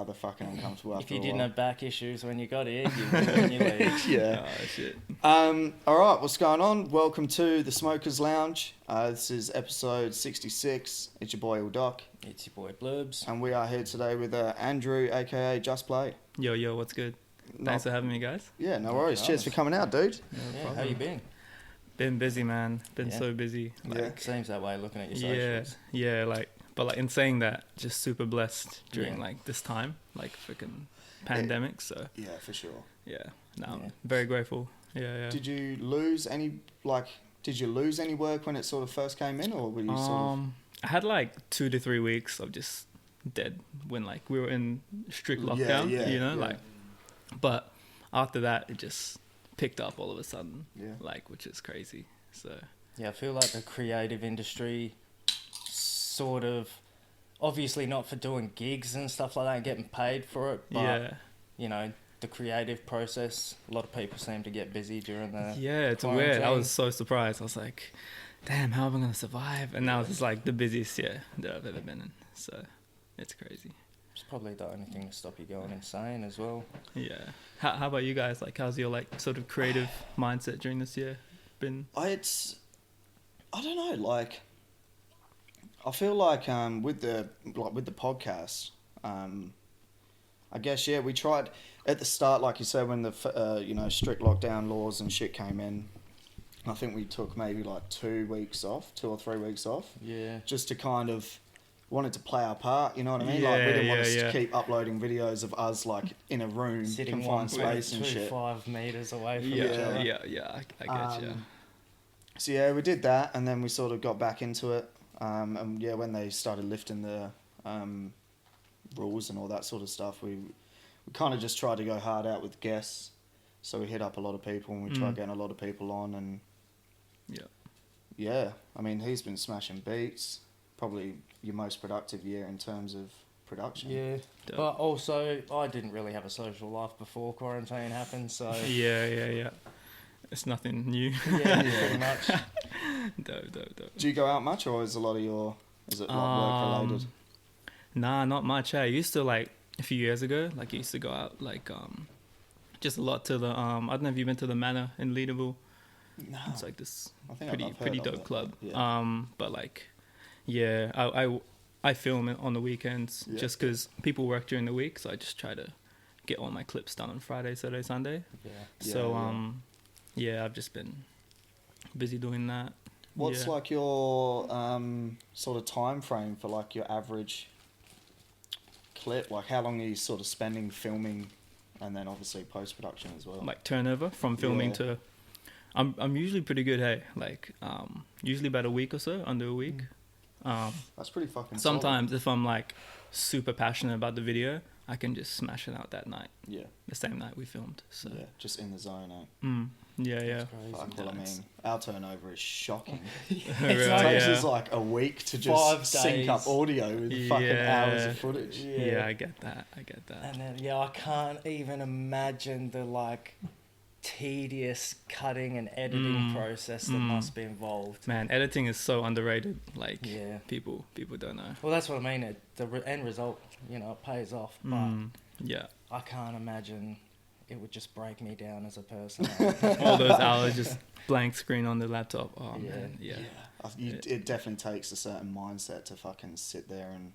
rather fucking uncomfortable. If you didn't have back issues when you got here, you would when you leave. Yeah. Oh, shit. All right, what's going on? Welcome to the Smokers Lounge. This is episode 66. It's your boy Doc. It's your boy Blurbs. And we are here today with Andrew, aka JustPlay. Yo, what's good? Thanks for having me, guys. Yeah, no worries. Cheers for coming out, dude. How you been? Been busy, man. Been so busy. Like, seems that way looking at your socials. But in saying that, just super blessed during like this time, like freaking pandemic. So yeah, for sure. I'm very grateful. Yeah. Did you lose any work when it sort of first came in, or were you sort of? I had like 2 to 3 weeks of just dead when like we were in strict lockdown. But after that it just picked up all of a sudden, which is crazy. So I feel like the creative industry sort of, obviously not for doing gigs and stuff like that and getting paid for it, but you know, the creative process, a lot of people seem to get busy during the it's quarantine. weird. I was so surprised. I was like, damn, how am I gonna survive? And now it's like the busiest year that I've ever been in, so it's crazy. It's probably the only thing to stop you going insane as well. Yeah. How about you guys? Like, how's your like sort of creative mindset during this year been? I don't know. Like, I feel like with the podcast, I guess we tried at the start, like you said, when the strict lockdown laws and shit came in. I think we took maybe like 2 or 3 weeks off. Yeah. Just to kind of wanted to play our part, you know what I mean? We didn't want to keep uploading videos of us like in a room, sitting confined space and shit. 5 meters away from each other. I get you. So we did that, and then we sort of got back into it. And when they started lifting the rules and all that sort of stuff, we kind of just tried to go hard out with guests. So we hit up a lot of people, and we tried getting a lot of people on, and I mean, he's been smashing beats. Probably your most productive year in terms of production. Yeah, but also I didn't really have a social life before quarantine happened, so yeah. It's nothing new. Yeah, pretty much. Dope. Do you go out much, or is it like work related? Nah, not much. I used to, like a few years ago, like I used to go out like just a lot to the I don't know if you've been to the Manor in Leederville. No. It's like this pretty dope club. Yeah. But like I film it on the weekends just because people work during the week, so I just try to get all my clips done on Friday, Saturday, Sunday. I've just been busy doing that. What's like your sort of time frame for like your average clip? Like, how long are you sort of spending filming, and then obviously post production as well? Like turnover from filming to, I'm usually pretty good. Hey, like usually about a week or so, under a week. That's pretty fucking sometimes solid. If I'm like super passionate about the video, I can just smash it out that night. Yeah. The same night we filmed. So just in the zone, Yeah. Fuck, well, I mean, our turnover is shocking. It takes us like a week to just sync up audio with fucking hours of footage. Yeah, I get that. And then I can't even imagine the like tedious cutting and editing process that must be involved. Man, editing is so underrated. Like, people don't know. Well, that's what I mean. The end result, it pays off. But I can't imagine it would just break me down as a person. All those hours just blank screen on the laptop. Oh man, it definitely takes a certain mindset to fucking sit there and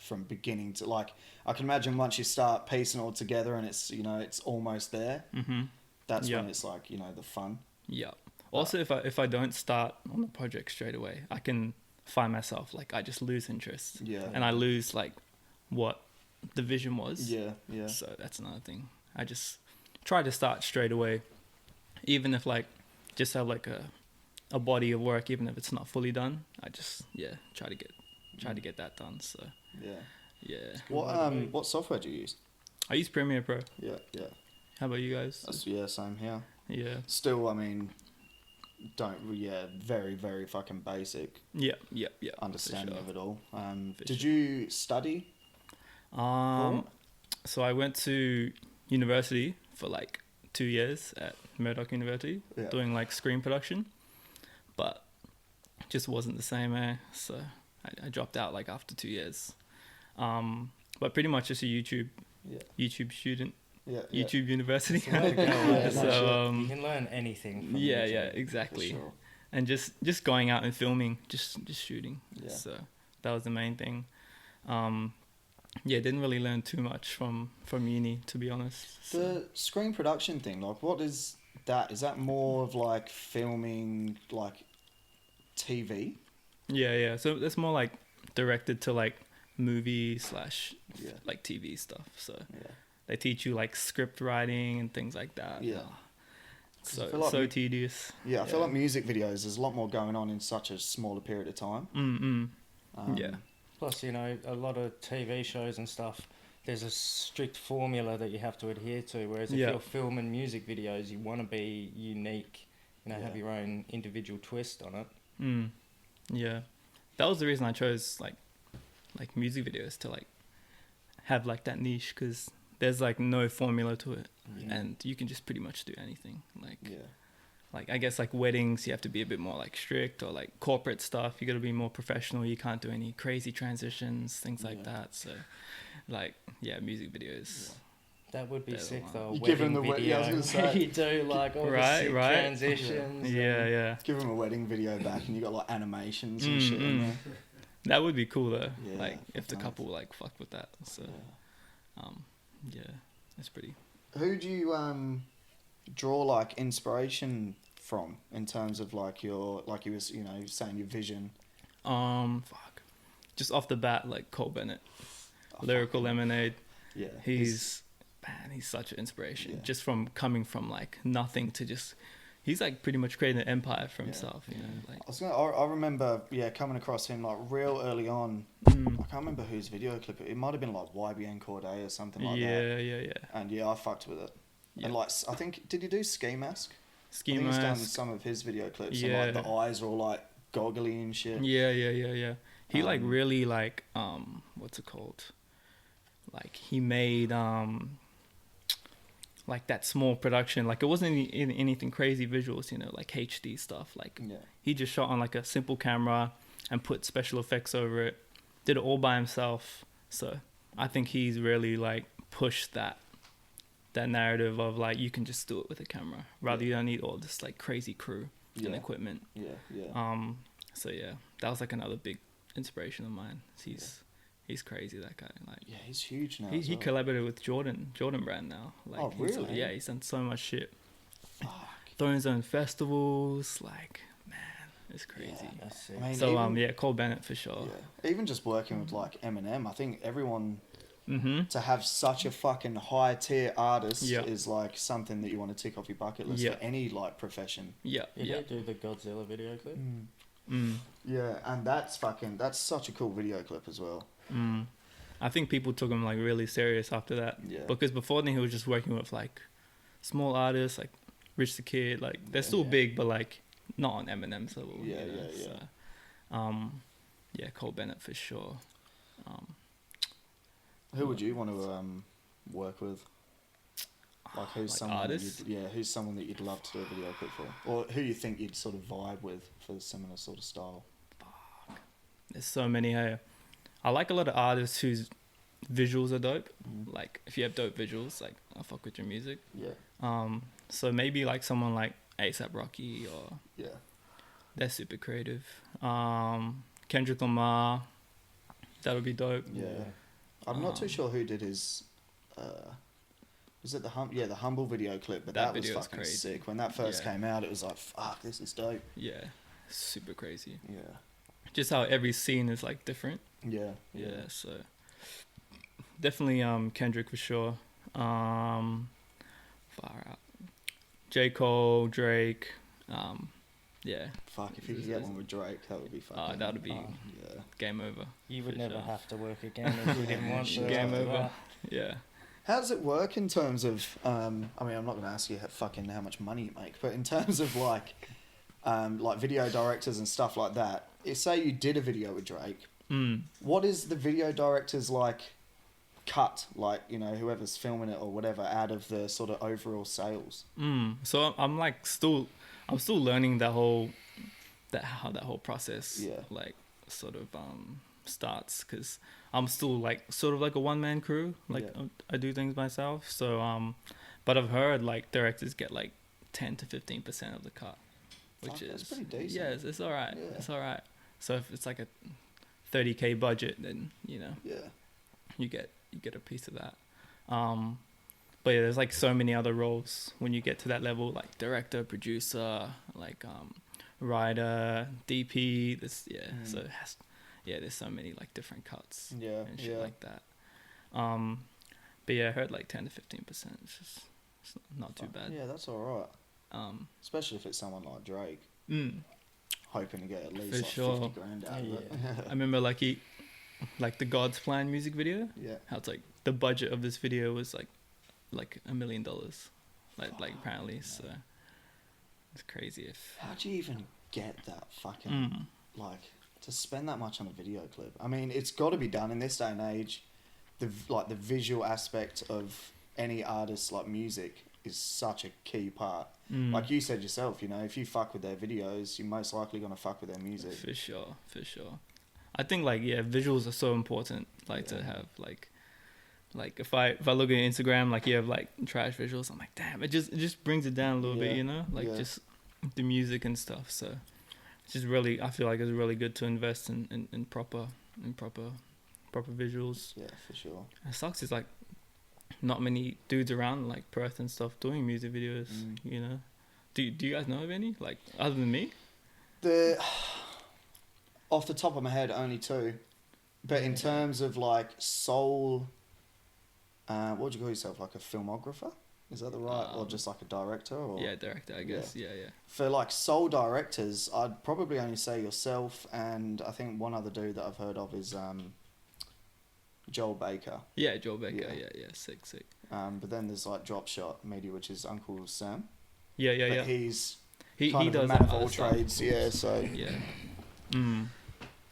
from beginning to like. I can imagine once you start piecing it all together and it's it's almost there. Mm-hmm. That's when it's like, the fun. Yeah. Also, if I don't start on the project straight away, I can find myself, like, I just lose interest. Yeah. And I lose, like, what the vision was. Yeah. So that's another thing. I just try to start straight away. Even if, like, just have, like, a body of work, even if it's not fully done, I just, try to get that done. So, yeah. What software do you use? I use Premiere Pro. Yeah. How about you guys? Same here. Yeah. Still, I mean, very, very fucking basic. Yeah. Understanding of it all. Did you study? So I went to university for like 2 years at Murdoch University, doing like screen production, but just wasn't the same, So I dropped out like after 2 years. but pretty much just a YouTube student. YouTube University. So you can learn anything from YouTube, exactly. for sure. And just going out and filming, just shooting. So that was the main thing. Didn't really learn too much from uni, to be honest. So. The screen production thing, like, what is that? Is that more of like filming like TV? Yeah. So that's more like directed to like movie / like TV stuff. So they teach you like script writing and things like that. Yeah. So tedious. Yeah, I feel like music videos, there's a lot more going on in such a smaller period of time. Plus, you know, a lot of TV shows and stuff, there's a strict formula that you have to adhere to. Whereas if you're filming music videos, you want to be unique, you know, have your own individual twist on it. Yeah, that was the reason I chose like music videos, to like have like that niche, because there's like no formula to it, and you can just pretty much do anything. Like I guess like weddings, you have to be a bit more like strict, or like corporate stuff, you got to be more professional. You can't do any crazy transitions, things like that. So like music videos. That would be sick though. You give them the video. I was gonna say. You do like all the sick transitions. Yeah. Give them a wedding video back, and you got like animations and shit in there. That would be cool though. Yeah, like if the couple like fucked with that. So that's pretty. Who do you draw like inspiration from in terms of like your, like you was, you know, saying your vision? Just off the bat, like Cole Bennett, Lyrical Lemonade. Yeah, he's such an inspiration. Just from coming from like nothing to just, he's like pretty much creating an empire for himself. You know, like I remember coming across him like real early on. I can't remember whose video clip it might have been, like YBN Corday or something like that. Yeah. And I fucked with it. And like, I think, did he do Ski Mask? Ski Mask. He's done some of his video clips. And like the eyes are all like goggly and shit. Yeah. He like really like what's it called? Like he made like that small production. Like it wasn't anything crazy visuals, you know, like HD stuff. Like he just shot on like a simple camera and put special effects over it. Did it all by himself. So I think he's really like pushed that narrative of like you can just do it with a camera, rather you don't need all this like crazy crew and equipment. So that was like another big inspiration of mine. He's crazy, that guy. Like he's huge now. He collaborated with Jordan brand now. Like really? He's done so much shit. Throwing his own festivals, like man, it's crazy. That's it. I mean, so Cole Bennett for sure. Even just working with like Eminem, I think everyone to have such a fucking high tier artist is like something that you want to tick off your bucket list for any like profession. You do the Godzilla video clip. Yeah, and that's such a cool video clip as well. I think people took him like really serious after that. Because before then he was just working with like small artists like Rich the Kid. Like they're still big, but like not on Eminem's level. So, Cole Bennett for sure. Who would you want to work with? Like who's like someone artists? Who's someone that you'd love to do a video clip for, or who you think you'd sort of vibe with for similar sort of style? There's so many here. I like a lot of artists whose visuals are dope. Like if you have dope visuals, like I fuck with your music. So maybe like someone like A$AP Rocky, or they're super creative. Kendrick Lamar, that would be dope. I'm not too sure who did his. Was it the Humble video clip? But that was fucking crazy. Sick. When that first came out, it was like, fuck, this is dope. Yeah, super crazy. Yeah. Just how every scene is like different. Yeah. So definitely Kendrick for sure. Far out. J. Cole, Drake. Fuck, if you could get one with Drake, that would be fucking. That would be game over. You would never have to work again if you didn't want to. Game over. Yeah. How does it work in terms of? I mean, I'm not going to ask you how much money you make, but in terms of like video directors and stuff like that. Say you did a video with Drake. What is the video director's like cut, like, you know, whoever's filming it or whatever, out of the sort of overall sales? So I'm like still learning that whole process. Like sort of starts, because I'm still like sort of like a one-man crew. Like I do things myself. So but I've heard like directors get like 10 to 15% of the cut, which is pretty decent. Yeah, it's all right. Yeah. It's all right. So if it's like a 30K budget, then you get a piece of that. But yeah, there's like so many other roles when you get to that level, like director, producer, like writer, DP. So it has, there's so many like different cuts and shit like that. But yeah, I heard like 10 to 15%. It's not too bad. Yeah, that's all right. Especially if it's someone like Drake. Hoping to get at least like 50 grand out of it. I remember like the God's Plan music video. Yeah. How it's like the budget of this video was like $1 million. Like apparently, so it's crazy. How do you even get that fucking like to spend that much on a video clip? I mean, it's got to be done in this day and age. The visual aspect of any artist's like music is such a key part. Like you said yourself, you know, if you fuck with their videos, you're most likely gonna fuck with their music. For sure. I think like visuals are so important. Like to have like if I look at Instagram, like you have like trash visuals, I'm like, damn, it just brings it down a little bit, you know, like just the music and stuff. So it's just really, I feel like it's really good to invest in proper visuals. Yeah, for sure. It sucks. It's like not many dudes around like Perth and stuff doing music videos. You know, do you guys know of any like other than me? Off the top of my head, only 2. But in terms of like soul, what would you call yourself? Like a filmographer? Is that the right, or just like a director? Or director, I guess. Yeah. For like soul directors, I'd probably only say yourself, and I think one other dude that I've heard of is Joel Baker. Yeah, Joel Baker. Yeah. Sick. But then there's like Drop Shot Media, which is Uncle Sam. Yeah. But he's he kind of does a man of all stuff. trades. Yeah, so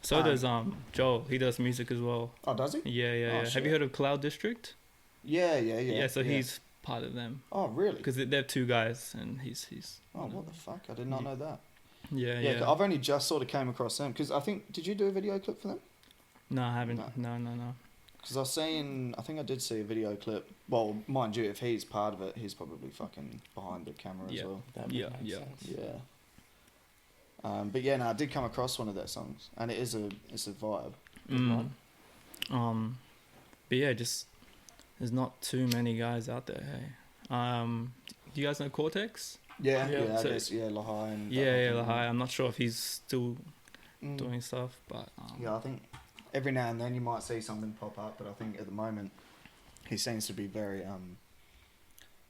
So does Joel. He does music as well. Oh, does he? Yeah. Shit. Have you heard of Cloud District? Yeah. Yeah, so he's part of them. Oh, really? Because they're 2 guys, and he's. Oh, what the fuck! I did not know that. Yeah. I've only just sort of came across them because I think, did you do a video clip for them? No, I haven't. No. Because I think I did see a video clip. Well, mind you, if he's part of it, he's probably fucking behind the camera as well. Yeah. But yeah, no, I did come across one of their songs, and it's a vibe. But yeah, just there's not too many guys out there. Hey, do you guys know Cortex? Yeah. So, I guess Lahai and Lahai. I'm not sure if he's still doing stuff, but I think every now and then you might see something pop up, but I think at the moment he seems to be very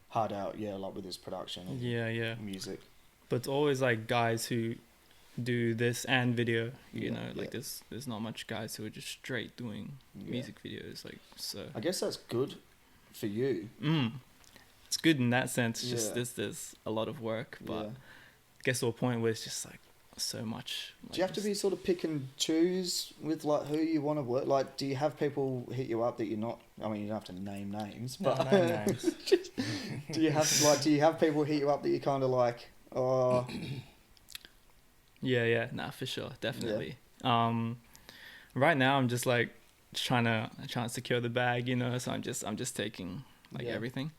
hard out. Yeah, like with his production. And music. But it's always like guys who do this and video. You know, like there's not much guys who are just straight doing music videos. Like so. I guess that's good for you. It's good in that sense. It's just there's a lot of work, but I guess to a point where it's just like so much. Like, do you have to be sort of pick and choose with like who you want to work? Like, do you have people hit you up that you're not? I mean, you don't have to name names, but name names. do you have people hit you up that you kind of like? Oh, yeah, nah, for sure, definitely. Right now I'm just like trying to secure the bag, you know. So I'm just taking like everything.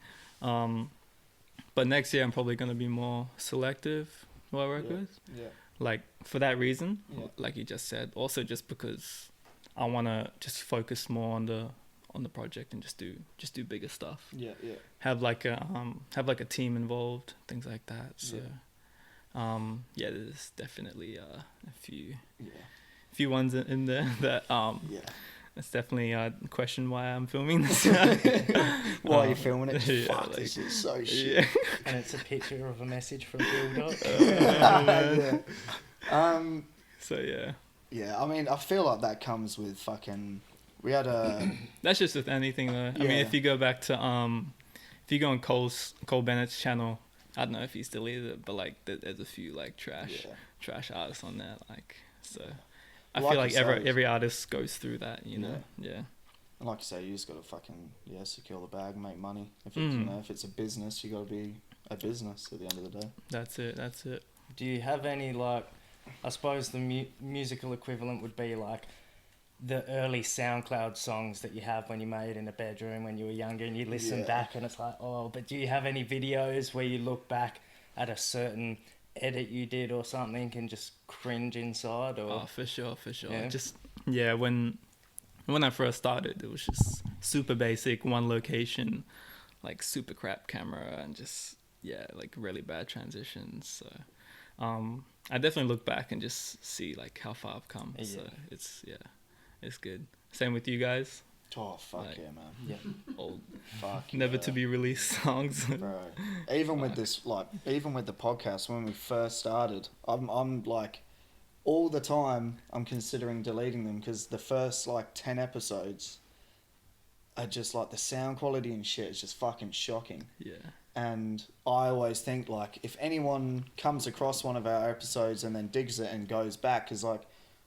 But next year I'm probably gonna be more selective who I work with. Yeah. Like for that reason, like you just said. Also just because I wanna just focus more on the project and just do bigger stuff. Yeah. Have like a team involved, things like that. So there's definitely a few ones in there that it's definitely a question why I'm filming this. Why are you filming it? Fuck, like, this is so shit. Yeah. And it's a picture of a message from Bill So yeah. Yeah, I mean, I feel like that comes with fucking. We had a. That's just with anything though. I mean, if you go back to if you go on Cole Bennett's channel, I don't know if he still is it, but like there's a few like trash artists on there, like so. I feel like every artist goes through that, you know. Yeah. And like you say, you just gotta fucking secure the bag, make money. If it's if it's a business, you gotta be a business at the end of the day. That's it. Do you have any like? I suppose the musical equivalent would be like the early SoundCloud songs that you have when you made in a bedroom when you were younger, and you listen back and it's like, oh, but do you have any videos where you look back at a certain edit you did or something and just cringe inside? Or for sure. Yeah. When I first started, it was just super basic, one location, like super crap camera, and just like really bad transitions. So I definitely look back and just see like how far I've come. So it's good. Same with you guys. Oh fuck like, yeah, man. Yeah. Old fuck never to be released songs. Bro. Even with this, like, even with the podcast when we first started, I'm like, all the time I'm considering deleting them because the first like 10 episodes are just like the sound quality and shit is just fucking shocking. Yeah. And I always think like if anyone comes across one of our episodes and then digs it and goes back, because like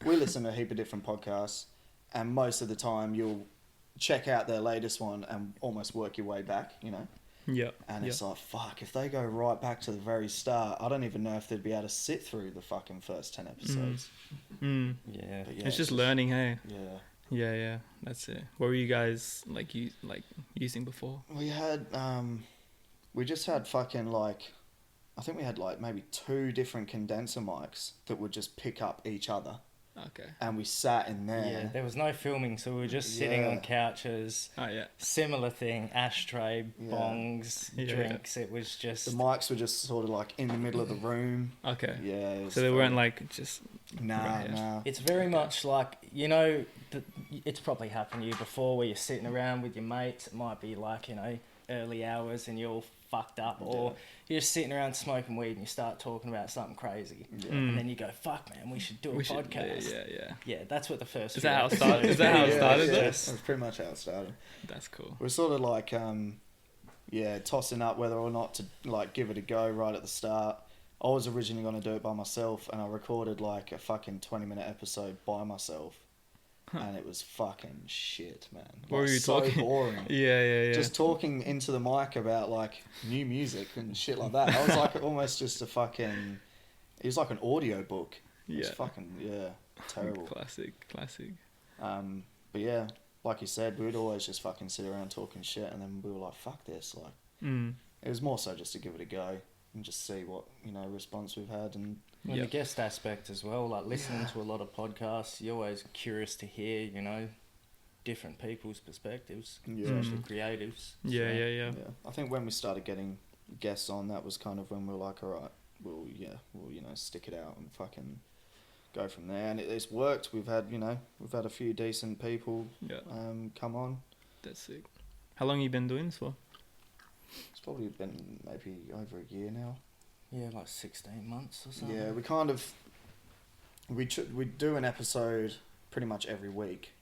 we listen to a heap of different podcasts, and most of the time you'll check out their latest one and almost work your way back, you know? Yeah. And it's like, fuck, if they go right back to the very start, I don't even know if they'd be able to sit through the fucking first 10 episodes. Yeah. It's just learning, hey? Yeah. Yeah, that's it. What were you guys using before? We had, we just had fucking like, I think we had like maybe 2 different condenser mics that would just pick up each other. Okay. And we sat in there. Yeah, there was no filming, so we were just sitting on couches. Oh, yeah. Similar thing, ashtray, bongs, drinks. It was just... The mics were just sort of like in the middle of the room. Okay. Yeah. So they weren't like just... Nah. It's very much like, you know, it's probably happened to you before where you're sitting around with your mates. It might be like, you know, early hours and you're all fucked up, or you're just sitting around smoking weed and you start talking about something crazy, and then you go, fuck man, we should do a podcast. Yeah, that's what the first is that how it started? That's pretty much how it started. That's cool. We're sort of like tossing up whether or not to like give it a go right at the start. I was originally going to do it by myself, and I recorded like a fucking 20-minute episode by myself. And it was fucking shit, man. Like, what were you talking? So boring. Yeah. Just talking into the mic about like new music and shit like that. I was like almost just a fucking... It was like an audio book. It was fucking, terrible. Classic. But yeah, like you said, we'd always just fucking sit around talking shit, and then we were like, fuck this. Like, it was more so just to give it a go and just see what, you know, response we've had. And the guest aspect as well, like listening to a lot of podcasts, you're always curious to hear, you know, different people's perspectives, especially creatives. Yeah. I think when we started getting guests on, that was kind of when we were like, all right, we'll you know, stick it out and fucking go from there. And it's worked. We've had a few decent people come on. That's sick. How long have you been doing this for? It's probably been maybe over a year now. Yeah, like 16 months or something. Yeah, we kind of... We do an episode pretty much every week.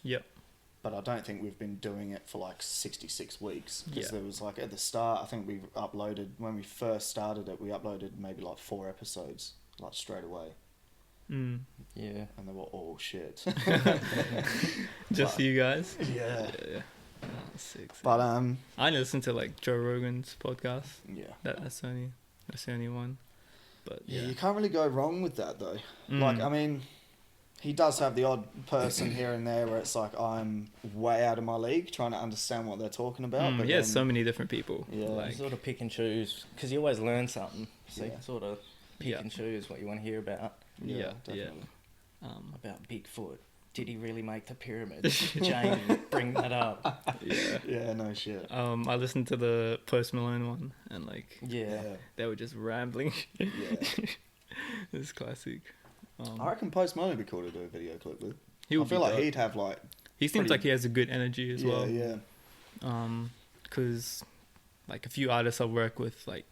Yep. But I don't think we've been doing it for like 66 weeks. Because there was like, at the start, I think we uploaded... When we first started it, we uploaded maybe like 4 episodes, like straight away. Yeah. And they were all shit. Just you guys? Yeah. Oh, sick. But I listen to like Joe Rogan's podcast. Yeah. That's the only one. But yeah, you can't really go wrong with that though. Mm. Like, I mean, he does have the odd person here and there where it's like I'm way out of my league trying to understand what they're talking about. But yeah, so many different people. Yeah, like, you sort of pick and choose because you always learn something. So you can sort of pick and choose what you want to hear about. Yeah, definitely. About Bigfoot. Did he really make the pyramid? Jamie, bring that up. Yeah, no shit. I listened to the Post Malone one and like they were just rambling. It's classic. I reckon Post Malone would be cool to do a video clip with. I feel like he'd have like... He seems like he has a good energy as well. Yeah. Because like a few artists I work with, like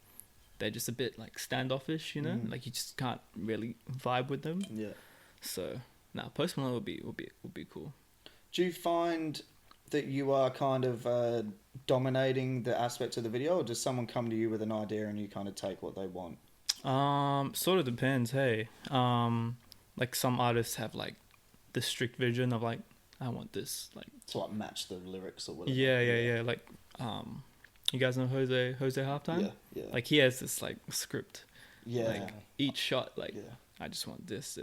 they're just a bit like standoffish, you know, like you just can't really vibe with them. Yeah. So Post Malone would be cool. Do you find that you are kind of dominating the aspect of the video, or does someone come to you with an idea and you kind of take what they want? Sort of depends. Hey, like some artists have like the strict vision of like I want this like to like match the lyrics or whatever. Yeah. Like you guys know Jose Halftime? Yeah. Like he has this like script. Yeah. Like each shot, like I just want this.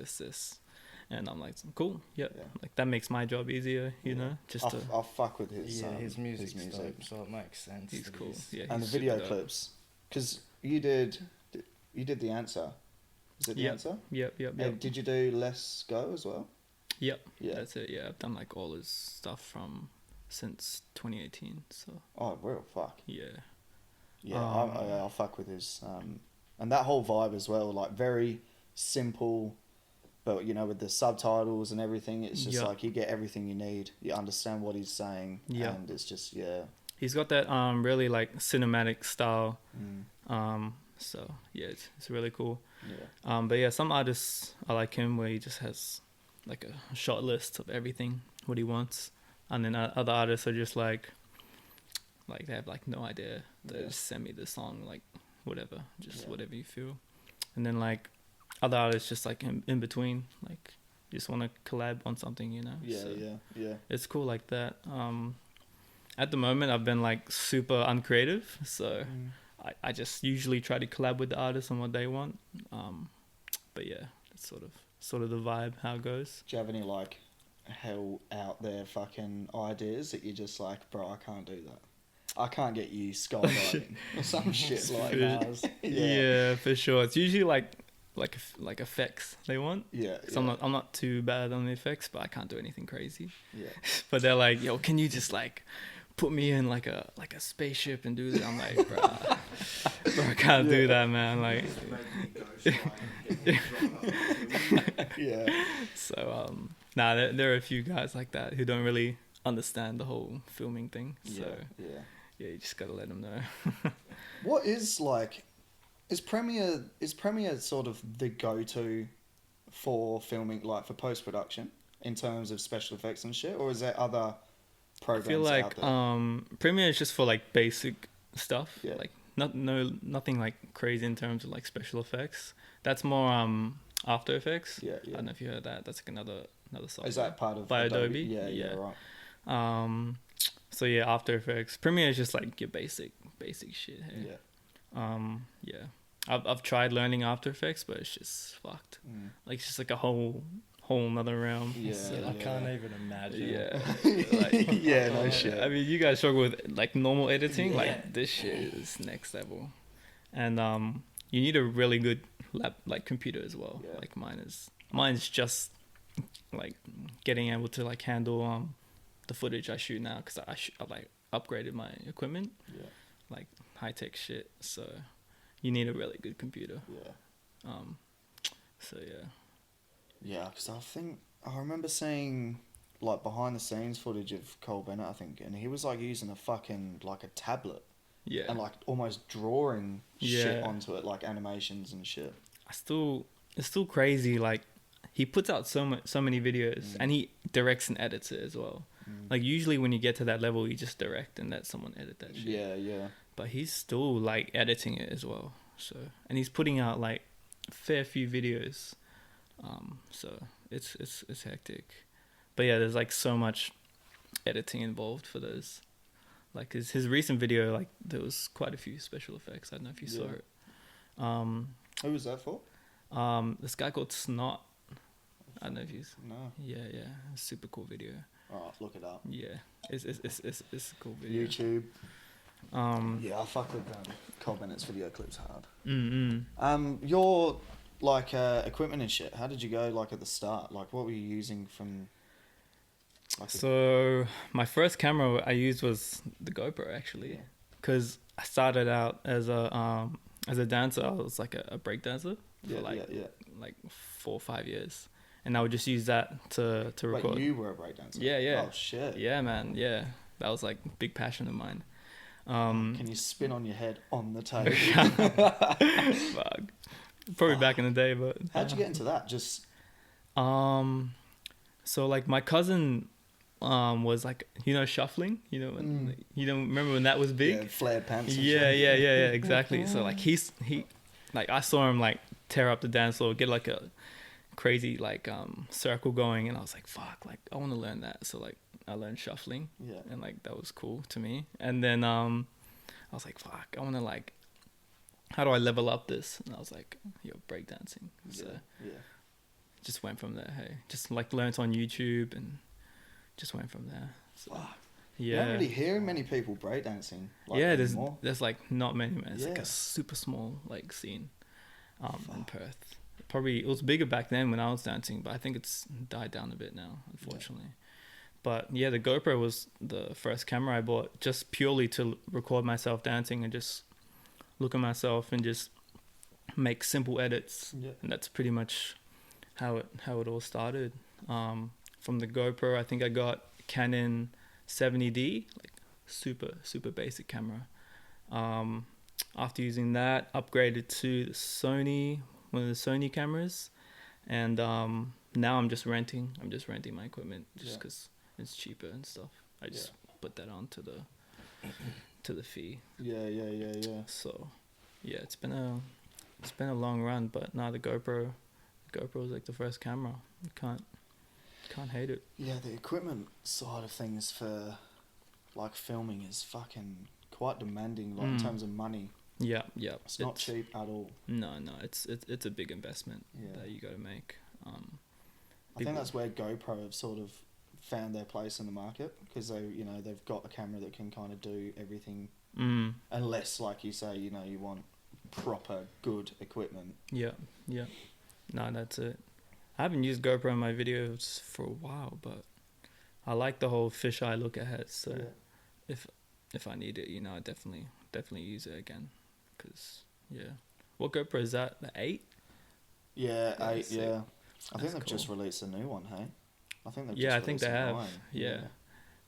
And I'm like, cool, yep. Yeah. Like that makes my job easier, you know. I'll fuck with his his music, so it makes sense. He's cool. Yeah, and the video clips, because you did the answer. Is it the answer? Yep. Did you do Let's Go as well? Yep. Yeah, that's it. Yeah, I've done like all his stuff since 2018. So. Oh, real fuck. Yeah. Yeah, I'll fuck with his and that whole vibe as well. Like very simple. But, you know, with the subtitles and everything, it's just like you get everything you need. You understand what he's saying. Yeah. And it's just, He's got that really, like, cinematic style. So, yeah, it's really cool. Yeah. But, yeah, some artists are like him where he just has, like, a short list of everything, what he wants. And then other artists are just, like they have, like, no idea. They just send me the song, like, whatever. Just whatever you feel. And then, like... other artists just like in between, like you just want to collab on something, you know. Yeah. It's cool like that. At the moment I've been like super uncreative, so I just usually try to collab with the artists on what they want. But yeah, it's sort of the vibe, how it goes. Do you have any like hell out there fucking ideas that you're just like, bro, I can't do that, I can't get you skydiving or some shit like that? Yeah, for sure. It's usually like effects they want. Yeah. So I'm not too bad on the effects, but I can't do anything crazy. Yeah. But they're like, yo, can you just like put me in like a spaceship and do that? I'm like, bro, I can't do that, man. Like. Yeah. So there are a few guys like that who don't really understand the whole filming thing. So yeah, you just gotta let them know. What is like? Is Premiere sort of the go-to for filming, like for post-production, in terms of special effects and shit, or is there other programs? I feel like out there? Premiere is just for like basic stuff, like nothing like crazy in terms of like special effects. That's more After Effects. Yeah. I don't know if you heard that. That's like another software. Is that part of by Adobe? Yeah, right. So yeah, After Effects. Premiere is just like your basic shit. Hey? Yeah. I've tried learning After Effects, but it's just fucked. Like it's just like a whole nother realm. Yeah, I can't even imagine. Yeah. No shit. I mean, you guys struggle with like normal editing. Like this shit is next level, and you need a really good computer as well. Yeah. Like mine's just like getting able to like handle the footage I shoot now, because I like upgraded my equipment. Yeah. Like high tech shit, so you need a really good computer. So because I remember seeing like behind the scenes footage of Cole Bennett, I think, and he was like using a fucking like a tablet and like almost drawing shit onto it, like animations and shit. It's still crazy. Like he puts out so many videos and he directs and edits it as well. Like usually when you get to that level, you just direct and let someone edit that shit. Yeah. But he's still like editing it as well. So, and he's putting out like a fair few videos. So it's hectic. But yeah, there's like so much editing involved for those. Like his recent video, like there was quite a few special effects. I don't know if you saw it. Who was that for? This guy called Snot. I don't know if he's... No. Yeah. Super cool video. Alright, look it up. Yeah. It's a cool video. YouTube. I fuck with Cole Bennett's video clips hard. Your like equipment and shit, how did you go like at the start? Like what were you using from So my first camera I used was the GoPro actually. Because I started out as a dancer. I was like a break dancer for like 4 or 5 years. And I would just use that to record. Wait, you were a breakdancer? Yeah. Oh, shit. Yeah, man. Yeah. That was like a big passion of mine. Can you spin on your head on the table? Fuck. Probably back in the day, but... How'd you get into that? Just... So, like, my cousin was like, shuffling? Remember when that was big? Yeah, flared pants. Yeah, exactly. So, like, he I saw him, like, tear up the dance floor, get, like, a crazy like circle going, and I was like, fuck, like I want to learn that. So like I learned shuffling, and like that was cool to me. And then I was like, fuck, I want to like, how do I level up this? And I was like, breakdancing. So just went from there. Hey, just like learnt on YouTube and just went from there. So, wow. Yeah. You don't really hear many people breakdancing. Like, yeah, anymore. there's like not many, man. It's like Yeah. a super small like scene in Perth. Probably it was bigger back then when I was dancing, but I think it's died down a bit now, unfortunately. Yeah. But yeah, the GoPro was the first camera I bought just purely to record myself dancing and just look at myself and just make simple edits. Yeah. And that's pretty much how it all started. From the GoPro, I think I got Canon 70D, like super basic camera. After using that, upgraded to the one of the Sony cameras, and now I'm just renting my equipment just because it's cheaper and stuff. I just put that on to the fee. Yeah. So yeah, it's been a long run, but now the GoPro is like the first camera. You can't hate it. Yeah, the equipment side of things for like filming is fucking quite demanding, like in terms of money. Yeah. It's not cheap at all. No, it's a big investment that you got to make. I think that's where GoPro have sort of found their place in the market, because they've got a camera that can kind of do everything. Unless, like you say, you want proper good equipment. Yeah. No, that's it. I haven't used GoPro in my videos for a while, but I like the whole fisheye look ahead. So if I need it, I definitely use it again. Cause what GoPro is that? The 8? Yeah, 8. Yeah, I think they've cool. just released a new one. Hey, I think they've. Yeah, just I think they have. 9. Yeah.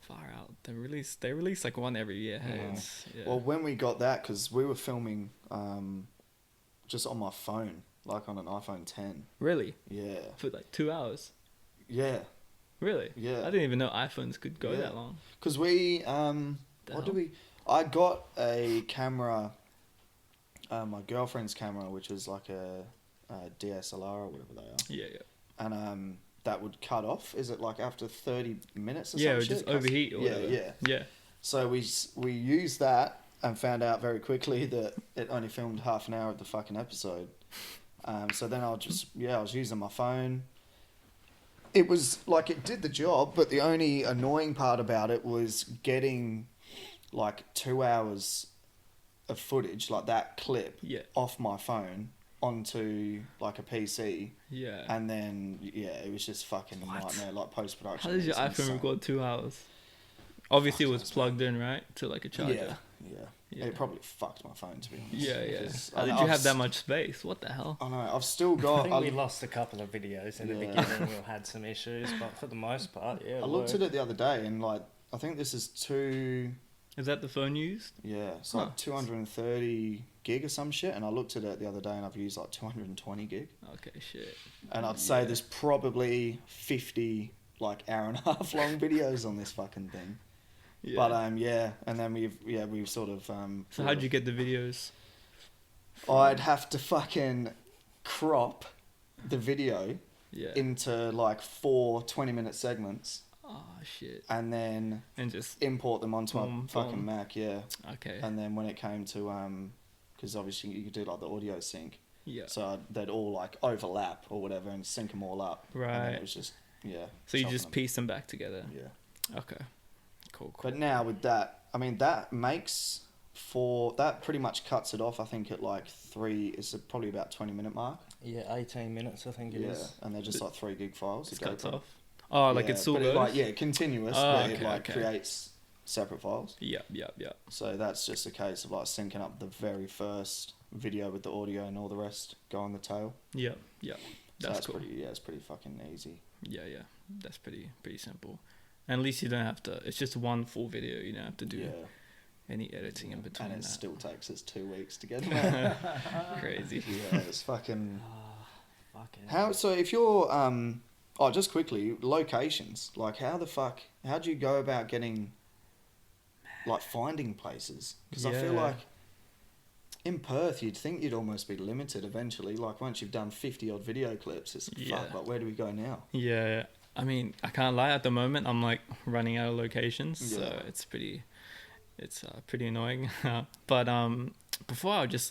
Far out. They release like one every year. Hey, Well, when we got that, because we were filming just on my phone, like on an iPhone 10. Really? Yeah. For like 2 hours. Yeah. Really? Yeah. I didn't even know iPhones could go that long. Because we I got a camera, my girlfriend's camera, which was like a DSLR or whatever they are. Yeah. And that would cut off. Is it like after 30 minutes or something? Yeah, it would just overheat or whatever. Yeah. So we used that and found out very quickly that it only filmed half an hour of the fucking episode. So then I was using my phone. It was like, it did the job, but the only annoying part about it was getting like 2 hours of footage, like that clip, off my phone onto like a PC. Yeah. And then it was just fucking a nightmare, like post production. How did your iPhone record 2 hours? Obviously, it was plugged in, right, to like a charger. Yeah. It probably fucked my phone, to be honest. Yeah. How did you have that much space? What the hell? I know. I've still got. I think we lost a couple of videos in the beginning. We had some issues, but for the most part, I looked at it the other day, and like, I think this is 2. Is that the phone used? Yeah, it's like 230 gig or some shit. And I looked at it the other day, and I've used like 220 gig. Okay, shit. And I'd say there's probably 50 like hour and a half long videos on this fucking thing. Yeah. But and then we've sort of So how'd you get the videos? I'd have to fucking crop the video into like 4 20-minute segments. Oh shit. And just import them onto my fucking Mac, Okay. And then when it came to because obviously you could do like the audio sync. Yeah. So they'd all like overlap or whatever and sync them all up. Right. And it was just So you just piece them back together. Yeah. Okay. Cool. But now with that, I mean, that pretty much cuts it off. I think at like 3 is probably about 20-minute mark. Yeah, 18 minutes I think it is. Yeah, and they're just like 3 gig files. It cuts off. Oh, like it still goes? Like, continuous, but it creates separate files. Yeah. So that's just a case of like syncing up the very first video with the audio and all the rest go on the tail. Yeah. That's cool. It's pretty fucking easy. Yeah. That's pretty simple. And at least you don't have to, it's just one full video, you don't have to do any editing in between. And it still takes us 2 weeks to get them out. Crazy. Yeah, it's fucking... So if you're... just quickly, locations. Like, how do you go about getting... Like, finding places? Because I feel like in Perth, you'd think you'd almost be limited eventually. Like, once you've done 50-odd video clips, it's fuck, like, where do we go now? Yeah. I mean, I can't lie, at the moment I'm like running out of locations, so it's pretty annoying. But before I would just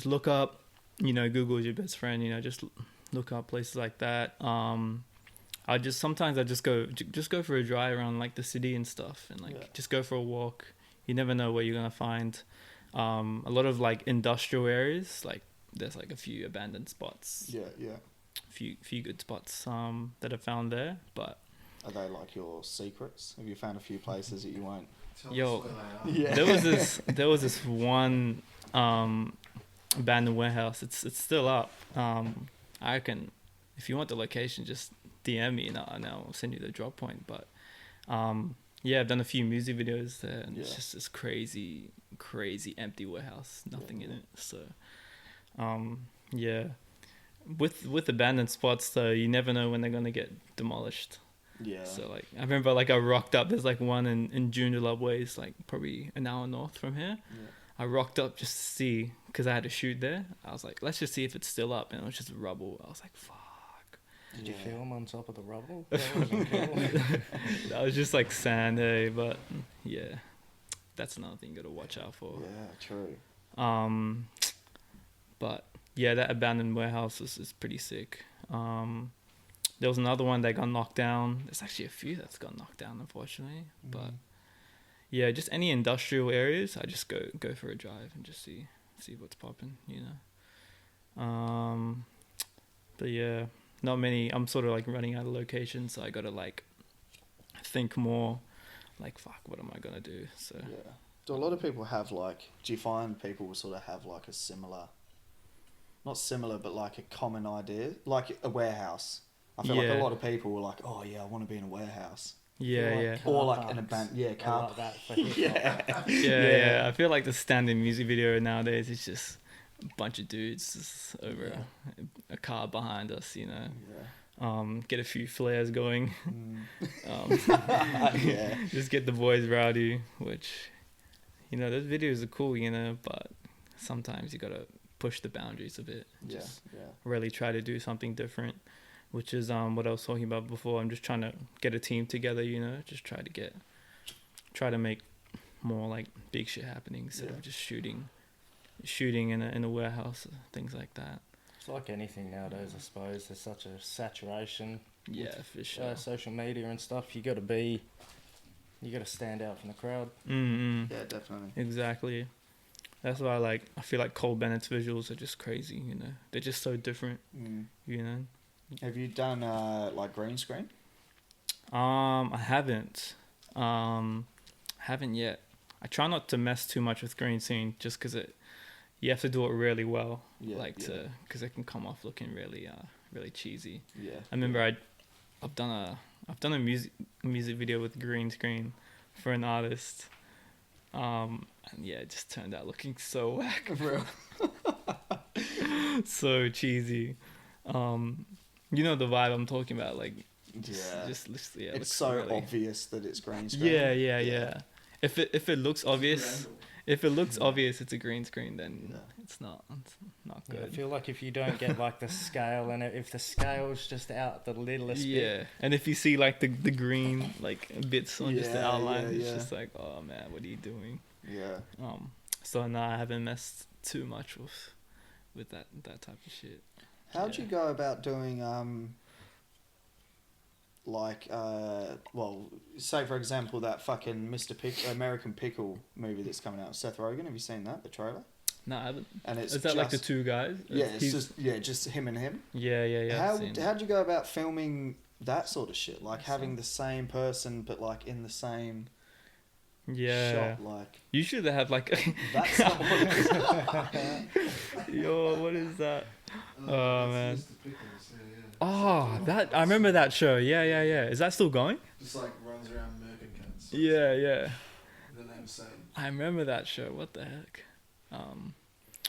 look up, Google is your best friend, just look up places like that. I just go for a drive around like the city and stuff, and like just go for a walk. You never know what you're gonna find. A lot of like industrial areas, like there's like a few abandoned spots. Yeah. Few good spots that I found there, but are they like your secrets? Have you found a few places that you won't? There was this one abandoned warehouse. It's still up. I reckon if you want the location, just DM me and I'll send you the drop point. But I've done a few music videos there, and it's just this crazy empty warehouse, nothing in it. So with abandoned spots though, you never know when they're gonna get demolished. Yeah. So like I remember like I rocked up. There's like one in Joondalup Ways, like probably an hour north from here. Yeah. I rocked up just to see, because I had to shoot there. I was like, let's just see if it's still up, and it was just rubble. I was like, fuck. Did you film on top of the rubble? That wasn't cool. That was just like sand, but yeah, that's another thing you gotta watch out for. Yeah, true. But yeah, that abandoned warehouse is pretty sick. There was another one that got knocked down. There's actually a few that's got knocked down, unfortunately. But yeah, just any industrial areas, I just go for a drive and just see what's popping, you know. But yeah, not many. I'm sort of like running out of locations, so I gotta like think more. Like, fuck, what am I gonna do? So yeah. Do a lot of people have like? Do you find people sort of have like a similar, not similar, but like a common idea, like a warehouse? I feel like a lot of people were like, "Oh yeah, I want to be in a warehouse." Yeah. Or like an abandoned, car. Yeah. I feel like the standard music video nowadays is just a bunch of dudes over a car behind us, you know. Yeah. Get a few flares going. Just get the boys rowdy, which, you know, those videos are cool, you know, but sometimes you gotta push the boundaries a bit. Just really try to do something different. Which is what I was talking about before. I'm just trying to get a team together, you know, just try to make more like big shit happening instead of just shooting in a warehouse, things like that. It's like anything nowadays, I suppose. There's such a saturation. Yeah, for sure. Social media and stuff. You got to stand out from the crowd. Mm-hmm. Yeah, definitely. Exactly. That's why I feel like Cole Bennett's visuals are just crazy, you know. They're just so different, you know. Have you done like green screen? I haven't. Haven't yet. I try not to mess too much with green screen, just because you have to do it really well, because it can come off looking really cheesy. Yeah. I remember I've done a music video with green screen for an artist, and yeah, it just turned out looking so whack, bro. So cheesy. You know the vibe I'm talking about, like, it's so really obvious that it's green screen. Yeah. If it looks obvious, it's a green screen, then it's not good. Yeah, I feel like if you don't get like the scale, and if the scale's just out the littlest bit, and if you see like the green like bits on just the outline, it's just like, oh man, what are you doing? Yeah. So no, I haven't messed too much with that type of shit. How'd you go about doing, say for example that fucking American Pickle movie that's coming out, Seth Rogen? Have you seen that, the trailer? No, I haven't. And it's is that like the two guys? Yeah, just him and him. Yeah. How'd you go about filming that sort of shit? Like having the same person, but like in the same shot, like. Usually they have like. That's not what it is. Yo, what is that? Oh man. Oh, that I remember that show. Yeah. Is that still going? Just like runs around murking cunts. Yeah. The name's same. I remember that show. What the heck?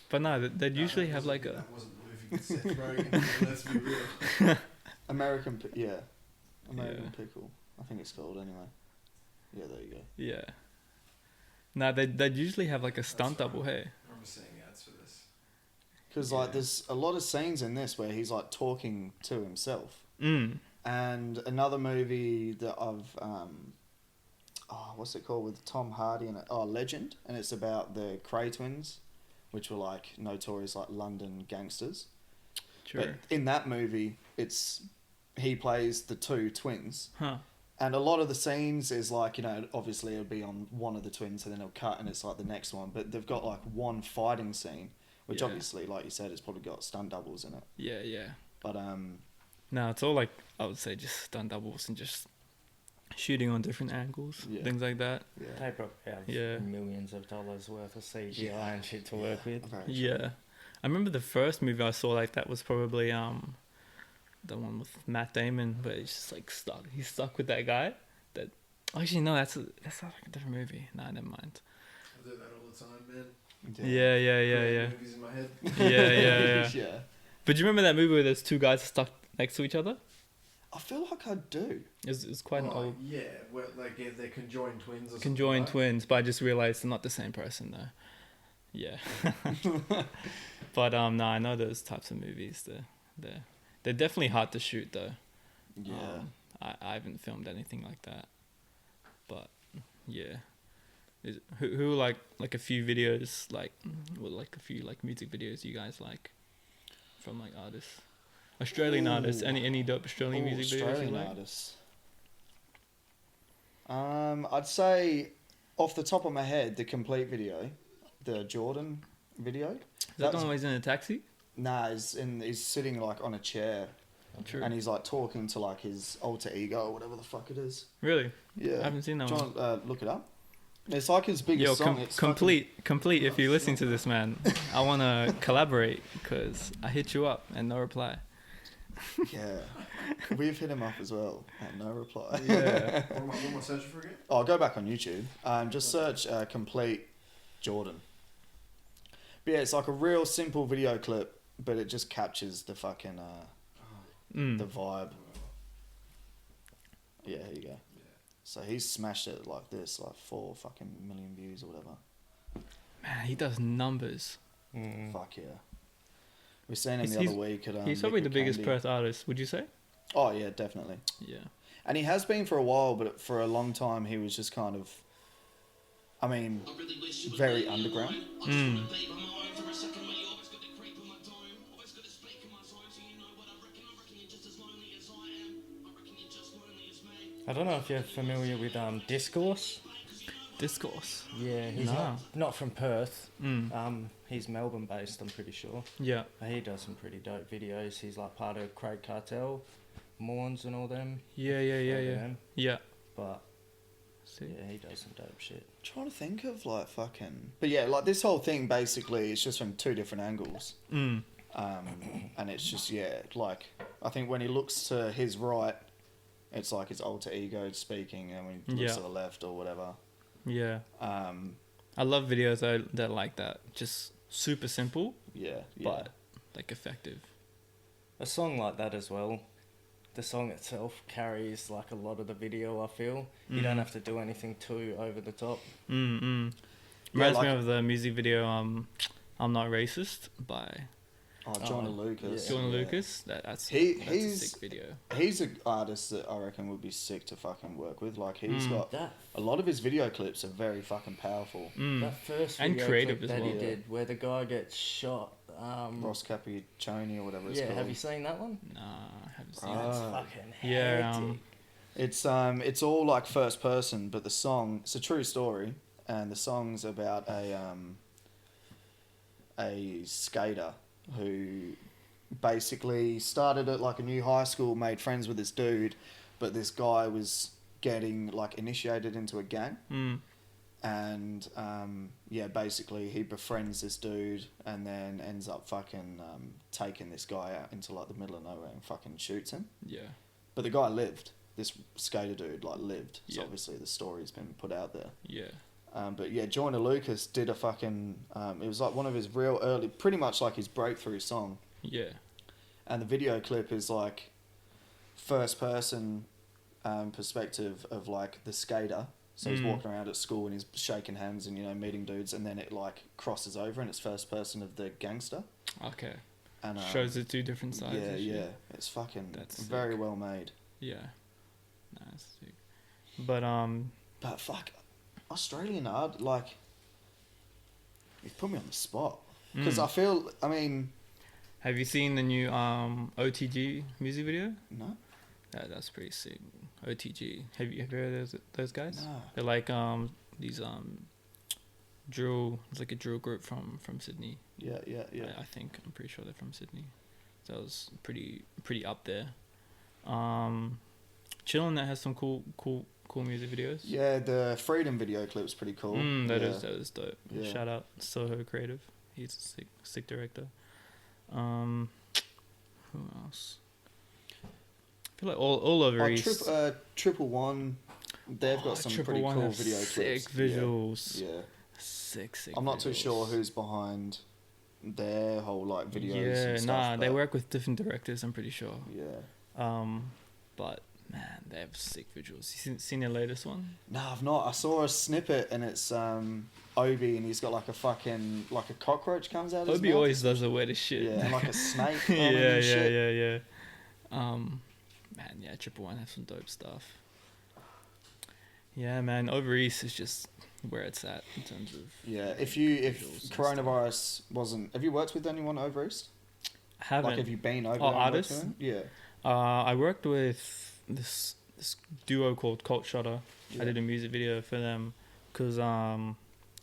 But no, they'd usually have like a. That wasn't moving with Seth Rogen. Let's be real. American Pickle. I think it's called anyway. Yeah, there you go. Yeah. No, they'd usually have like a stunt double. Hey. I remember seeing ads for this. Because like there's a lot of scenes in this where he's like talking to himself. And another movie that I've what's it called, with Tom Hardy in it? Oh, Legend, and it's about the Cray twins, which were like notorious like London gangsters. Sure. But in that movie, he plays the two twins. Huh. And a lot of the scenes is like, you know, obviously it'll be on one of the twins and then it'll cut and it's like the next one. But they've got like one fighting scene, which obviously, like you said, it's probably got stunt doubles in it. Yeah, yeah. But no, it's all like, I would say, just stunt doubles and just shooting on different angles, things like that. Yeah. They probably have millions of dollars worth of CGI and shit to work with. Yeah. I remember the first movie I saw like that was probably the one with Matt Damon, but it's just like stuck. He's stuck with that guy. That actually no, that sounds like a different movie. Nah, never mind. I do that all the time, man. Yeah. Movies in my head. Yeah. Yeah. But do you remember that movie where there's two guys stuck next to each other? I feel like I do. It's quite an old. Yeah, where, like they're conjoined twins or something. Conjoined twins, but I just realized they're not the same person though. Yeah. But no, I know those types of movies. They're definitely hard to shoot though. Yeah. I haven't filmed anything like that. But yeah. Who like a few videos like a few like music videos you guys like from like artists? Australian artists. Any dope Australian music videos Australian you like? artists. I'd say off the top of my head, the complete video, the Jordan video. Is that the one where he's in a taxi? Nah, he's sitting like on a chair. True. And he's like talking to like his alter ego or whatever the fuck it is. Really? Yeah. I haven't seen that Do you one. want to look it up? It's like his biggest song. It's complete. If you're listening to this, man, I want to collaborate because I hit you up and no reply. Yeah. We've hit him up as well and no reply. Yeah. What am I searching for again? Oh, go back on YouTube. Just search complete Jordan. But yeah, it's like a real simple video clip, but it just captures the fucking the vibe. Yeah, here you go. So he's smashed it like this, like 4 fucking million views or whatever. Man, he does numbers. Fuck yeah. We seen him the other week at he's probably the Liquid biggest Candy. Perth artist, would you say? Oh yeah, definitely. Yeah. And he has been for a while, but for a long time he was just kind of, I mean, very underground. I don't know if you're familiar with Discourse. Discourse. Yeah, he's No. not from Perth. He's Melbourne based, I'm pretty sure. Yeah. But he does some pretty dope videos. He's like part of Craig Cartel, Morns and all them. Yeah. Yeah. But See. yeah, he does some dope shit. Trying to think of like fucking, but yeah, like this whole thing basically is just from 2 different angles. And it's just like I think when he looks to his right, it's like his alter ego speaking, and when he looks to the left or whatever. Yeah. I love videos that are like that. Just super simple. Yeah. But like effective. A song like that as well. The song itself carries like a lot of the video, I feel. You don't have to do anything too over the top. Reminds me of the music video I'm Not Racist by John Lucas. John Lucas. That's He's a sick video. He's an artist that I reckon would be sick to fucking work with. Like he's got That a lot of his video clips are very fucking powerful. that first And video creative clip as that he well. did, where the guy gets shot. Ross Cappuccini or whatever it's Yeah, called. have you seen that one? Nah, I haven't seen That's it. fucking Yeah, hectic. It's all like first person, but the song, it's a true story, and the song's about a skater who basically started at like a new high school, made friends with this dude, but this guy was getting like initiated into a gang. And basically he befriends this dude and then ends up fucking taking this guy out into like the middle of nowhere and fucking shoots him. Yeah. But the guy lived. This skater dude like lived. So Yeah. obviously the story's been put out there. Yeah. But yeah, Joyner Lucas did a fucking it was like one of his real early, pretty much like his breakthrough song. Yeah. And the video clip is like first person perspective of like the skater. So he's walking around at school and he's shaking hands and, you know, meeting dudes, and then it like crosses over and it's first person of the gangster. Okay. And Shows the 2 different sides. Yeah, and shit. yeah. It's fucking That's very sick. well made. Yeah. Nice. Sick. But But fuck, Australian art, like, you've put me on the spot. Because I feel, I mean, Have you seen the new OTG music video? No. That's pretty sick. OTG. Have you heard of those guys? No. They're like these drill. It's like a drill group from Sydney. Yeah. I think I'm pretty sure they're from Sydney. So it was pretty up there. Chillin' that has some cool music videos. Yeah, the Freedom video clip's pretty cool. That is dope. Yeah. Shout out Soho Creative. He's a sick director. Who else? I feel like all over East. Triple One, they've got some pretty cool video clips. Sick visuals. Yeah. Sick. I'm not too sure who's behind their whole like videos. Yeah, and stuff, they work with different directors. I'm pretty sure. Yeah. But man, they have sick visuals. You seen their latest one? No, I've not. I saw a snippet and it's Obi and he's got like a fucking like a cockroach comes out of his Obi mouth. always does the weirdest shit. Yeah, and like a snake. Yeah. Man, yeah, Triple One has some dope stuff. Yeah, man, over East is just where it's at in terms of. Yeah, if coronavirus wasn't, have you worked with anyone over East? I haven't. Like, have you been over? Artists? Yeah. I worked with this duo called Cult Shutter. Yeah. I did a music video for them because I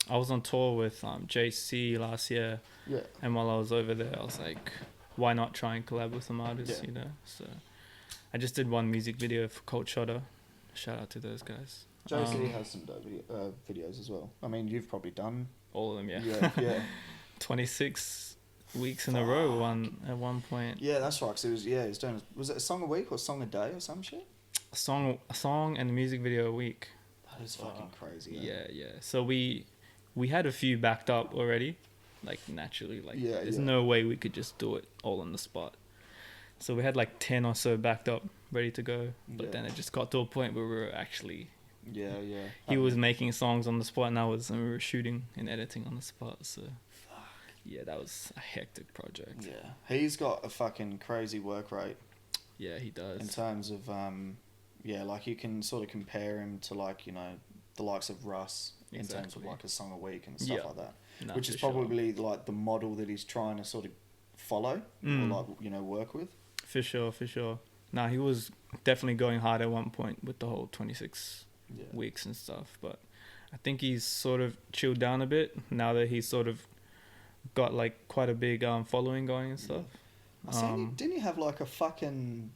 was on tour with JC last year. Yeah. And while I was over there, I was like, why not try and collab with some artists, Yeah. you know? So I just did one music video for Cult Shutter. Shout out to those guys. JC has some dope videos as well. I mean, you've probably done all of them, yeah. Yeah. 26 weeks in a row at one point. Yeah, that's right. Cause it was he's doing. Was it a song a week or a song a day or some shit? A song and a music video a week. That is fucking crazy. Yeah. So we had a few backed up already, like naturally. Like there's no way we could just do it all on the spot. So we had like 10 or so backed up, ready to go. But then it just got to a point where we were actually. Yeah. He was making songs on the spot, and we were shooting and editing on the spot. So. Yeah, that was a hectic project. Yeah, he's got a fucking crazy work rate. Yeah, he does. In terms of, like you can sort of compare him to like, you know, the likes of Russ in terms of like a song a week and stuff like that. Which is probably like the model that he's trying to sort of follow or like, you know, work with. For sure. Nah, he was definitely going hard at one point with the whole 26 weeks and stuff. But I think he's sort of chilled down a bit now that he's sort of got like quite a big following going and stuff. Didn't he have like a fucking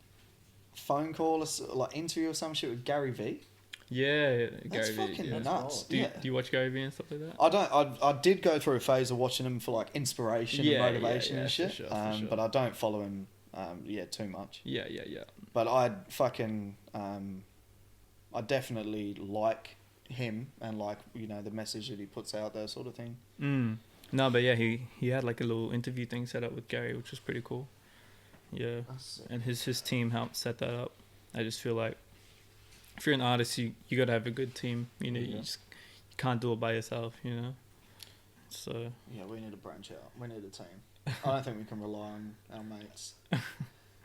phone call or like interview or some shit with Gary V? Yeah, that's Gary fucking V. nuts. Do you watch Gary V and stuff like that? I don't. I did go through a phase of watching him for like inspiration and motivation and shit. For sure. But I don't follow him. Too much. Yeah. But I definitely like him and like, you know, the message that he puts out there, sort of thing. No, but yeah, he had like a little interview thing set up with Gary, which was pretty cool. Yeah, and his team helped set that up. I just feel like if you're an artist, you got to have a good team. You know, you can't do it by yourself. You know, so yeah, we need to branch out. We need a team. I don't think we can rely on our mates.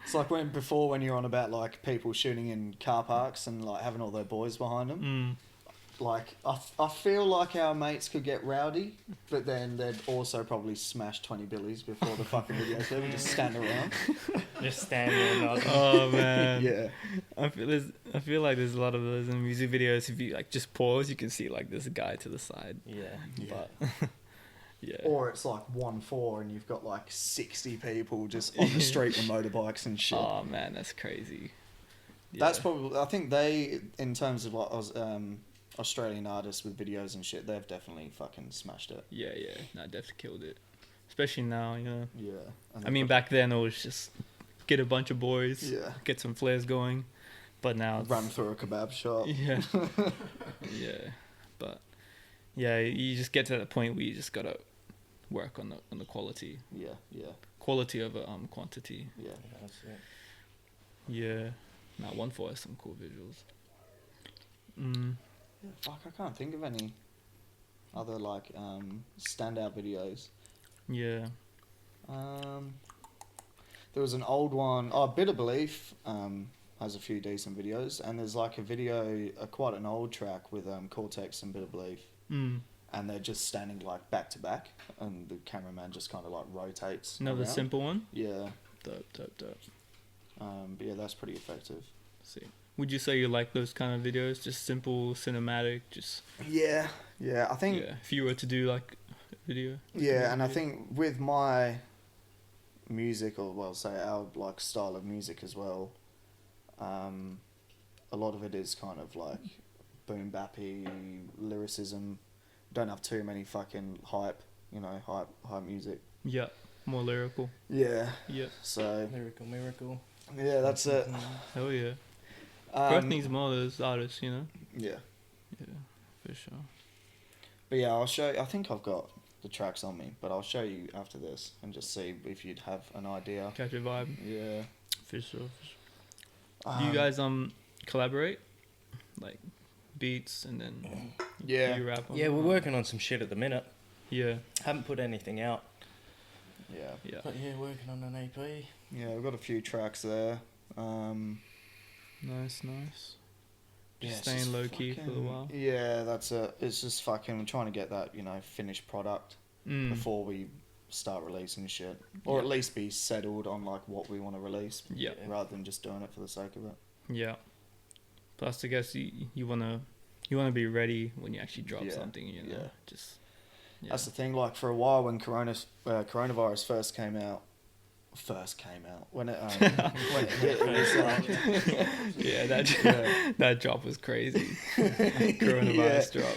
It's like when you're on about like people shooting in car parks and like having all their boys behind them. Like, I feel like our mates could get rowdy, but then they'd also probably smash 20 billies before the fucking video clip and just stand around. Just stand there nodding. Oh, man. Yeah. I feel like there's a lot of those in music videos. If you, like, just pause, you can see, like, there's a guy to the side. Yeah. But, yeah. Or it's, like, 1-4 and you've got, like, 60 people just on the street with motorbikes and shit. Oh, man, that's crazy. Yeah. That's probably... I think they, in terms of, like... Australian artists with videos and shit, they've definitely fucking smashed it. Yeah. No, definitely killed it. Especially now, you know. Yeah. I mean, back then it was just get a bunch of boys, get some flares going. But now run through a kebab shop. Yeah. Yeah. But yeah, you just get to that point where you just gotta work on the quality. Yeah. Quality over quantity. Yeah. That's it. Yeah. Now 1-4 has some cool visuals. Yeah, fuck, I can't think of any other like standout videos. Yeah. There was an old one. Bitter Belief has a few decent videos, and there's like a video, quite an old track with Cortex and Bitter Belief. and they're just standing like back to back, and the cameraman just kind of like rotates. Another around. simple one. Yeah. Dope. But yeah, that's pretty effective. See, would you say you like those kind of videos? Just simple, cinematic, just. Yeah. I think. Yeah. If you were to do like a video. Yeah, and I think with my music, or well, say our like style of music as well, a lot of it is kind of like boom bappy lyricism. Don't have too many fucking hype music. Yeah, more lyrical. Yeah. Yeah. So. Miracle. Yeah, that's it. Hell yeah. Perth needs more of those artists, you know. Yeah. Yeah, for sure. But yeah, I'll show you. I think I've got the tracks on me, but I'll show you after this and just see if you'd have an idea. Catch a vibe. Yeah. For sure. Do you guys collaborate, like beats, and then you rap on? Yeah, we're working on some shit at the minute. Yeah. Haven't put anything out. Yeah. But yeah, working on an EP. Yeah, we've got a few tracks there. Nice. Yeah, Just staying low key for a while. Yeah, that's it. It's just fucking trying to get that, finished product before we start releasing shit, or at least be settled on like what we want to release. Yeah. Rather than just doing it for the sake of it. Yeah. Plus, I guess you wanna be ready when you actually drop something. You know. Yeah. Just. Yeah. That's the thing. Like for a while, when coronavirus first came out, when it hit, it was like that drop was crazy. Coronavirus drop.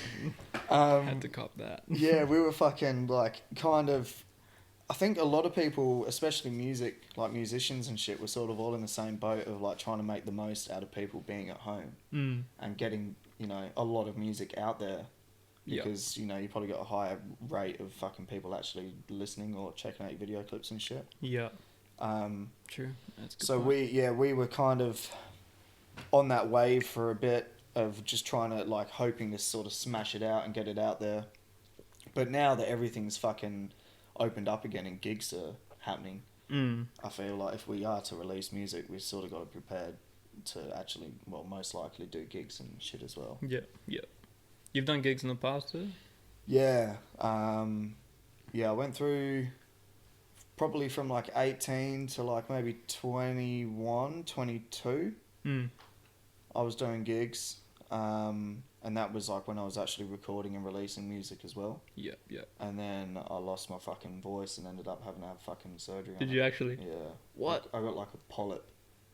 Had to cop that. Yeah, we were fucking like kind of. I think a lot of people, especially musicians and shit, were sort of all in the same boat of like trying to make the most out of people being at home and getting a lot of music out there. Because, you probably got a higher rate of fucking people actually listening or checking out your video clips and shit. Yeah. True. That's a good so point. we were kind of on that wave for a bit of just trying to, like, hoping to sort of smash it out and get it out there. But now that everything's fucking opened up again and gigs are happening, I feel like if we are to release music, we've sort of got to prepare to actually, well, most likely do gigs and shit as well. Yeah. You've done gigs in the past too? Yeah. I went through probably from like 18 to like maybe 21, 22. I was doing gigs. And that was like when I was actually recording and releasing music as well. Yeah. And then I lost my fucking voice and ended up having to have fucking surgery. Did you actually? Yeah. What? I got like a polyp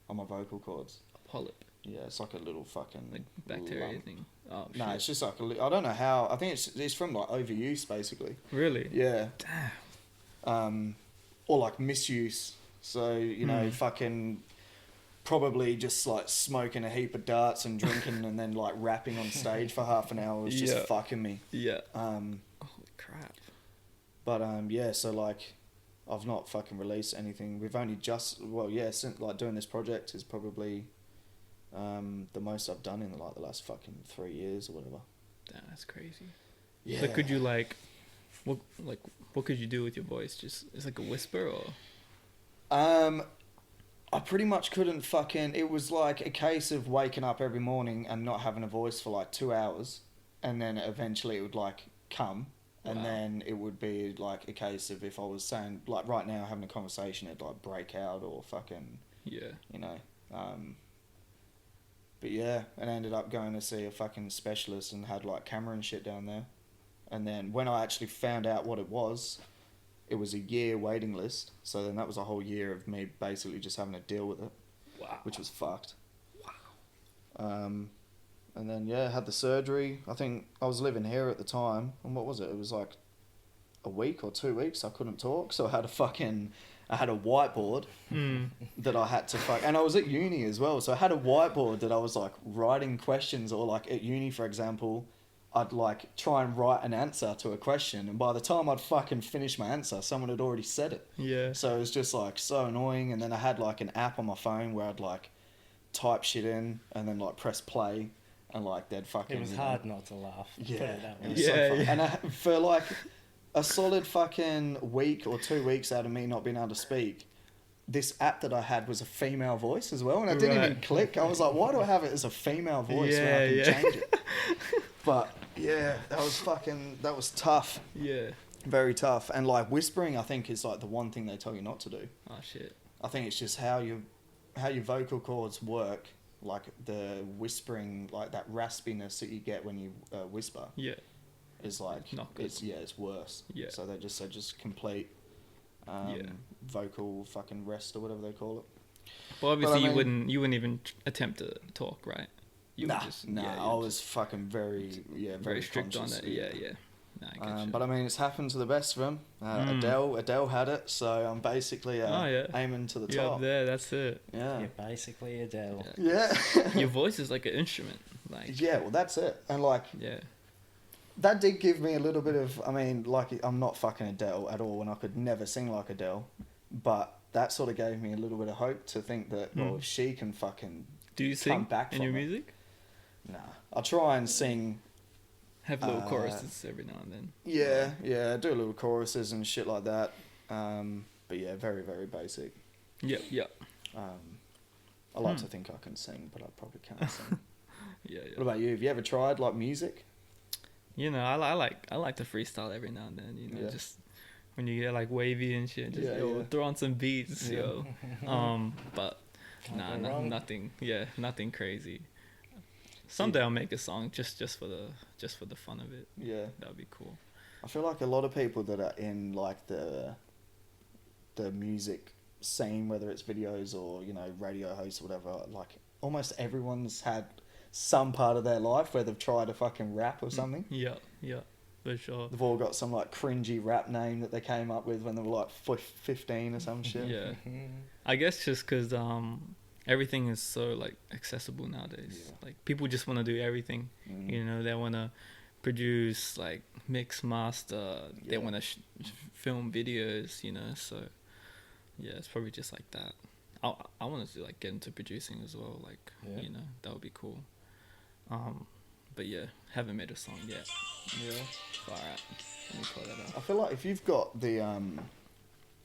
on my vocal cords. A polyp? Yeah, it's like a little fucch like bacteria thing. Oh, no, it's just like I don't know how. I think it's from like overuse basically. Really? Yeah. Damn. Or like misuse. So fucking probably just like smoking a heap of darts and drinking and then like rapping on stage for half an hour was just fucking me. Yeah. Holy crap. But so like I've not fucking released anything. We've only just since like doing this project is probably the most I've done in like the last fucking 3 years or whatever. Damn, that's crazy. Yeah. So could you what could you do with your voice? Just it's like a whisper or? I pretty much couldn't fucking. It was like a case of waking up every morning and not having a voice for like 2 hours, and then eventually it would like come, and then it would be like a case of if I was saying like right now having a conversation, it'd like break out or fucking But yeah, and I ended up going to see a fucking specialist and had like camera and shit down there. And then when I actually found out what it was a year waiting list. So then that was a whole year of me basically just having to deal with it. Wow. Which was fucked. Wow. And then had the surgery. I think I was living here at the time. And what was it? It was like a week or 2 weeks I couldn't talk. So I had a whiteboard that I had to and I was at uni as well, so I had a whiteboard that I was like writing questions, or like at uni for example, I'd like try and write an answer to a question, and by the time I'd fucking finish my answer, someone had already said it. Yeah. So it was just like so annoying, and then I had like an app on my phone where I'd like type shit in and then like press play, and like they'd fucking. It was hard not to laugh. Yeah. It was so fun. And for like a solid fucking week or 2 weeks out of me not being able to speak, this app that I had was a female voice as well, and I didn't even click. I was like, why do I have it as a female voice when I can change it? But Yeah, that was tough. Yeah. Very tough. And like whispering, I think is like the one thing they tell you not to do. Oh shit. I think it's just how your vocal cords work, like the whispering, like that raspiness that you get when you whisper. Yeah. Is like not good. It's worse. Yeah. So they just complete vocal fucking rest or whatever they call it. But obviously you wouldn't even attempt to talk, right? You Nah, I was fucking very strict on it. Yeah. No, I get you. But I mean, it's happened to the best of them. Adele had it, so I'm basically aiming to the top. You're up there, that's it. Yeah. You're basically Adele. Yeah. Your voice is like an instrument. Like. Yeah, well, that's it. And like. Yeah. That did give me a little bit of. I mean, like, I'm not fucking Adele at all, and I could never sing like Adele. But that sort of gave me a little bit of hope to think that, well, if she can fucking. Do you come sing back in from your it. music? Nah. I'll try and sing. Have little choruses every now and then. Yeah, I do little choruses and shit like that. But yeah, very, very basic. Yep. I like to think I can sing, but I probably can't sing. Yeah. What about you? Have you ever tried like music? You know, I like to freestyle every now and then. You know, just when you get like wavy and shit, just throw on some beats, yo. But nothing. Yeah, nothing crazy. Someday I'll make a song just for the fun of it. Yeah, that'd be cool. I feel like a lot of people that are in like the music scene, whether it's videos or radio hosts or whatever, like almost everyone's had some part of their life where they've tried to fucking rap or something. Yeah, for sure. They've all got some like cringy rap name that they came up with when they were like 15 or some shit. Yeah, I guess just because everything is so like accessible nowadays. Yeah. Like people just want to do everything. You know, they want to produce, like mix, master. They want to film videos. You know, so yeah, it's probably just like that. I wanted to like get into producing as well. Like you know, that would be cool. But yeah, haven't made a song yet. Yeah. Alright, let me call that out. I feel like if you've got the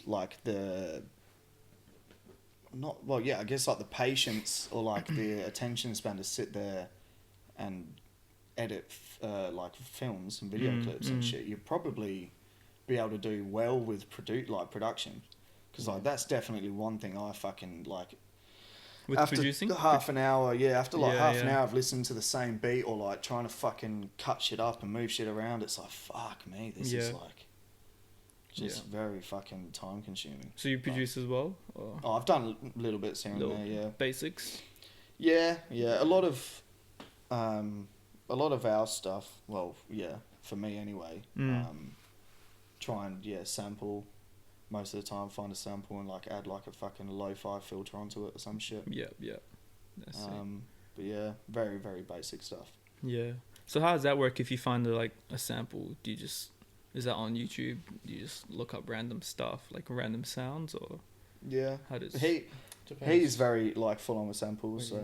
like the I guess like the patience or like the attention span to sit there and edit like films and video clips and shit, you'd probably be able to do well with production, because like that's definitely one thing I fucking like. With after producing? half an hour, after like half an hour of listening to the same beat or like trying to fucking cut shit up and move shit around, it's like, fuck me, this is like just very fucking time consuming. So you produce as well? Or? Oh, I've done little bits here and there, yeah. Basics? Yeah. A lot of our stuff, well, yeah, for me anyway, try and sample. Most of the time, find a sample and like add like a fucking lo-fi filter onto it or some shit. Yeah. That's it. But yeah, very, very basic stuff. Yeah. So how does that work if you find a sample? Is that on YouTube? Do you just look up random stuff, like random sounds, or? Yeah. How does he's very like full on with samples. So.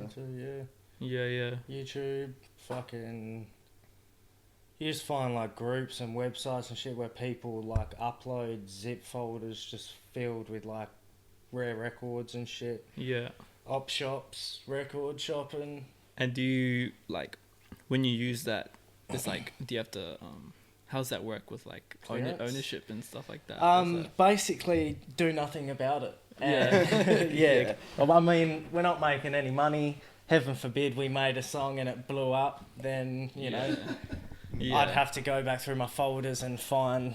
Yeah. YouTube, fucking. You just find like groups and websites and shit where people like upload zip folders just filled with like rare records and shit. Yeah. Op shops, record shopping. And do you like when you use that? It's like, do you have to? How's that work with like ownership and stuff like that? Basically do nothing about it. Yeah. Well, I mean, we're not making any money. Heaven forbid we made a song and it blew up. Then you know. Yeah. I'd have to go back through my folders and find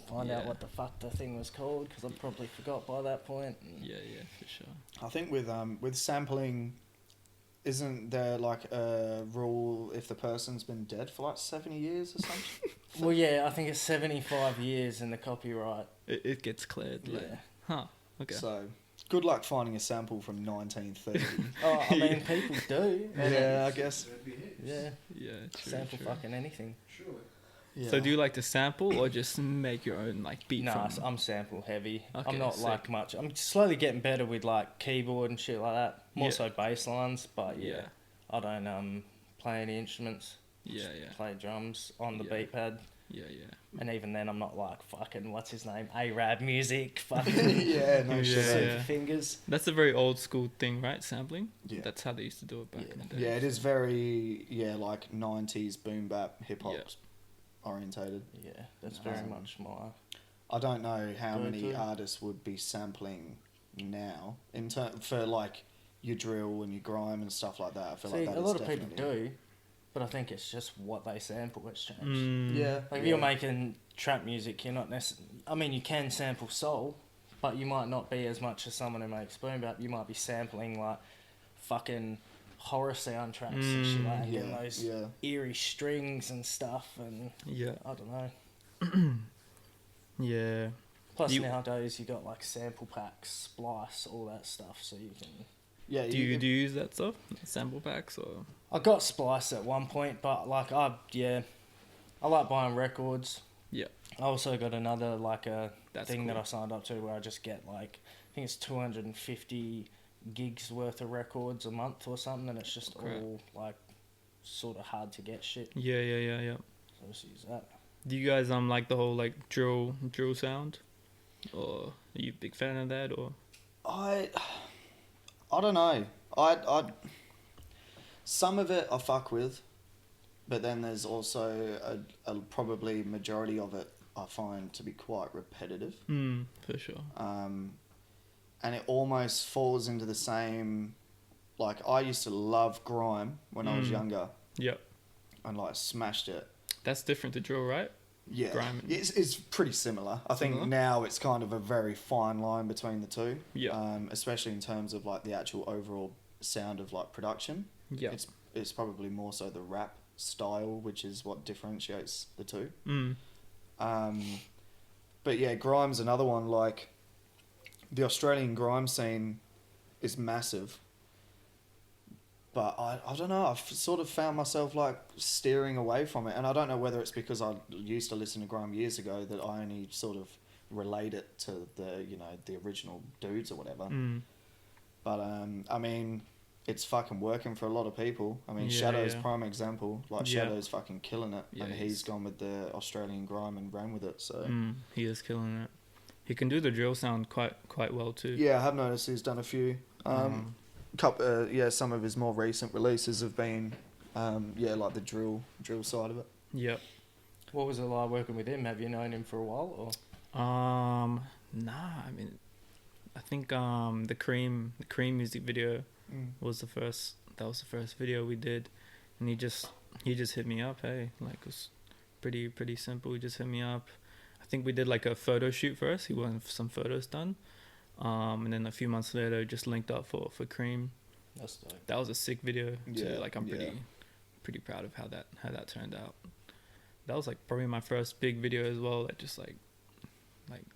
out what the fuck the thing was called, because I probably forgot by that point. Yeah, for sure. I think with sampling, isn't there like a rule if the person's been dead for like 70 years or something? Well, yeah, I think it's 75 years in the copyright. It gets cleared. Like, huh. Okay. So good luck finding a sample from 1930. Oh, I mean, people do. Yeah, I guess. Yeah. Yeah, true. Sample fucking anything. Surely. Yeah. So do you like to sample or just make your own like beat? Nah, I'm sample heavy. Okay, I'm not sick. like much. I'm slowly getting better with like keyboard and shit like that. More so bass lines, but I don't play any instruments. play drums on the beat pad. Yeah. And even then, I'm not like fucking what's his name, Arab music, fucking super fingers. That's a very old school thing, right? Sampling. Yeah, that's how they used to do it back in the day. Yeah, it is very like 90s boom bap hip hop orientated. Yeah, that's very much my. I don't know how many artists would be sampling now for like your drill and your grime and stuff like that. I feel like that a lot of people do, but I think it's just what they sample that's changed. Like if you're making trap music, you're not necessarily. I mean, you can sample soul, but you might not be as much as someone who makes boom bap. You might be sampling like fucking horror soundtracks and shit like that, and those eerie strings and stuff, and I don't know. Yeah. Plus nowadays you got like sample packs, splice, all that stuff, so you can. Yeah. Do you use that stuff, sample packs, or? I got splice at one point, but like I like buying records. Yeah. I also got another like that I signed up to where I just get like I think it's 250 gigs worth of records a month or something, and it's just all like sort of hard to get shit. Yeah. So I just use that. Do you guys like the whole like drill sound, or are you a big fan of that, or? I don't know. I some of it I fuck with, but then there's also a probably majority of it I find to be quite repetitive. For sure. And it almost falls into the same. Like I used to love grime when I was younger. Yep. And like smashed it. That's different to drill, right? Yeah, grime. It's pretty similar. I think now it's kind of a very fine line between the two. Yeah. Especially in terms of like the actual overall sound of like production. Yeah. It's probably more so the rap style, which is what differentiates the two. But yeah, grime's another one. Like the Australian grime scene is massive. But I don't know, I've sort of found myself like steering away from it. And I don't know whether it's because I used to listen to grime years ago that I only sort of relate it to the original dudes or whatever. But I mean, it's fucking working for a lot of people. I mean, Shadow's prime example. Like Shadow's fucking killing it. And he's gone with the Australian grime and ran with it. So he is killing it. He can do the drill sound quite well too. Yeah, I have noticed he's done a few. Some of his more recent releases have been, like the drill side of it. Yep. What was it like working with him? Have you known him for a while, or? Nah. I mean, I think the cream music video was the first. That was the first video we did, and he just hit me up. Hey, like it was pretty simple. He just hit me up. I think we did like a photo shoot first. He wanted some photos done. And then a few months later, just linked up for Cream. That's dope. That was a sick video. Yeah, like I'm pretty proud of how that turned out. That was like probably my first big video as well. That just like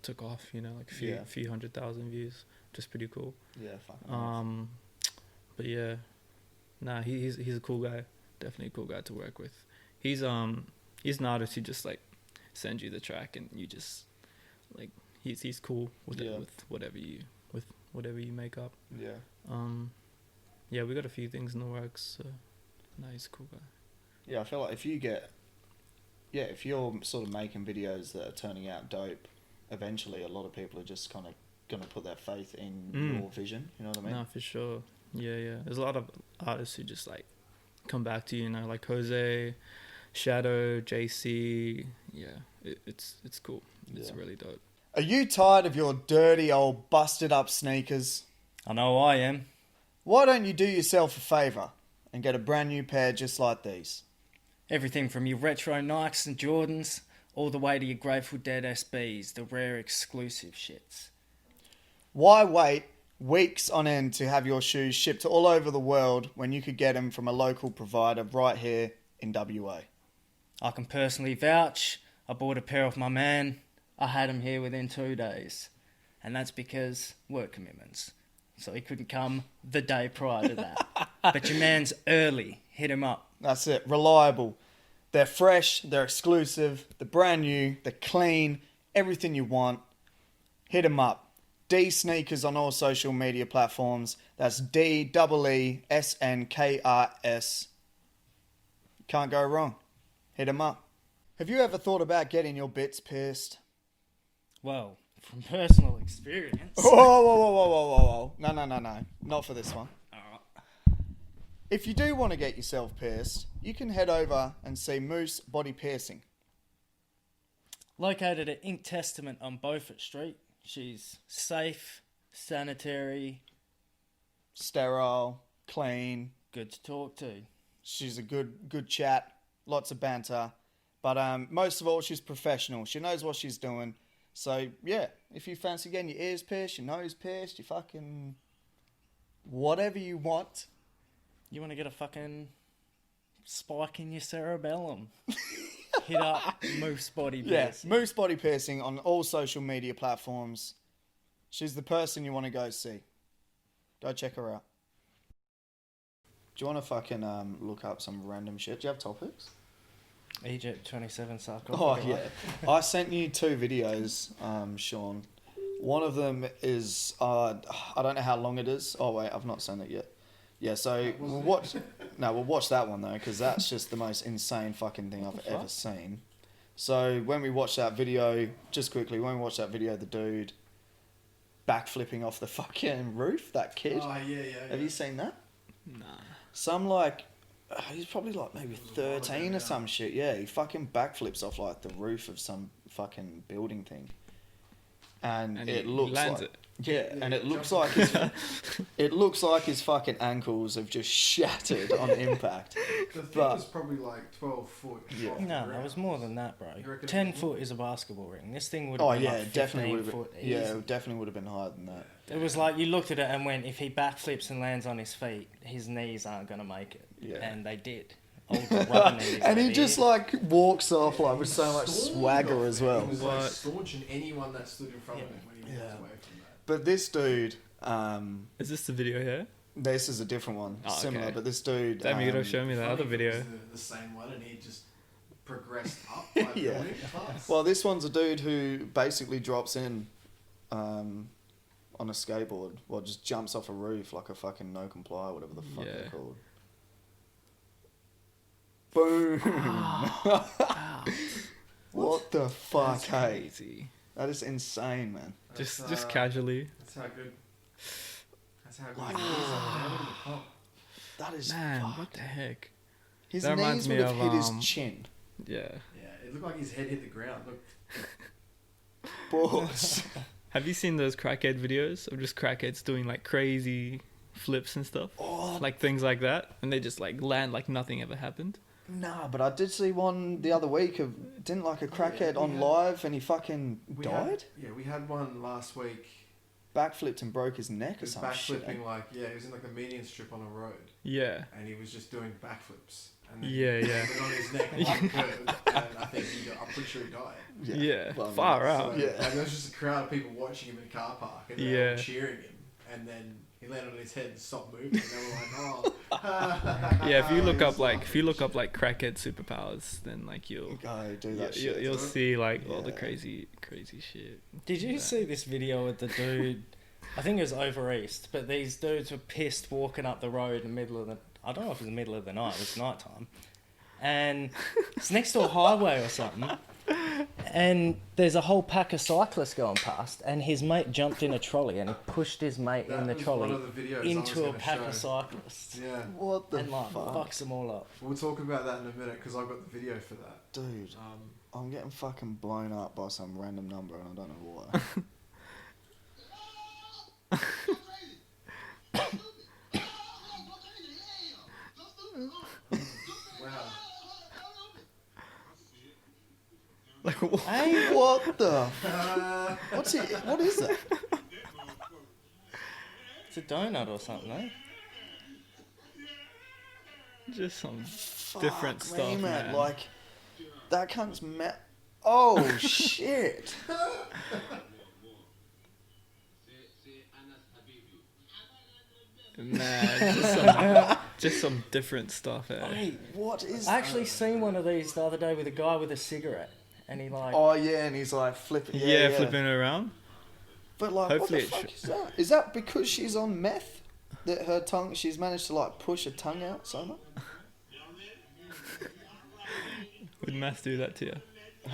took off. Like a few 100,000 views. Just pretty cool. Yeah. Fucking but yeah, nah, he's a cool guy. Definitely a cool guy to work with. He's an artist who just like sends you the track and you just like. He's cool with it, with whatever you make up. Yeah. We got a few things in the works. So, no, he's a cool guy. Yeah, I feel like if you're sort of making videos that are turning out dope, eventually a lot of people are just kind of gonna put their faith in your vision. You know what I mean? No, for sure. Yeah. There's a lot of artists who just like come back to you. Like Jose, Shadow, JC. Yeah, it's cool. It's really dope. Are you tired of your dirty old busted up sneakers? I know I am. Why don't you do yourself a favour and get a brand new pair just like these? Everything from your retro Nikes and Jordans, all the way to your Grateful Dead SBs, the rare exclusive shits. Why wait weeks on end to have your shoes shipped all over the world when you could get them from a local provider right here in WA? I can personally vouch. I bought a pair off my man. I had him here within 2 days. And that's because work commitments. So he couldn't come the day prior to that. But your man's early. Hit him up. That's it. Reliable. They're fresh. They're exclusive. They're brand new. They're clean. Everything you want. Hit him up. D Sneakers on all social media platforms. That's DEESNKRS. Can't go wrong. Hit 'em up. Have you ever thought about getting your bits pierced? Well, from personal experience. Whoa. No. Not for this one. Alright. If you do want to get yourself pierced, you can head over and see Moose Body Piercing. Located at Ink Testament on Beaufort Street. She's safe, sanitary, sterile, clean, good to talk to. She's a good chat, lots of banter, but most of all, she's professional. She knows what she's doing. So yeah, if you fancy getting your ears pierced, your nose pierced, your fucking whatever you want. You want to get a fucking spike in your cerebellum? Hit up Moose Body Piercing. Yeah, Moose Body Piercing on all social media platforms. She's the person you want to go see. Go check her out. Do you want to fucking look up some random shit? Do you have topics? Egypt 27 sarcophagus. Oh, yeah. I sent you 2 videos, Sean. One of them is, I don't know how long it is. Oh, wait, I've not sent it yet. Yeah, so we'll watch that one, though, because that's just the most insane fucking thing I've ever seen. So when we watched that video, just quickly, the dude backflipping off the fucking roof, that kid. Oh, yeah. Have you seen that? Nah. Some, like, he's probably, like, maybe 13 or some shit. Yeah, he fucking backflips off, like, the roof of some fucking building thing. And it looks lands like... it. Yeah, and it looks like his fucking ankles have just shattered on impact. The thing was probably like 12 foot. Yeah. No, it was more than that, bro. 10 foot is a basketball ring. This thing would Oh have been yeah, like definitely 15 would have foot been. easy. Yeah, it definitely would have been higher than that. It was like you looked at it and went, if he backflips and lands on his feet, his knees aren't going to make it. Yeah. And they did. All the rubber knees And he they just did. like walks off like with so much swagger as well. He was like staunching anyone that stood in front of him when he walked away from that. But this dude, is this the video here? this is a different one, Oh, similar. okay. But this dude, Damn, you gotta show me that other video. The same one, and he just progressed up by Yeah. building fast. well, this one's a dude who basically drops in, on a skateboard, well, just jumps off a roof like a fucking no comply, whatever the fuck they're Yeah. called. Boom! What the fuck, hey? Crazy. That is insane, man. Just casually. That's how good. Like, he is up there in the pump. That is Man, fucked. what the heck? His that reminds knees me would have of, hit his chin. Yeah. Yeah, it looked like his head hit the ground. Look, Balls. Have you seen those crackhead videos of just crackheads doing like crazy flips and stuff? Oh, Like things like that, and they just like land like nothing ever happened. nah, but I did see one the other week of, didn't like a crackhead on live and he fucking died? We had one last week. Backflipped and broke his neck He or was some shit. backflipping he was in like a median strip on a road, Yeah. and he was just doing backflips. And then Yeah, he yeah. put it on his neck like curved, and I think I'm pretty sure he died. Yeah. Well, I mean, Far So, out. Yeah. like, there was just a crowd of people watching him in a car park, and they were Yeah. all cheering him. And then he landed on his head and stopped moving, and they were like, "Oh." Yeah, if you look He was up like crackhead superpowers, then like you'll Go do that you'll, shit. you'll see like all the Yeah. crazy shit. Did you see this video with the dude? I think it was over east, but these dudes were pissed walking up the road in the middle of the... I don't know if it was the middle of the night, it was night time. And it's next to a highway or something. And there's a whole pack of cyclists going past, and his mate jumped in a trolley and he pushed his mate That in the was trolley one of the videos I was into a gonna pack show. of cyclists. Yeah, What the And like fuck? fucks them all up. we'll talk about that in a minute because I've got the video for that. Dude, Um, I'm getting fucking blown up by some random number and I don't know why. wow. Like what? Hey, what the? What's it? What is it? It's a donut or something, eh? Just some Fuck different me, stuff, man. Like, that cunt's Oh, shit. Man, just some different stuff. Eh? Wait, what is I actually seen one of these the other day with a guy with a cigarette, and he like... Oh, yeah, and he's like flipping. Yeah, flipping it around. But like, Hopefully what the it fuck is that? Is that because she's on meth? That her tongue, she's managed to like push her tongue out so much? maths do that to you?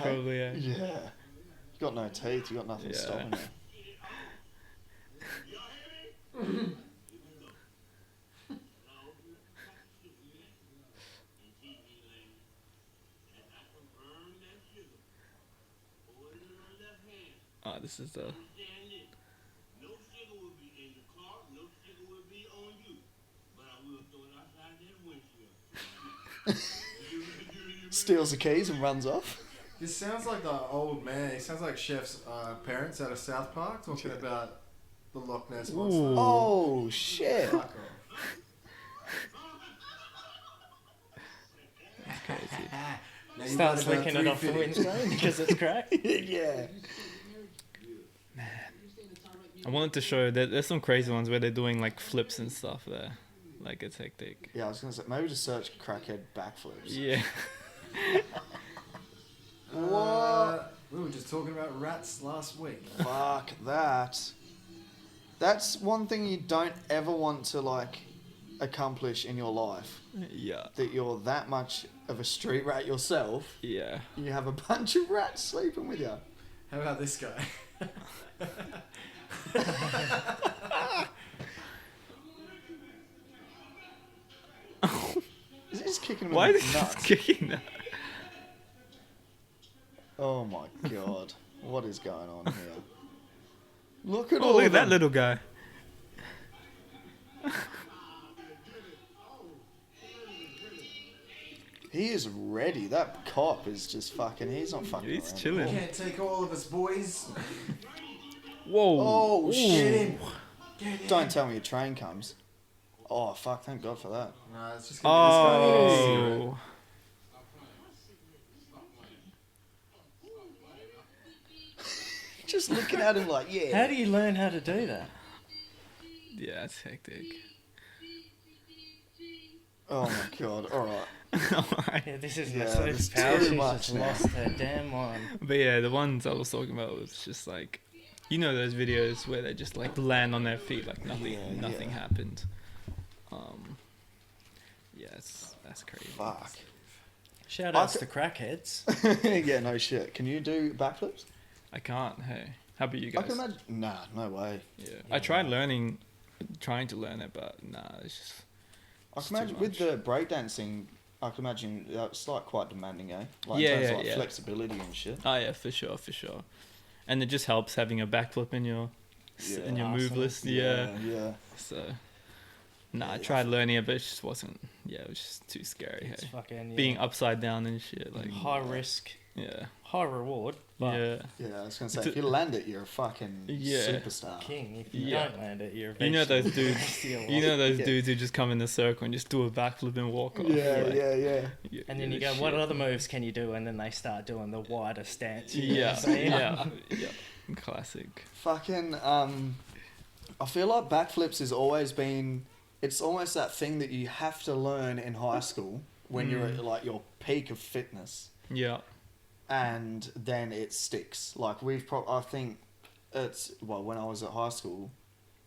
Probably, yeah. Yeah. You got no teeth. You got nothing stopping you. Oh, this is the... Steals the keys and runs off. This sounds like the old man. He sounds like Chef's parents out of South Park talking about the Loch Ness monster. Ooh. Oh, shit. Fuck off. Crazy. Now you Starts got about licking it off the 350. windscreen because it's cracked. Yeah. I wanted to show that there's some crazy ones where they're doing like flips and stuff there. Like it's hectic. Yeah, I was going to say, maybe just search crackhead backflips. Yeah. What? We were just talking about rats last week. Fuck that. That's one thing you don't ever want to, like, accomplish in your life. Yeah. That you're that much of a street rat yourself. Yeah. You have a bunch of rats sleeping with you. How about this guy? Is he just kicking him Why in is the he nuts? kicking that? Oh my god. What is going on here? Look at Oh, all look of at that them. little guy. He is ready. That cop is just fucking... He's not fucking He's around. chilling. Can't take all of us, boys. Whoa. Oh, Ooh. shit. Get him. Don't tell me a train comes. Oh, fuck. Thank God for that. No, it's just gonna be this guy. Oh. Just looking at him like, yeah. How do you learn how to do that? Yeah, it's hectic. Oh my god. Alright. Alright. Yeah, this is Yeah, my there's first power. too She's much just now. lost her damn mind. But yeah, the ones I was talking about was just like, you know those videos where they just like land on their feet like nothing, Yeah, nothing yeah. happened. Yeah, that's crazy. Fuck. Shout outs to crackheads. Yeah, no shit. Can you do backflips? I can't. Hey, how about you I guys? can imagine. Nah, no way. Yeah, I tried trying to learn it, but nah, it's just. I It's can too imagine with much. the breakdancing, I can imagine it's like quite demanding, eh? Like Yeah, in terms yeah, of like yeah. flexibility and shit. Oh yeah, for sure. And it just helps having a backflip in your Yeah. in your move Arsenal. list. Yeah. Yeah. So. Nah, Yeah, I yeah. tried learning it, but it just wasn't. Yeah, it was just too scary. It's Hey, fucking being upside down and shit. Like. high risk, Yeah. high reward, but Yeah. Yeah, I was gonna say if you land it, you're a fucking Yeah. superstar. king. If you Yeah. don't land it, you're a You know those vegetable. dudes. Rest of your You know life. those Yeah. dudes who just come in the circle and just do a backflip and walk off. Yeah, like, yeah. And then you go, what other moves can you do? And then they start doing the wider stance. You know Yeah, what I'm saying? yeah. Classic. Fucking I feel like backflips has always been. It's almost that thing that you have to learn in high school when you're at like your peak of fitness, Yeah. and then it sticks. Like I think it's when I was at high school,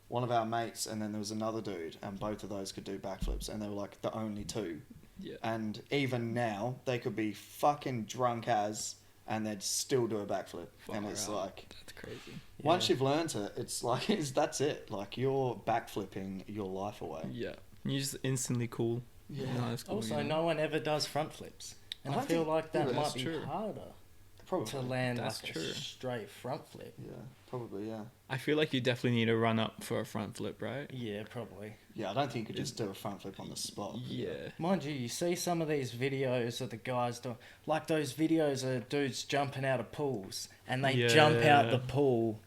one of our mates and then there was another dude, and both of those could do backflips, and they were like the only two. Yeah. And even now, they could be fucking drunk as, and they'd still do a backflip. And Far it's out. like, That's crazy. once you've learned it, it's like, that's it. Like, you're backflipping your life away. Yeah. You're just instantly cool. Yeah. No, that's cool, Also, yeah. no one ever does front flips. And I I don't feel think- like that yeah, might that's be true. harder Probably. to land That's like true. a straight front flip. Yeah, probably, yeah. I feel like you definitely need a run up for a front flip, right? Yeah, probably. Yeah, I don't think you could just do a front flip on the spot. Yeah. Mind you, you see some of these videos of the guys doing, like those videos of dudes jumping out of pools, and they jump out Yeah. the pool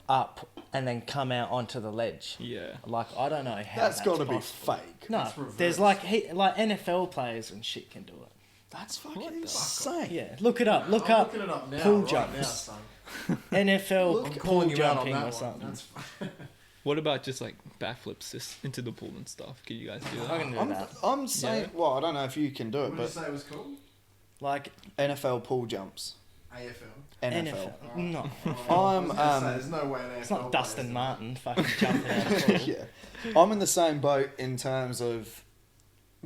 up and then come out onto the ledge. Yeah. Like, I don't know how That's got to be possible. fake. No, That's reverse. there's like NFL players and shit can do it. That's What fucking the insane. Yeah, look it up. Look I'm up looking it up now, pool right jumps. now, son. NFL Look, I'm pool calling you out on jumping that or one. something. That's fine. What about just like backflips just into the pool and stuff? Can you guys do I that? can do I'm, that. I'm saying, Yeah. well, I don't know if you can do it, What did you but say it was called? Like NFL pool jumps. AFL. NFL. No, I'm, There's no way an AFL it's not player Dustin is that. Martin fucking jumping out of the pool. Yeah. I'm in the same boat in terms of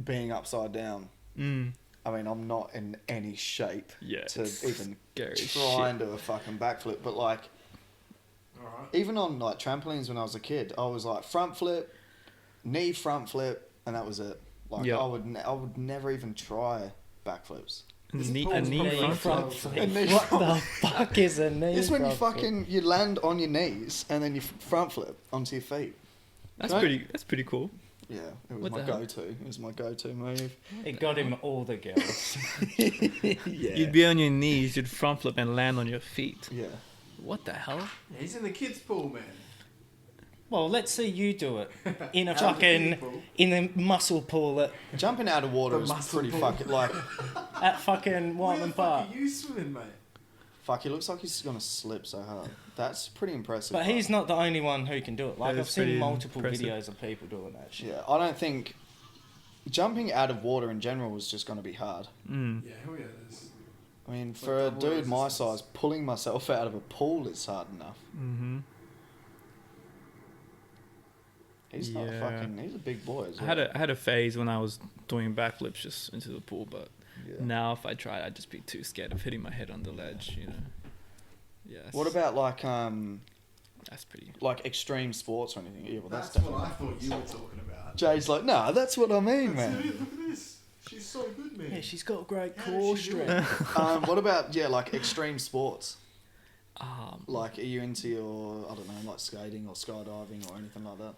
being upside down. Mm. I mean, I'm not in any shape to even try and do a fucking backflip. But like, even on like trampolines when I was a kid, I was like front flip, knee front flip, and that was it. Like I would never even try backflips. A knee front flip. What the fuck is a knee? It's when you land on your knees and then you front flip onto your feet. That's pretty cool. Yeah, it was my go-to. It was my go-to move. It got him all the girls. Yeah. You'd be on your knees, you'd front flip and land on your feet. Yeah. What the hell? Yeah, he's in the kids' pool, man. Well, let's see you do it in a fucking in a muscle pool at Jumping out of water is pretty fucking like. at fucking Where the Wyman fuck Park. are you swimming, mate? Fuck, he looks like he's gonna slip so hard. That's pretty impressive. But he's not the only one who can do it. Like That I've is seen pretty multiple impressive. videos of people doing that shit. Yeah, I don't think jumping out of water in general is just gonna be hard. Yeah, hell yeah, it is. I mean, Like for a double dude my resistance. size, pulling myself out of a pool is hard enough. Mm-hmm. He's not a fucking. He's a big boy as well. I had a phase when I was doing backflips just into the pool, but Yeah. now if I tried, I'd just be too scared of hitting my head on the ledge. You know. Yeah. What about like That's pretty. like extreme sports or anything? Yeah, well, that's That's definitely. what I thought you were talking about. Jay's like, nah, that's what I mean, That's man. it, look at this. She's so good, man. Yeah, she's got great How core does she do strength. What about like extreme sports? Um, Like, are you into your I don't know, like skating or skydiving or anything like that?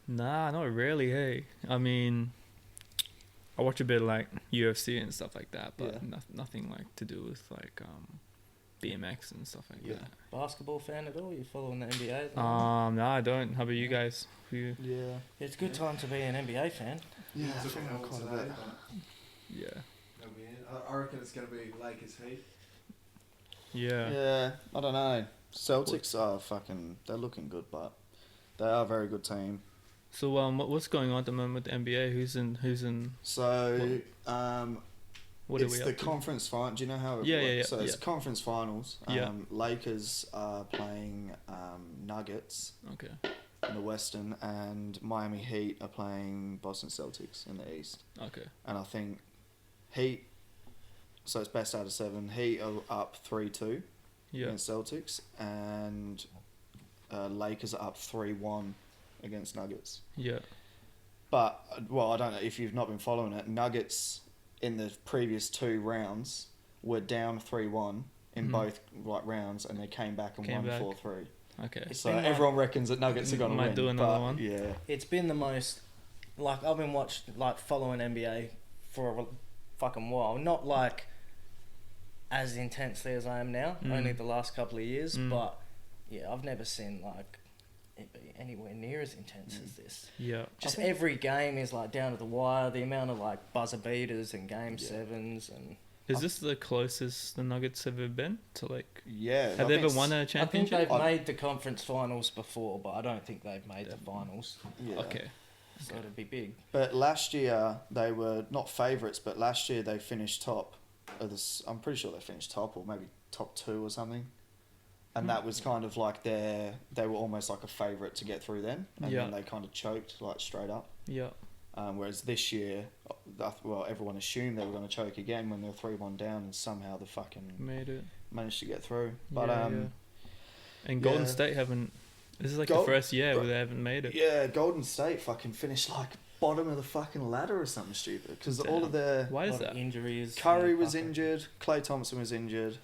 Nah, not really. Hey, I mean, I watch a bit of like UFC and stuff like that, but Yeah. nothing like to do with like BMX and stuff like Yeah. Basketball fan at all? You following the NBA? that. No, I don't. How about you guys? Who you? Yeah. It's a good time to be an NBA fan. Yeah, I Took think a I'm hell quite a today, bit. but Yeah. that'll be it. I reckon it's going to be Lakers Heat. Yeah. Yeah, I don't know. Celtics are fucking. They're looking good, but they are a very good team. So what's going on at the moment with the NBA? Who's in? So, What are it's we the up to? conference final. Do you know how it Yeah, works? yeah, yeah, So it's yeah. conference finals. Yeah. Lakers are playing Nuggets Okay. in the Western, and Miami Heat are playing Boston Celtics in the East. Okay. And I think Heat. So it's best out of 7. Heat are up 3-2 Yeah. against Celtics, and Lakers are up 3-1 against Nuggets. Yeah. But, well, I don't know if you've not been following it. Nuggets in the previous 2 rounds were down 3-1 in Mhm. both like rounds, and they came back and Came won back. 4-3. Okay. It's So been like- everyone reckons that Nuggets are going to Might win. do another but one. Yeah. It's been the most, like, I've been following NBA for a fucking while. Not like as intensely as I am now, only the last couple of years, but yeah, I've never seen like it be anywhere near as intense as this. Yeah. Just every game is like down to the wire. The amount of like buzzer beaters and game sevens and Is this the closest the Nuggets have ever been to like? Yeah. Have I they think ever won a I think championship? they've made the conference finals before, but I don't think they've made the finals. Yeah. Okay. So it'd be big. But last year they were not favourites, but last year they finished top of this. I'm pretty sure they finished top, or maybe top 2 or something. And that was kind of like they were almost like a favourite to get through then, and Yeah. then they kind of choked like straight up. Yeah. Whereas this year, well, everyone assumed they were going to choke again when they were 3-1 down, and somehow they fucking Made it. managed to get through. But Yeah, And Golden yeah. State haven't. This is like Gold- the first year where they haven't made it. yeah, Golden State fucking finished like bottom of the fucking ladder or something stupid, because all of their Why A is lot of that? injuries. Curry and was fucking injured, Klay Thompson was injured,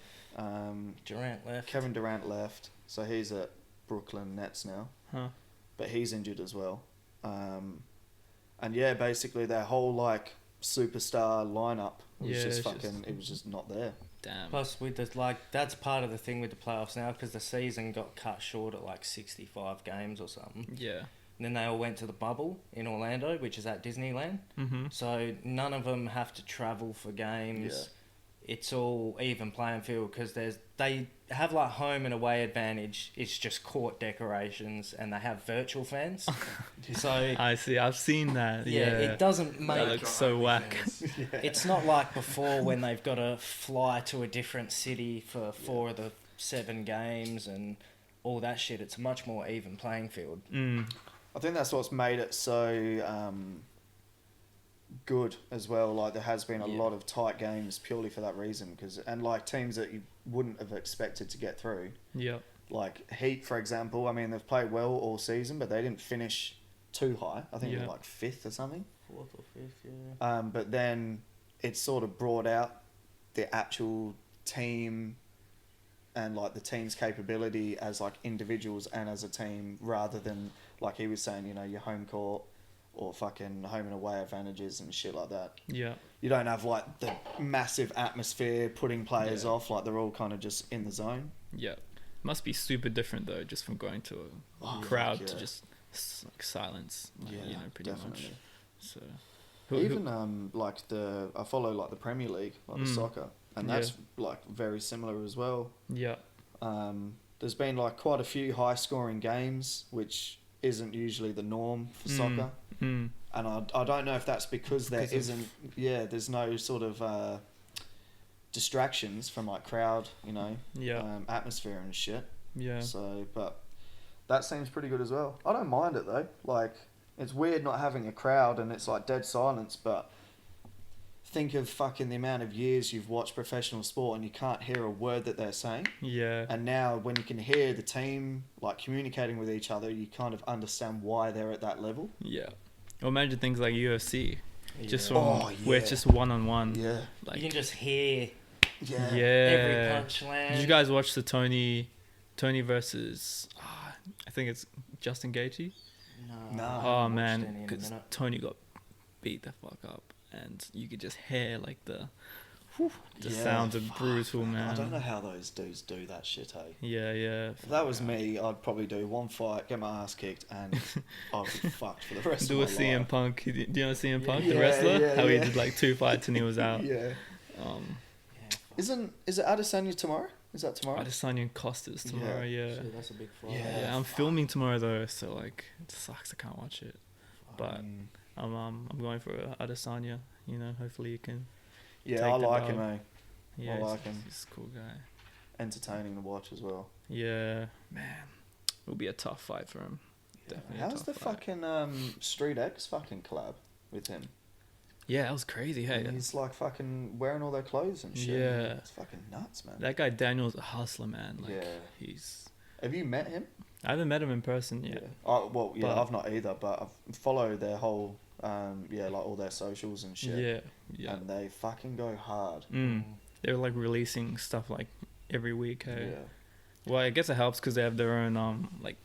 Durant left. Kevin Durant left, so he's at Brooklyn Nets now, Huh. but he's injured as well. And yeah, basically their whole like superstar lineup was Yeah, just it's just- fucking. It was just not there. Damn. Plus, with the that's part of the thing with the playoffs now, because the season got cut short at like 65 games or something. Yeah. And then they all went to the bubble in Orlando, which is at Disneyland. Mm-hmm. So none of them have to travel for games. It's all even playing field because they have like home and away advantage. It's just court decorations, and they have virtual fans. So I see. I've seen that. yeah, Yeah. it doesn't That make. looks so whack. It's not like before when they've got to fly to a different city for 4 of the 7 games and all that shit. It's a much more even playing field. Mm. I think that's what's made it so good as well. Like there has been a lot of tight games purely for that reason, and like teams that you wouldn't have expected to get through. Yeah. Like Heat, for example. I mean, they've played well all season, but they didn't finish too high. I think they were like 5th or something. 4th or 5th, yeah. But then it sort of brought out the actual team and like the team's capability as like individuals and as a team, rather than like he was saying, you know, your home court or fucking home and away advantages and shit like that. Yeah. You don't have like the massive atmosphere putting players off, like they're all kind of just in the zone. Yeah. Must be super different though, just from going to a crowd to just like silence, like, you know, pretty much. So even like I follow like the Premier League, like the soccer, and that's like very similar as well. Yeah. There's been like quite a few high scoring games, which isn't usually the norm for soccer. And I don't know if that's because there's no sort of distractions from like crowd, you know, atmosphere and shit. Yeah. So, but that seems pretty good as well. I don't mind it though. Like, it's weird not having a crowd and it's like dead silence, but think of fucking the amount of years you've watched professional sport and you can't hear a word that they're saying. Yeah. And now when you can hear the team like communicating with each other, you kind of understand why they're at that level. Yeah. Or imagine things like UFC. Just where it's just one-on-one. Yeah. Like, you can just hear every punch land. Did you guys watch the Tony versus I think it's Justin Gaethje? No. Oh man, because Tony got beat the fuck up, and you could just hear like the sounds of brutal, man. I don't know how those dudes do that shit, eh? Yeah. If that was me, I'd probably do one fight, get my ass kicked, and I'd be fucked for the rest of my life. Do a CM Punk. Do you know CM Punk, the wrestler? How he did like 2 fights and he was out. Yeah. Is it Adesanya tomorrow? Is that tomorrow? Adesanya and Costas tomorrow, yeah. Shit, that's a big fight. Yeah, I'm filming tomorrow though, so like it sucks I can't watch it. But I'm going for Adesanya, you know, hopefully you can. Yeah, I like him, eh? Yeah, I like him. He's a cool guy. Entertaining to watch as well. Yeah, man. It'll be a tough fight for him. Yeah. Definitely. How's the fucking Street X fucking collab with him? Yeah, that was crazy, hey. And he's like fucking wearing all their clothes and shit. Yeah. It's fucking nuts, man. That guy Daniel's a hustler, man. Like, he's... Have you met him? I haven't met him in person yet. Yeah. I've not either, but I've followed their whole, like all their socials and shit. Yeah. And they fucking go hard. They're like releasing stuff like every week, hey. Yeah. Well, I guess it helps because they have their own, like,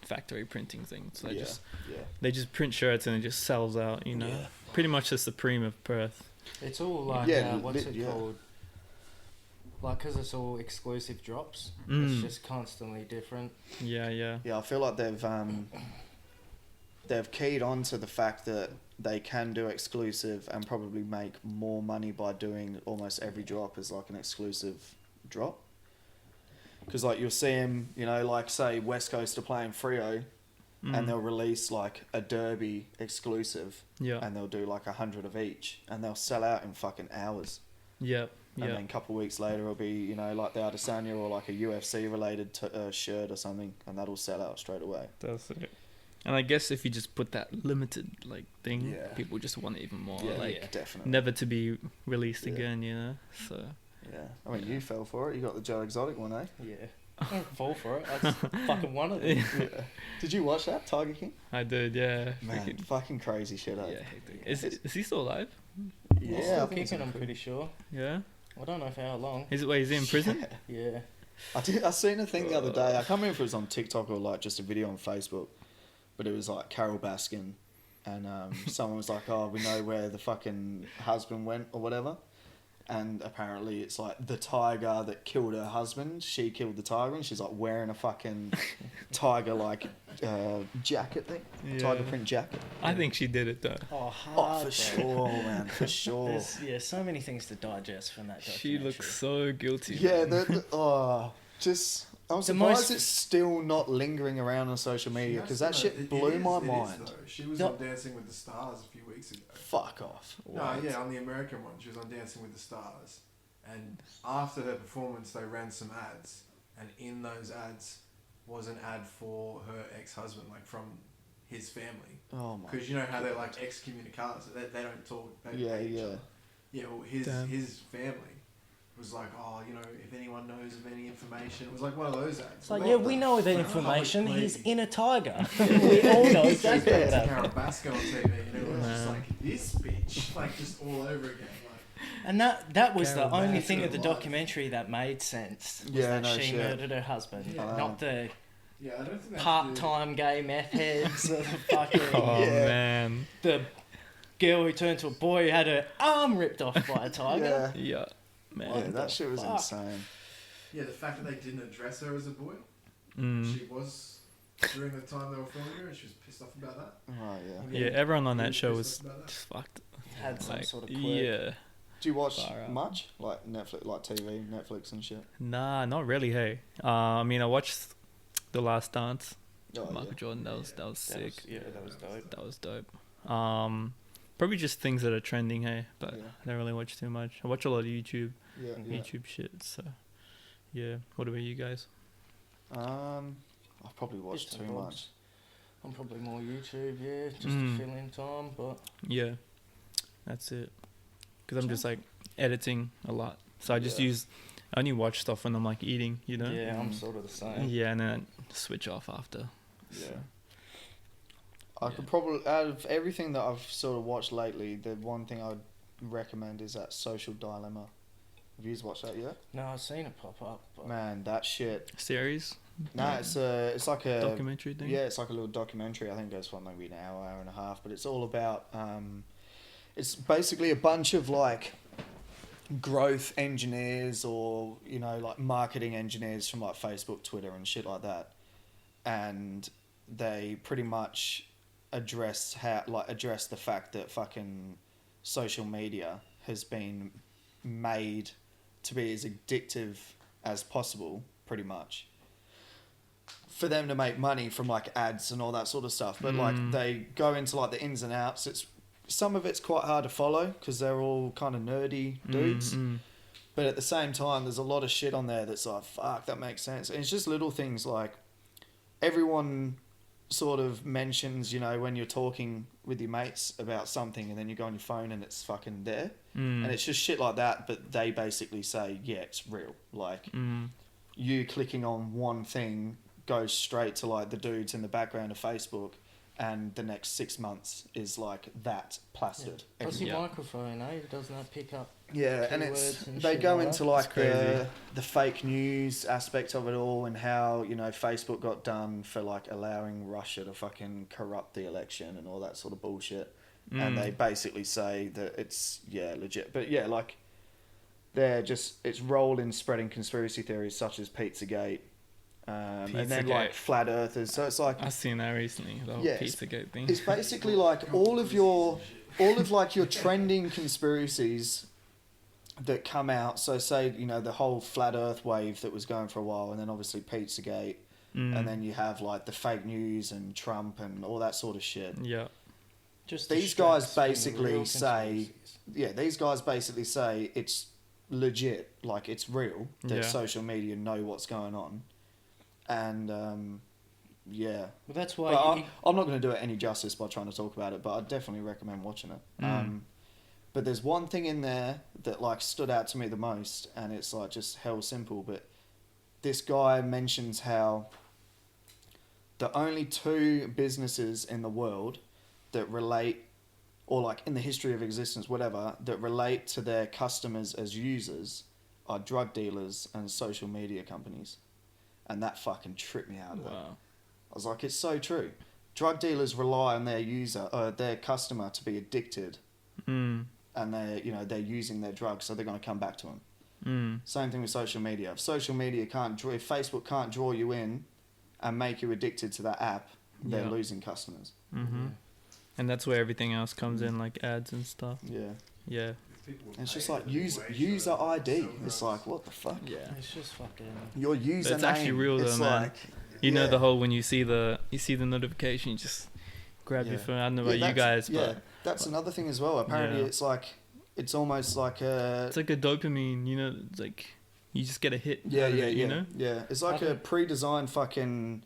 factory printing thing. So they just print shirts and it just sells out, you know. Yeah. Pretty much the Supreme of Perth. It's all like what's it called? Like, because it's all exclusive drops. It's just constantly different. Yeah, I feel like they've keyed on to the fact that they can do exclusive and probably make more money by doing almost every drop as like an exclusive drop. Because like you'll see them, you know, like say West Coast are playing Freo, and they'll release like a derby exclusive, and they'll do like 100 of each, and they'll sell out in fucking hours. And then a couple of weeks later it'll be, you know, like the Adesanya or like a UFC related shirt or something, and that'll sell out straight away. That's it. And I guess if you just put that limited like thing, people just want it even more. Definitely. Never to be released again, you know. So. Yeah, I mean, you fell for it. You got the Joe Exotic one, eh? Yeah. I don't fall for it. I just fucking wanted it. Yeah. Did you watch that, Tiger King? I did, yeah. Man, fucking crazy shit, eh? Yeah. Is he still alive? Yeah, he's still kicking, I'm pretty sure. Yeah? I don't know for how long. Is he in prison? Yeah. I seen a thing the other day. I can't remember if it was on TikTok or like just a video on Facebook, but it was like Carol Baskin, and someone was like, "Oh, we know where the fucking husband went or whatever." And apparently it's like the tiger that killed her husband. She killed the tiger, and she's like wearing a fucking tiger like jacket thing, tiger print jacket. I think she did it though. For sure, man, for sure. There's so many things to digest from that documentary. She looks so guilty. Yeah, I'm surprised it's still not lingering around on social media, because that shit blew my mind. She was on Dancing with the Stars a few weeks ago. Fuck off. No, yeah, on the American one. She was on Dancing with the Stars. And after her performance, they ran some ads. And in those ads was an ad for her ex-husband, like from his family. Oh my. Because you know how they're like excommunicados, they don't talk. They Yeah, hate each yeah. other. Yeah, well, his family was like, oh, you know, if anyone knows of any information, it was like one of those ads. It's like, yeah, we know the information. He's in a tiger. We all know exactly what happened. Carabasco on TV, and it was just like, this bitch, like just all over again. And that was the only thing of the documentary that made sense. Was Yeah, that no she shit. murdered her husband, not the Yeah, I don't think part-time gay meth heads. Or the fucking man. the girl who turned to a boy who had her arm ripped off by a tiger. Yeah, man. Yeah, that shit was insane. Yeah, the fact that they didn't address her as a boy. She was during the time they were filming her, and she was pissed off about that. Oh yeah. Yeah, everyone on that show was fucked. Had some Like, sort of quirk. yeah. Do you watch much like Netflix, like TV, Netflix and shit? Nah, not really. Hey, I mean, I watched the last Stunts. Oh, Michael Jordan. That was sick. That was dope. That was dope. Probably just things that are trending. Hey, but I don't really watch too much. I watch a lot of YouTube. YouTube shit. So, yeah. What about you guys? I've probably watched too much. I'm probably more YouTube, just to fill in time, but yeah, that's it. Because I'm just like editing a lot, so I just I only watch stuff when I'm like eating, you know. Yeah, I'm sort of the same. Yeah, and then I switch off after. Yeah. I could probably, out of everything that I've sort of watched lately, the one thing I'd recommend is that Social Dilemma. Have you watched that yet? No, I've seen it pop up. But Man, that shit. Series? Nah, it's like a documentary thing. Yeah, it's like a little documentary. I think it goes for maybe an hour and a half, but it's all about. It's basically a bunch of like growth engineers or like marketing engineers from like Facebook, Twitter, and shit like that, and they pretty much address the fact that fucking social media has been made to be as addictive as possible, pretty much, for them to make money from like ads and all that sort of stuff. But like they go into like the ins and outs. Some of it's quite hard to follow because they're all kind of nerdy dudes. But at the same time, there's a lot of shit on there that's like, fuck, that makes sense. And it's just little things like everyone sort of mentions, when you're talking with your mates about something and then you go on your phone and it's fucking there. And it's just shit like that, but they basically say, yeah, it's real. Like, you clicking on one thing goes straight to like the dudes in the background of Facebook, and the next 6 months is like that plastered. Yeah. What's your microphone, Doesn't that pick up? Yeah, and they go into like the fake news aspect of it all, and how Facebook got done for like allowing Russia to fucking corrupt the election and all that sort of bullshit. And they basically say that it's legit, but like it's rolling spreading conspiracy theories such as Pizzagate. And then like flat earthers, so it's like I've seen that recently, the whole Pizzagate thing. It's basically like all of your trending conspiracies that come out. So say the whole flat earth wave that was going for a while, and then obviously Pizzagate, and then you have like the fake news and Trump and all that sort of shit. Yeah. Just these guys basically say it's legit, like it's real, that social media know what's going on. And well, that's why I'm not going to do it any justice by trying to talk about it, but I definitely recommend watching it. But there's one thing in there that like stood out to me the most, and it's like just hell simple. But this guy mentions how the only 2 businesses in the world that relate, or like in the history of existence, whatever, that relate to their customers as users are drug dealers and social media companies. And that fucking tripped me out of it. I was like, it's so true. Drug dealers rely on their customer to be addicted. And they're using their drugs, so they're going to come back to them. Same thing with social media. If Facebook can't draw you in and make you addicted to that app, they're losing customers. And that's where everything else comes in, like ads and stuff. Yeah. And it's just like user ID. It's like, what the fuck? Yeah. It's just fucking your username. It's actually real though, man. You know the whole when you see the notification, you just grab your phone. I don't know about you guys, but that's another thing as well. Apparently, it's like it's almost like it's like a dopamine. It's like you just get a hit. Yeah. It's like a pre-designed fucking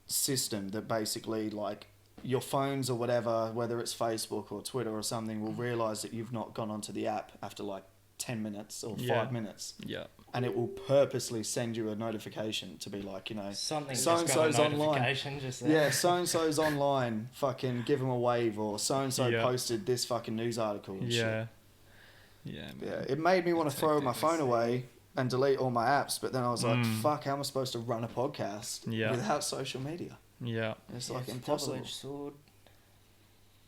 system that basically like your phones or whatever, whether it's Facebook or Twitter or something, will realise that you've not gone onto the app after like 10 minutes or 5 minutes. Yeah. And it will purposely send you a notification to be like, you know, something so-and-so's online. Just there. Yeah, so-and-so's online, fucking give them a wave, or so-and-so posted this fucking news article and shit. Yeah, man. Yeah, it made me want to throw my phone away and delete all my apps, but then I was like, fuck, how am I supposed to run a podcast without social media? Yeah. It's like impossible. Double-edged sword.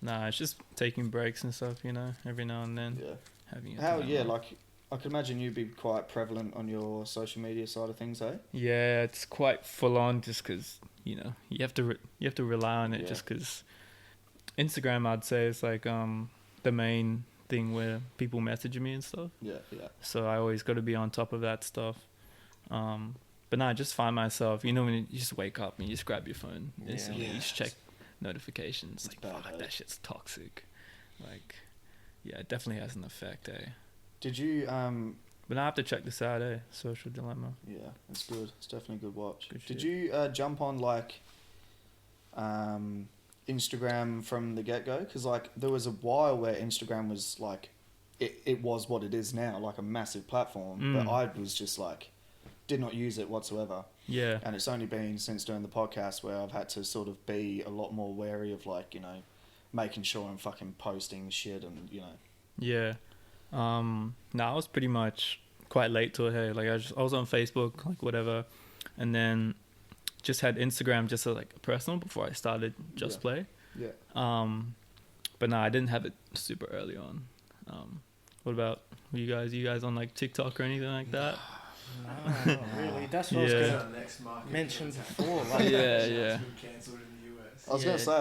Nah, it's just taking breaks and stuff, you know, every now and then. Yeah. Having like, I could imagine you'd be quite prevalent on your social media side of things, eh? Yeah, it's quite full on just because, you know, you have to rely on it just because Instagram, I'd say, is like the main thing where people message me and stuff. Yeah. So I always got to be on top of that stuff. But no, I just find myself, you know, when you just wake up and you just grab your phone instantly, you just check notifications. It's like, fuck, that shit's toxic. Like, yeah, it definitely has an effect, eh? Did you But I have to check this out, eh? Social Dilemma. Yeah, it's good. It's definitely a good watch. Good Did shit. you jump on like Instagram from the get-go? Because like there was a while where Instagram was like it was what it is now, like a massive platform, but I was just like did not use it whatsoever. Yeah. And it's only been since doing the podcast where I've had to sort of be a lot more wary of like, you know, making sure I'm fucking posting shit and, you know. Yeah. I was pretty much quite late to it. Hey, like I was on Facebook, like whatever, and then just had Instagram just as like personal before I started JustPlay. Yeah. But no, I didn't have it super early on. What about you guys? You guys on like TikTok or anything like that? No, not really. That's what I was going to mention before. Like, yeah. I was going to say,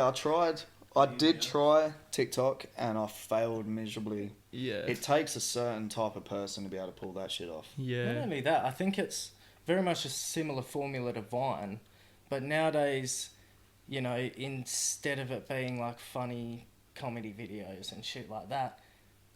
I did try TikTok and I failed miserably. Yeah. It takes a certain type of person to be able to pull that shit off. Yeah. Not only that, I think it's very much a similar formula to Vine, but nowadays, you know, instead of it being like funny comedy videos and shit like that,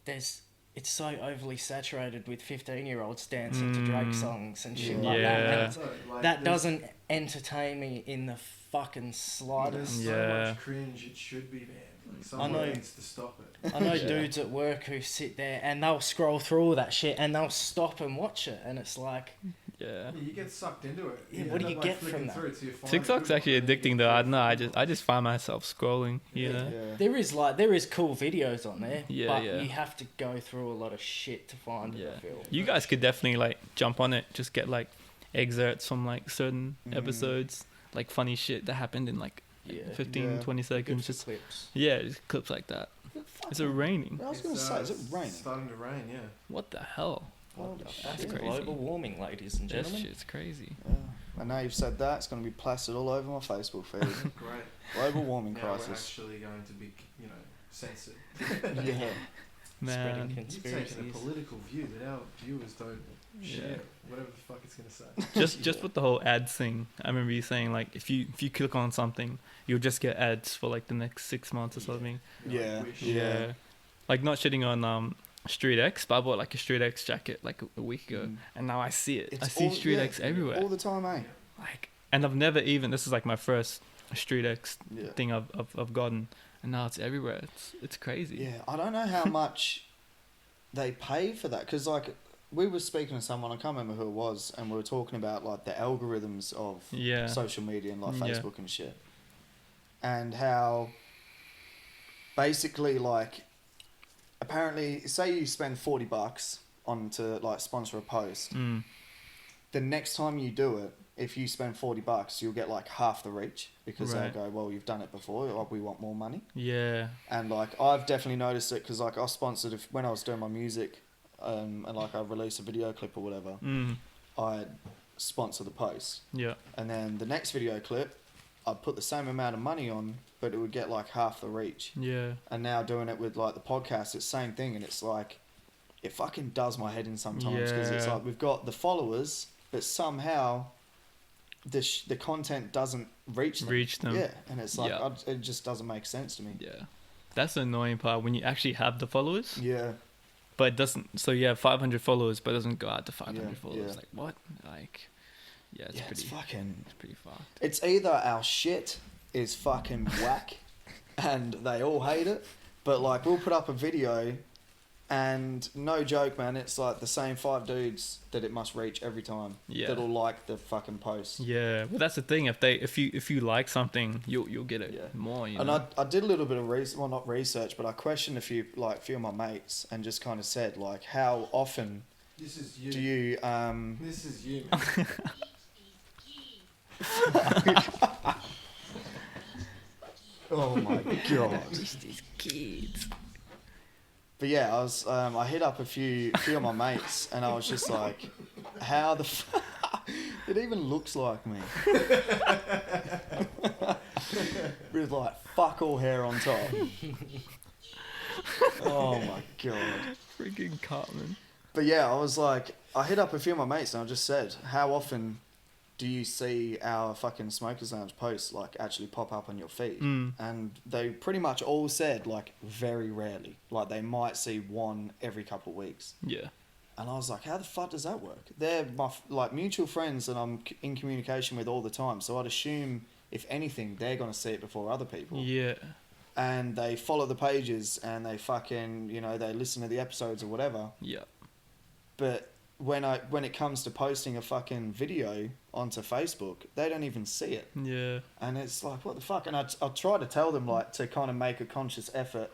it's so overly saturated with 15-year-olds dancing to Drake songs and shit like that. And that doesn't entertain me in the fucking slightest. There's so much cringe, it should be banned. Like someone needs to stop it. I know dudes at work who sit there and they'll scroll through all that shit and they'll stop and watch it, and it's like... Yeah. You get sucked into it. Yeah, what do you get from that? TikTok's actually addicting though. I don't know. I just find myself scrolling, you know? Yeah. There is cool videos on there, but you have to go through a lot of shit to find it, I feel. You guys could definitely like jump on it, just get like excerpts from like certain episodes, like funny shit that happened in like 15, 20 seconds. Just clips. Yeah, just clips like that. Is it raining? I was going to say, is it raining? It's starting to rain, yeah. What the hell? That's crazy. global warming, ladies and That gentlemen. shit's crazy. And now you've said that, it's going to be plastered all over my Facebook feed. Great. Global warming Now we're crisis. actually going to be, you know, censored. Yeah. Spreading Man. You've taken a conspiracies. political view that our viewers don't share. Whatever the fuck it's going to say. Just with the whole ads thing, I remember you saying like if you click on something, you'll just get ads for like the next 6 months or something. Yeah. Yeah. Like not shitting on Street X, but I bought like a Street X jacket like a week ago, and now I see it. I see Street X everywhere. All the time, eh? Like, and I've never even. This is like my first Street X thing I've gotten, and now it's everywhere. It's crazy. Yeah, I don't know how much they pay for that, because like we were speaking to someone, I can't remember who it was, and we were talking about like the algorithms of social media and like Facebook and shit, and how basically like apparently say you spend $40 on to like sponsor a post, the next time you do it, if you spend $40, you'll get like half the reach, because they'll go, well, you've done it before, like we want more money. Yeah. And like I've definitely noticed it, because like I sponsored when I was doing my music, and like I released a video clip or whatever, I sponsor the post. Yeah. And then the next video clip, I'd put the same amount of money on, but it would get like half the reach. Yeah. And now doing it with like the podcast, it's the same thing, and it's like it fucking does my head in sometimes, because it's like we've got the followers, but somehow the content doesn't reach them. Yeah, and it's like it just doesn't make sense to me. Yeah. That's the annoying part, when you actually have the followers. Yeah. But it doesn't. So you have 500 followers, but it doesn't go out to 500 followers. Yeah. Like what? Like, it's pretty. It's fucking. It's pretty fucked. It's either our shit is fucking whack, and they all hate it. But like, we'll put up a video, and no joke, man, it's like the same 5 dudes that it must reach every time. Yeah. That'll like the fucking post. Yeah, well, that's the thing. If you like something, you'll get it more. You know? And I did a little bit of not research, but I questioned a few of my mates and just kind of said like, how often This is you. do you This is you. Oh my god. These kids. But yeah, I hit up a few of my mates, and I was just like, how the fuck? It even looks like me. With like fuck all hair on top. Oh my god. Freaking Cartman. But yeah, I was like, I hit up a few of my mates, and I just said, how often do you see our fucking Smokers Lounge posts like actually pop up on your feed? And they pretty much all said like very rarely. Like they might see one every couple of weeks. Yeah. And I was like, how the fuck does that work? They're my like mutual friends that I'm in communication with all the time. So I'd assume if anything, they're gonna see it before other people. Yeah. And they follow the pages and they fucking, you know, they listen to the episodes or whatever. Yeah. But when it comes to posting a fucking video onto Facebook, they don't even see it. Yeah. And it's like, what the fuck? And I try to tell them like to kind of make a conscious effort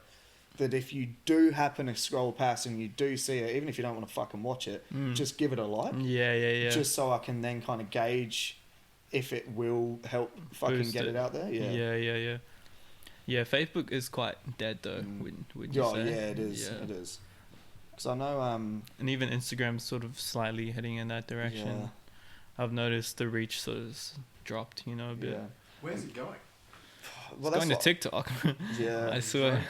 that if you do happen to scroll past and you do see it, even if you don't want to fucking watch it, just give it a like. Yeah. Just so I can then kind of gauge if it will help fucking Boost get it out there. Yeah. Yeah, Facebook is quite dead though. Would you say? Yeah, it is. Yeah. It is. Because I know, and even Instagram's sort of slightly heading in that direction. Yeah. I've noticed the reach sort of dropped, you know, a bit. Yeah. Where's it going? Well, it's going to TikTok. Yeah. I swear.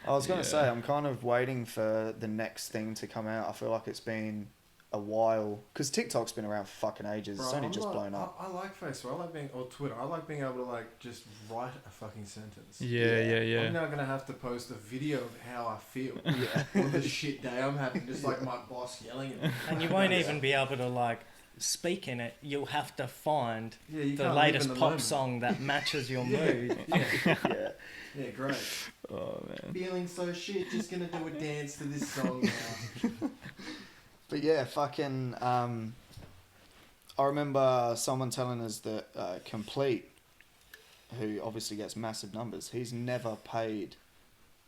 I was going to say, I'm kind of waiting for the next thing to come out. I feel like it's been a while. Because TikTok's been around for fucking ages. Bro, it's only just blown up. I like Facebook. I like being, or Twitter. I like being able to like just write a fucking sentence. Yeah. I'm now gonna have to post a video of how I feel. Yeah. Or the shit day I'm having, just like my boss yelling at me. And you won't even be able to like speak in it. You'll have to find you the can't latest live in the pop moment. song that matches your mood. Yeah. Yeah, great. Oh, man. Feeling so shit, just gonna do a dance to this song now. But yeah, fucking, I remember someone telling us that Complete, who obviously gets massive numbers, he's never paid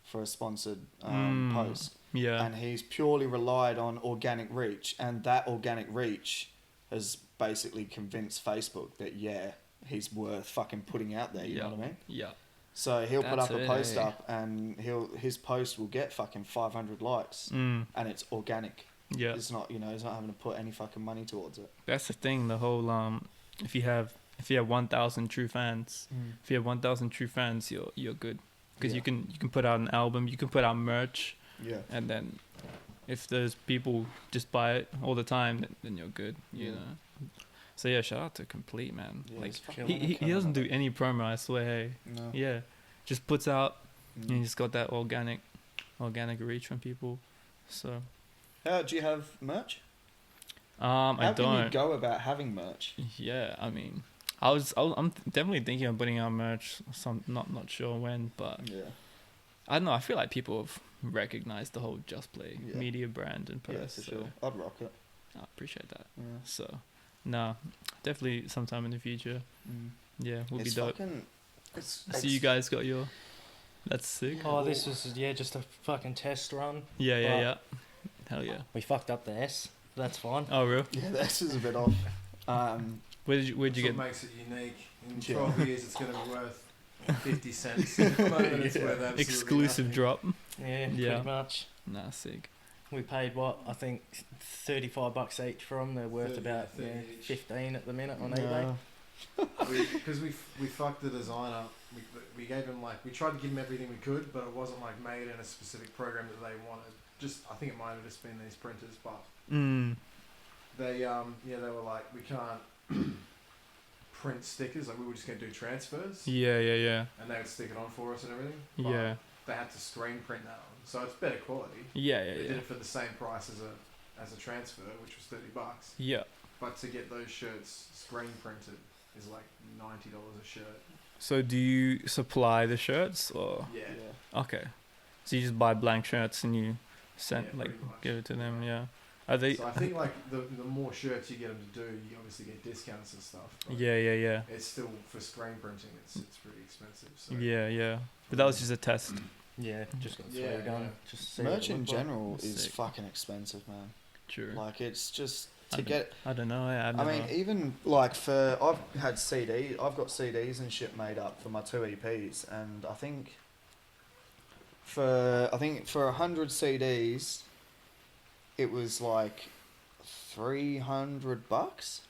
for a sponsored post. Yeah. And he's purely relied on organic reach, and that organic reach has basically convinced Facebook that, yeah, he's worth fucking putting out there, you know what I mean? Yeah. So he'll put That's up a it, post eh? up, and his post will get fucking 500 likes, and it's organic. Yeah. It's not, you know, he's not having to put any fucking money towards it. That's the thing. The whole if you have 1,000 true fans, if you have 1,000 true fans, you're good, because you can put out an album, you can put out merch, and then if those people just buy it all the time, then you're good, you know. So yeah, shout out to Complete, man. Yeah, like he doesn't do any promo, I swear. Hey, No. yeah, just puts out, and he's got that organic reach from people. So How do you have merch? I How don't. can you go about having merch? Yeah, I mean, I'm definitely thinking of putting out merch. Not sure when, but Yeah. I don't know. I feel like people have recognized the whole JustPlay Yeah. media brand in Perth. Yeah, for so sure. I'd rock it. I appreciate that. Yeah. So, nah, definitely sometime in the future. Yeah, would be It's dope. fucking... I see you guys got your. That's sick. Oh, this was just a fucking test run. Yeah. Hell yeah. We fucked up the S. That's fine. Oh, real? Yeah, this is a bit off. Where'd you That's get? what makes it unique. In 12 years, it's going to be worth 50 cents. At the moment, it's worth absolutely Exclusive nothing. drop. Yeah, Yeah. pretty much. Nah, sick. We paid what? I think $35 each for them. They're worth 30, about 30 each. 15 at the minute on eBay. Because we fucked the design up. We gave him we tried to give him everything we could, but it wasn't made in a specific program that they wanted. I think it might have just been these printers, but they they were like, we can't print stickers. We were just gonna do transfers. Yeah. And they would stick it on for us and everything. But Yeah. they had to screen print that one, so it's better quality. Yeah. They did it for the same price as a transfer, which was $30. Yeah. But to get those shirts screen printed is like $90 a shirt. So do you supply the shirts or? Yeah. Okay. So you just buy blank shirts and you Pretty much. give it to them. Yeah. Are they? So I think like the more shirts you get them to do, you obviously get discounts and stuff. Yeah. It's still for screen printing. It's pretty expensive. So. Yeah. But that was just a test. Yeah, just got Yeah, done. yeah. Just see Merch what it in looked like. general That's is sick. fucking expensive, man. True. Like it's just I to don't- get. I don't know. Yeah, I mean, even like I've got CDs and shit made up for my 2 EPs, and I think for 100 CDs, it was like $300.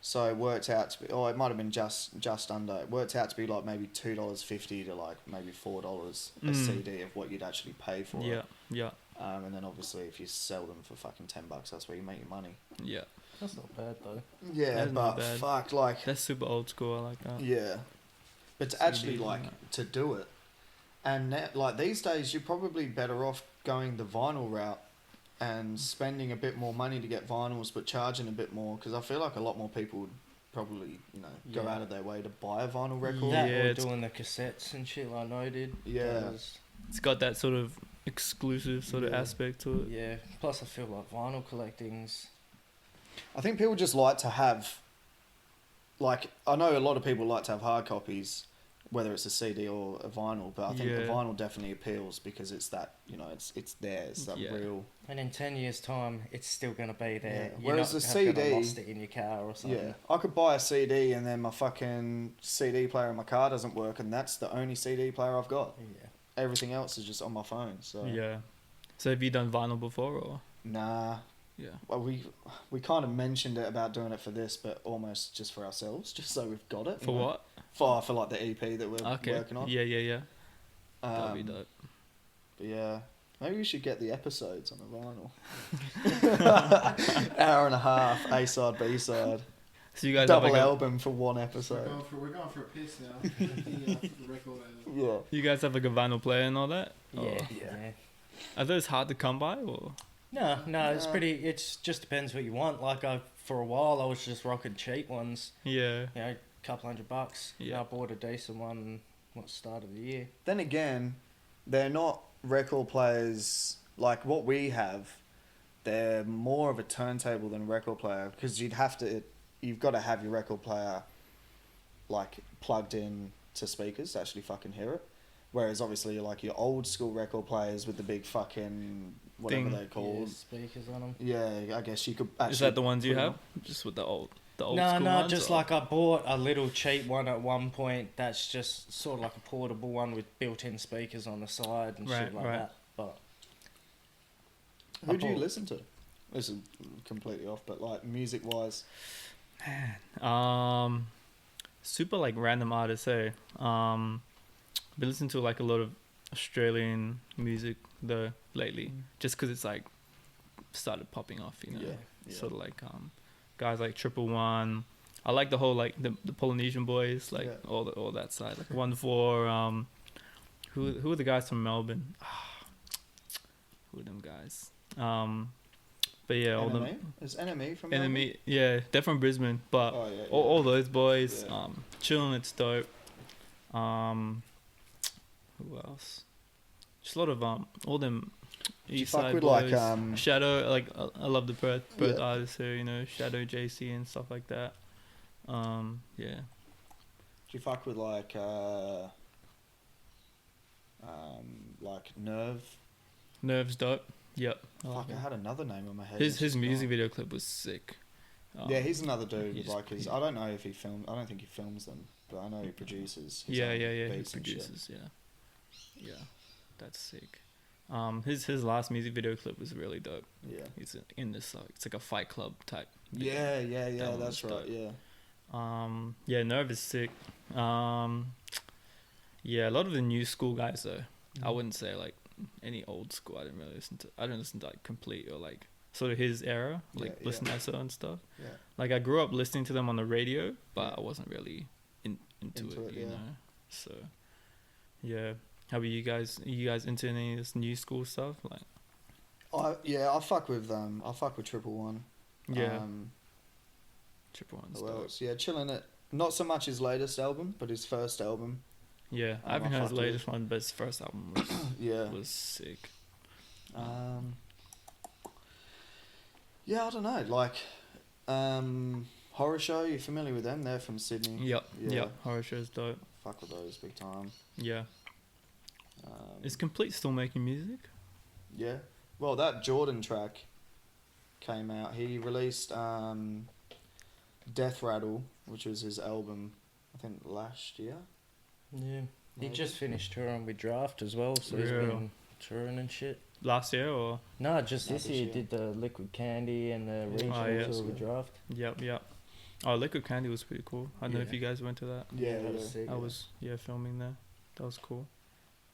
So it worked out to be, it might have been just under. It worked out to be like maybe $2.50 to like maybe $4 a CD of what you'd actually pay for it. Yeah. And then obviously if you sell them for fucking $10, that's where you make your money. Yeah. That's not bad though. Yeah, That's not but bad. fuck, like That's super old school. I like that. yeah, but to CDs actually and like that. to do it, and now, like these days you're probably better off going the vinyl route and spending a bit more money to get vinyls, but charging a bit more, because I feel like a lot more people would probably go Yeah. out of their way to buy a vinyl record. That Yeah, or it's- doing the cassettes and shit like I did. Yeah. That was- It's got that sort of exclusive sort of Yeah. aspect to it. yeah. Plus, I feel like vinyl collecting's. I think people just like to have, like, I know a lot of people like to have hard copies, whether it's a CD or a vinyl, but I think the Yeah. vinyl definitely appeals because it's that, it's there, it's that Yeah. real. And in 10 years' time, it's still going to be there. Yeah. You're Whereas not the gonna CD lost it in your car or something. Yeah, I could buy a CD and then my fucking CD player in my car doesn't work, and that's the only CD player I've got. Yeah. Everything else is just on my phone. So Yeah. So have you done vinyl before or? nah. Yeah. Well, we kind of mentioned it about doing it for this, but almost just for ourselves, just so we've got it. you For know? what? For like the EP that we're Okay. working on. Yeah. That'd be Um, dope. But yeah, maybe we should get the episodes on the vinyl. Hour and a half, A side, B side, So you guys double have like album for one We're episode. going for a piss now. the record. Yeah. you guys have like a vinyl player and all that? Yeah. Or- Yeah. Are those hard to come by or? No, it's Nah. pretty. It just depends what you want. Like for a while, I was just rocking cheap ones. Yeah. You know, a couple $100. Yeah. Yeah. I bought a decent one. Start of the year. Then again, they're not record players like what we have. They're more of a turntable than a record player, because you've got to have your record player like plugged in to speakers to actually fucking hear it. Whereas obviously like your old school record players with the big fucking whatever Thing. they're called. Yeah, speakers on them. Yeah, I guess you could actually. Is that the ones you put 'em have? on. Just with the old No, school ones, just or? like I bought a little cheap one at one point. That's just sort of like a portable one with built-in speakers on the side and shit Right, like right. that. But Who do you bought- listen to? This is completely off, but like music wise. Super like random artists, hey. Been listening to like a lot of Australian music though lately, just because it's like started popping off, you know. Yeah. Sort of like guys like Triple One. I like the whole like the Polynesian boys, like Yeah. all that side. Like 1-4. Who are the guys from Melbourne? Who are them guys? But yeah, all them. NME? Is NME from Melbourne? Enemy, yeah, they're from Brisbane, but Oh, yeah, all those boys, Yeah. chilling, it's dope. Who else? Just a lot of all them Do you East fuck Side with boys. like Shadow, like I love the Perth Yeah. artists here, you know, Shadow, JC, and stuff like that. Yeah. do you fuck with like Nerve? Nerves dope. Yep. I like Fuck, I him. had another name on my head. His it's just music gone. video clip was sick. Yeah, he's another dude. he's- Like, he- I don't know if he filmed. I don't think he films them, but I know he produces. His Yeah. own He beats and shit. produces. Yeah. That's sick. His last music video clip was really dope. Yeah. He's in this it's like a Fight Club type. Yeah, That that's one's right. dope. Yeah. Yeah, Nerve is sick. Yeah, a lot of the new school guys though. I wouldn't say like any old school. I didn't really listen to. I don't listen to like Complete or like sort of his era, like Yeah, Listen yeah. Esso and stuff. Yeah. Like I grew up listening to them on the radio, but Yeah. I wasn't really into it, you yeah. know. So yeah, how about you guys? Are you guys into any of this new school stuff? Like I fuck with Triple One. yeah, Triple One's Who dope. else? Yeah, chilling at not so much his latest album, but his first album. Yeah, I haven't heard his latest one, but his first album was was sick. Yeah, I don't know. Like, Horror Show, you familiar with them? They're from Sydney. Yep. Horror Show's dope. Fuck with those big time. Yeah. Is Complete still making music? Yeah. Well, that Jordan track came out. He released Death Rattle, which was his album, I think, last year. Yeah. He just finished touring with Draft as well, so he's been touring and shit. Last year or? No, just this year. He did the Liquid Candy and the regional tour with Draft. Yep. Oh, Liquid Candy was pretty cool. I don't know if you guys went to that. Yeah, that was sick. I was filming there. That was cool.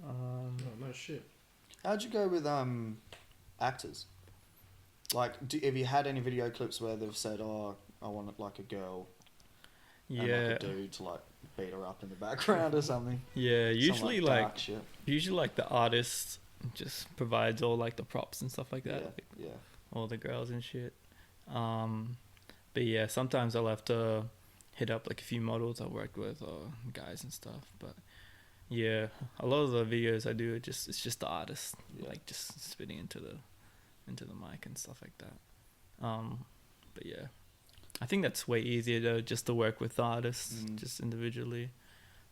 No shit. How'd you go with actors? Like, have you had any video clips where they've said, "Oh, I want like a girl," and like a dude to like beat her up in the background or something? Yeah, usually like shit. the artist just provides all like the props and stuff like that. Yeah. All the girls and shit. But yeah, sometimes I'll have to hit up like a few models I worked with or guys and stuff. But yeah, a lot of the videos I do it's just the artist, like just spitting into the mic and stuff like that. But yeah, I think that's way easier though, just to work with the artists just individually.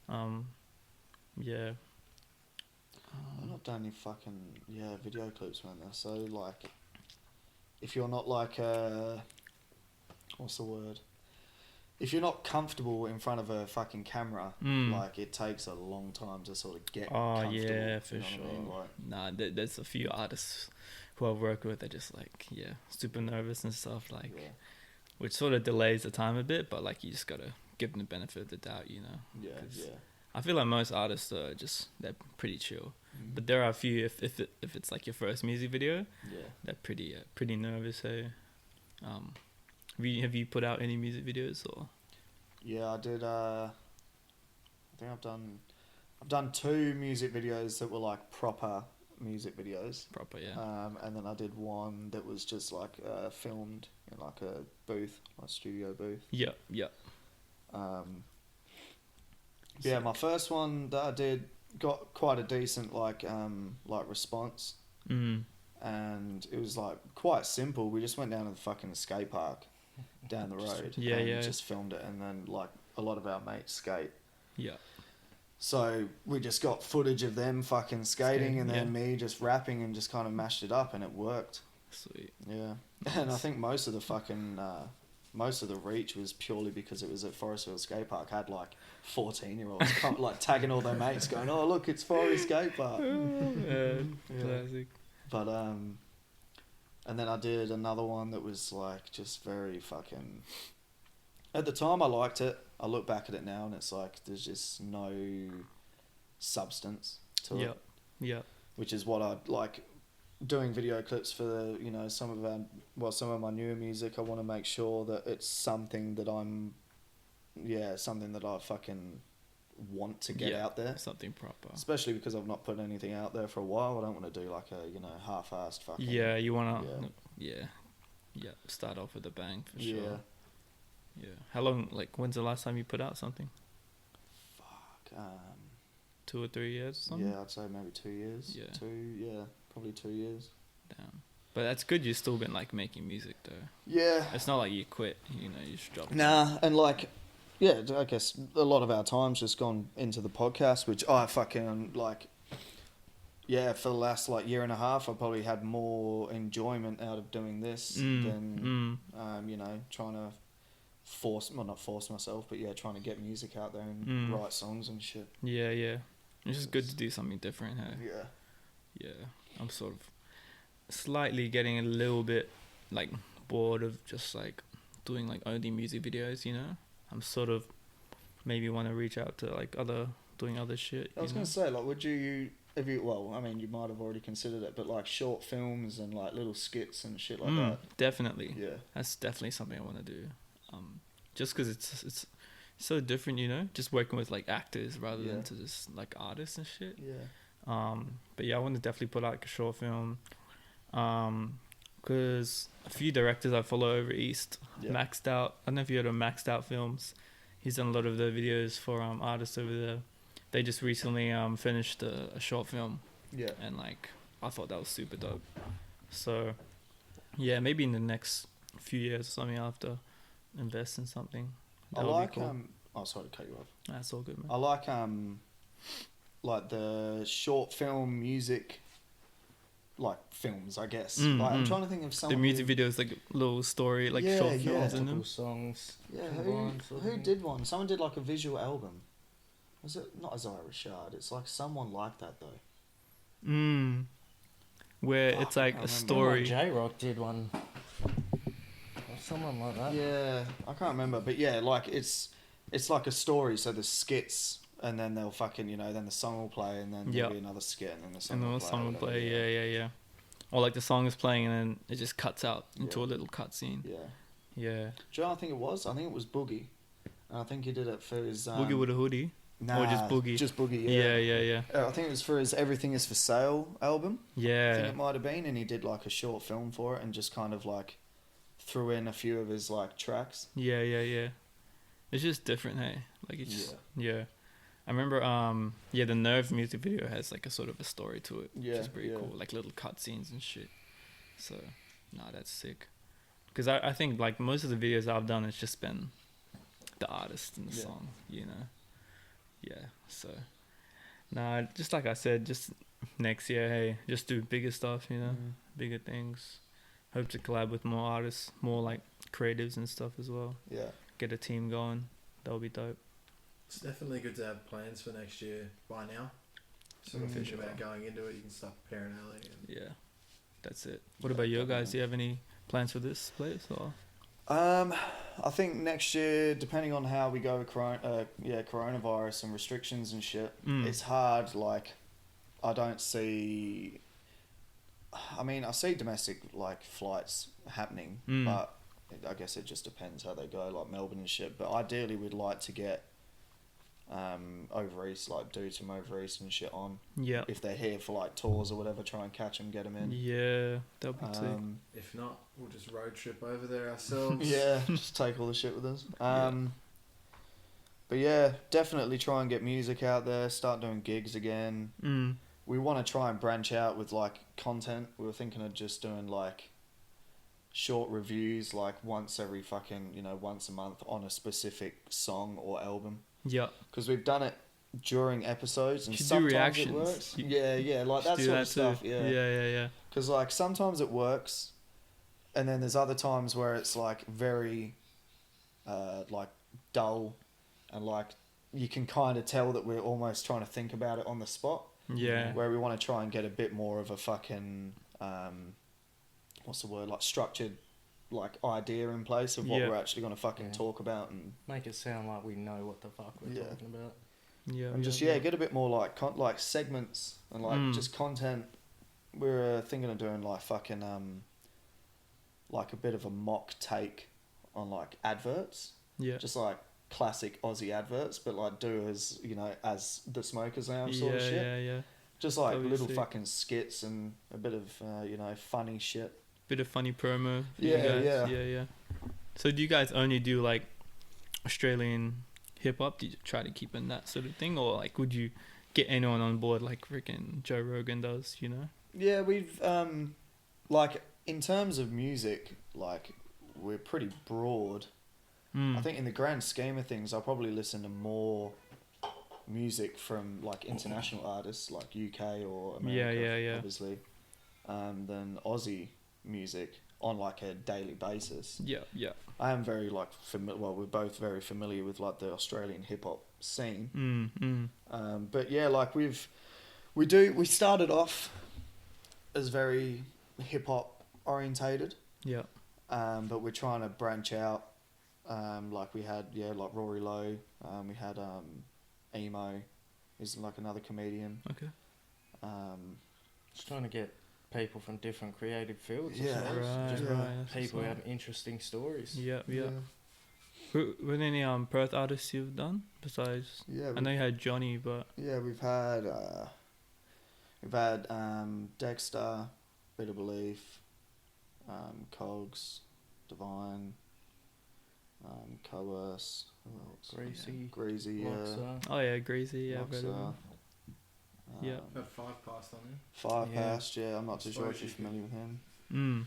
Yeah. I've not done any fucking video clips, man. They're so like, if you're not like what's the word? If you're not comfortable in front of a fucking camera, like it takes a long time to sort of get comfortable. Yeah, for sure. I mean? Like, nah, there's a few artists who I've worked with that just like super nervous and stuff, like which sort of delays the time a bit, but like you just gotta give them the benefit of the doubt, you know. Yeah. I feel like most artists are they're pretty chill, but there are a few if it's like your first music video, they're pretty nervous. Hey, have you put out any music videos or? Yeah, I did. I think I've done 2 music videos that were like proper music videos. Proper, yeah. And then I did one that was just like filmed in like a booth, like studio booth. Yeah. Yeah, my first one that I did got quite a decent like response. And it was like quite simple. We just went down to the fucking skate park down the road. Just filmed it, and then like a lot of our mates skate. Yeah. So we just got footage of them fucking skating and then me just rapping and just kind of mashed it up, and it worked. Sweet. Yeah. Nice. And I think most of the fucking most of the reach was purely because it was at Forestville Skate Park. Had like 14-year-olds like tagging all their mates, going, "Oh look, it's Forest Skate Park." Classic. But and then I did another one that was like just very fucking. At the time, I liked it. I look back at it now, and it's like there's just no substance to it. Yeah. Which is what I like doing video clips for. Some of my newer music. I want to make sure that it's something that something that I fucking want to get out there. Something proper. Especially because I've not put anything out there for a while. I don't want to do like a half-assed fucking. Yeah, you wanna. Yeah. Start off with a bang for sure. Yeah. How long? Like, when's the last time you put out something? Fuck. 2 or 3 years. Or something? Yeah, I'd say maybe 2 years. Probably 2 years. Damn. But that's good. You've still been like making music though. Yeah. It's not like you quit. You just dropped. Nah, and like, yeah, I guess a lot of our time's just gone into the podcast, which I fucking like. Yeah, for the last like year and a half, I probably had more enjoyment out of doing this than trying to not force myself, but trying to get music out there and write songs and shit. Yeah. It's just good to do something different, hey? Yeah. I'm sort of slightly getting a little bit like bored of just like doing like only music videos, I'm sort of maybe want to reach out to like doing other shit. I was going to say, like, you might have already considered it, but like short films and like little skits and shit like that. Definitely. Yeah. That's definitely something I want to do. Just because it's so different, just working with like actors rather than to just like artists and shit. Yeah. But yeah, I want to definitely put out like a short film. Because a few directors I follow over East, Maxed Out. I don't know if you heard of Maxed Out Films. He's done a lot of the videos for artists over there. They just recently finished a short film. Yeah. And like I thought that was super dope. So yeah, maybe in the next few years or something, I'll have to invest in something. I like cool. Oh, sorry to cut you off. That's all good, man. I like the short film music, like films, I guess. Like I'm trying to think of some. The music videos, like little story, like short films in them. Songs. Yeah, who did one? Someone did like a visual album. Was it not Isaiah Rashad? It's like someone like that though. Where it's like a story. J-Rock did one. Or someone like that. Yeah, I can't remember, but yeah, like it's like a story. So there's skits, and then they'll fucking then the song will play, and then there'll be another skit, and then the song will play. Yeah. Or like the song is playing, and then it just cuts out into a little cutscene. Yeah. Yeah. Do you know what I think it was? I think it was Boogie. And I think he did it for his... Boogie with a hoodie? Nah, or just Boogie? Just Boogie, yeah. Yeah. I think it was for his Everything Is For Sale album. Yeah. I think it might have been, and he did like a short film for it and just kind of like threw in a few of his like tracks. Yeah. It's just different, hey? Like it's just... Yeah. I remember, the Nerve music video has like a sort of a story to it. Yeah. Which is pretty cool. Like little cutscenes and shit. So, that's sick. Because I think like most of the videos I've done, it's just been the artist and the song, Yeah, so... just like I said, just next year, hey, just do bigger stuff, bigger things. Hope to collab with more artists, more like creatives and stuff as well. Yeah. Get a team going. That'll be dope. It's definitely good to have plans for next year by now. So if think about going into it, you can start preparing early. Yeah, that's it. What about you guys? Do you have any plans for this place or? I think next year, depending on how we go with coronavirus and restrictions and shit, it's hard. Like, I see domestic like flights happening, but I guess it just depends how they go, like Melbourne and shit. But ideally, we'd like to get over east, like do some over east and shit on. Yeah. If they're here for like tours or whatever, try and catch them, get them in. Yeah, that'll be sick. If not, we'll just road trip over there ourselves. Yeah, just take all the shit with us. But yeah, definitely try and get music out there, start doing gigs again. We want to try and branch out with like content. We were thinking of just doing like short reviews, like once every once a month on a specific song or album. Yeah. Because we've done it during episodes and you sometimes do reactions. It works. Yeah, like that sort of stuff. Too. Yeah. Because like sometimes it works, and then there's other times where it's like very, like dull, and like you can kind of tell that we're almost trying to think about it on the spot. Yeah. Where we want to try and get a bit more of a fucking, what's the word, like structured, like idea in place of what we're actually going to fucking talk about and make it sound like we know what the fuck we're talking about. Yeah. And just get a bit more like segments and like just content. We're thinking of doing like fucking like a bit of a mock take on like adverts. Yeah. Just like classic Aussie adverts, but like do as as the Smokers Lounge sort of shit. Yeah. Just like little fucking skits and a bit of funny shit. Bit of funny promo. Yeah. So do you guys only do like Australian hip hop? Do you try to keep in that sort of thing, or like would you get anyone on board like freaking Joe Rogan does? Yeah, we've like in terms of music, like we're pretty broad. I think in the grand scheme of things, I'll probably listen to more music from like international artists, like UK or America, obviously, than Aussie music on like a daily basis. Yeah. I am very like we're both very familiar with like the Australian hip hop scene. But yeah, like we started off as very hip hop orientated. Yeah. But we're trying to branch out. Like we had like Rory Lowe. We had Emo, is like another comedian. Okay. Just trying to get people from different creative fields. Yeah, right. People who have interesting stories. Yeah. Were there any Perth artists you've done besides? Yeah, I know you had Johnny, but yeah, we've had Dexter, Bit of Belief, Cogs, Divine, Coerce. Greasy. Yeah. Oh yeah, Greasy. Yeah, Loxer. Yeah. Got 5 passed on him. 5 passed. Yeah, I'm not too sure if you're familiar with him.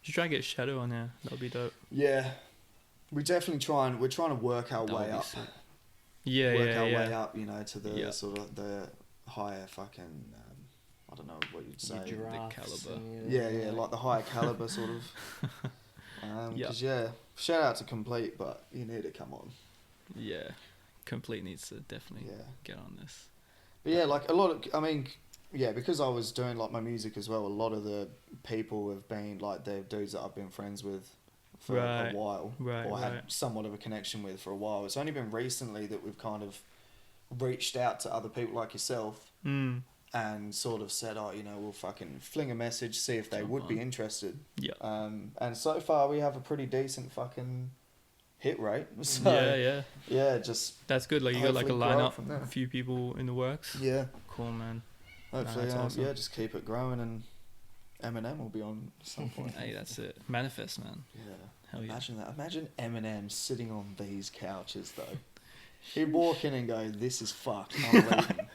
Should try and get Shadow on there. That'll be dope. Yeah, we're trying to work our way up. Yeah, work our way up, you know, to the sort of the higher fucking. I don't know what you'd say. The caliber. Yeah, like the higher caliber sort of. Because shout out to Complete, but you need to come on. Yeah, Complete needs to definitely get on this. But yeah, like because I was doing like my music as well, a lot of the people have been like they're dudes that I've been friends with for a while, or had somewhat of a connection with for a while. It's only been recently that we've kind of reached out to other people like yourself and sort of said, oh, you know, we'll fucking fling a message, see if they would be interested. Yeah. And so far we have a pretty decent fucking hit rate. So, yeah, just that's good. Like you got like a lineup, a few people in the works. Yeah. Cool, man. Hopefully, awesome. Just keep it growing and Eminem will be on at some point. Hey, that's it. Manifest, man. Yeah. Hell yeah. Imagine that. Imagine Eminem sitting on these couches, though. He'd walk in and go, this is fucked. I'm leaving.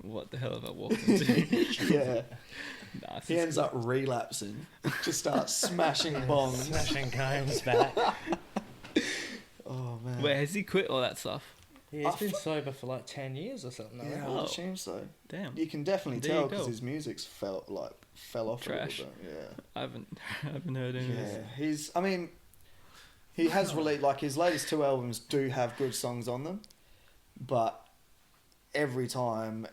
What the hell have I walked into? Yeah. He ends up relapsing. Just starts smashing bongs. Smashing cones back. Oh, man. Wait, has he quit all that stuff? Yeah, he's been sober for like 10 years or something. Yeah, I would assume so. Damn. You can definitely tell because his music's fell off Trash. a little bit. Yeah. I haven't heard any of this. He has released, like, his latest 2 albums do have good songs on them, but every time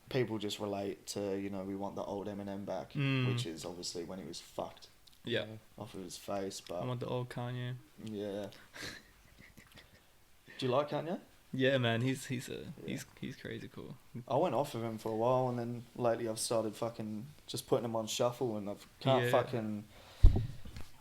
people just relate to, you know, we want the old Eminem back, which is obviously when he was fucked. Yeah. Off of his face, but... I want the old Kanye. Yeah. Do you like Kanye? Yeah, man, he's crazy cool. I went off of him for a while, and then lately I've started fucking just putting him on shuffle, and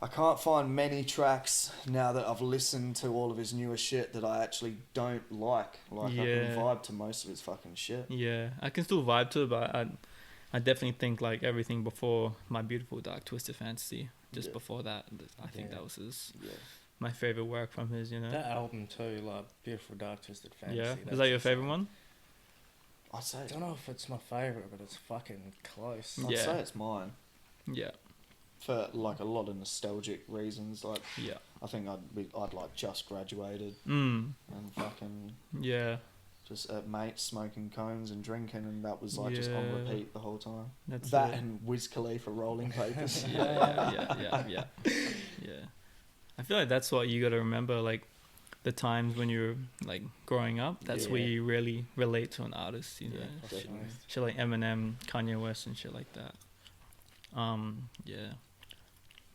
I can't find many tracks now that I've listened to all of his newer shit that I actually don't like. Like I can vibe to most of his fucking shit. Yeah, I can still vibe to it, but I definitely think like everything before My Beautiful Dark Twisted Fantasy, just before that, I think that was his. Yeah. My favorite work from his, you know. That album too, like Beautiful Dark Twisted Fantasy. Yeah, is that your favorite one? I'd say. I don't know if it's my favorite, but it's fucking close. I'd say it's mine. Yeah. For like a lot of nostalgic reasons, like I think I'd like Just Graduated and fucking just at mates smoking cones and drinking, and that was like just on repeat the whole time. That's that and Wiz Khalifa Rolling Papers. Yeah. I feel like that's what you got to remember, like the times when you're like growing up. That's where you really relate to an artist, you know. Shit like Eminem, Kanye West, and shit like that.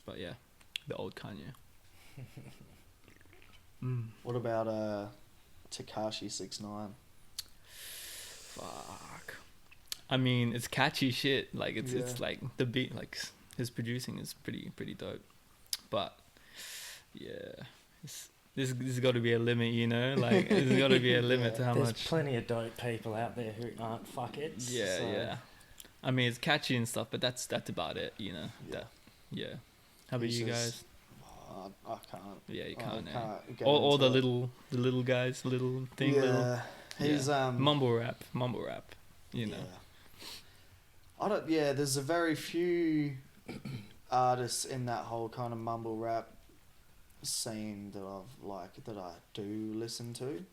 But yeah, the old Kanye. What about Tekashi 6ix9ine? Fuck. I mean, it's catchy shit. Like it's like the beat, like his producing is pretty dope. But yeah, there's got to be a limit, you know. Like there's got to be a limit to how much. There's plenty of dope people out there who aren't fuckheads. Yeah. I mean, it's catchy and stuff, but that's about it, you know. Yeah. How about you guys? I can't. Yeah, you can't. All the little guys, little thing. Yeah, he's mumble rap. You know. There's a very few artists in that whole kind of mumble rap scene that I do listen to.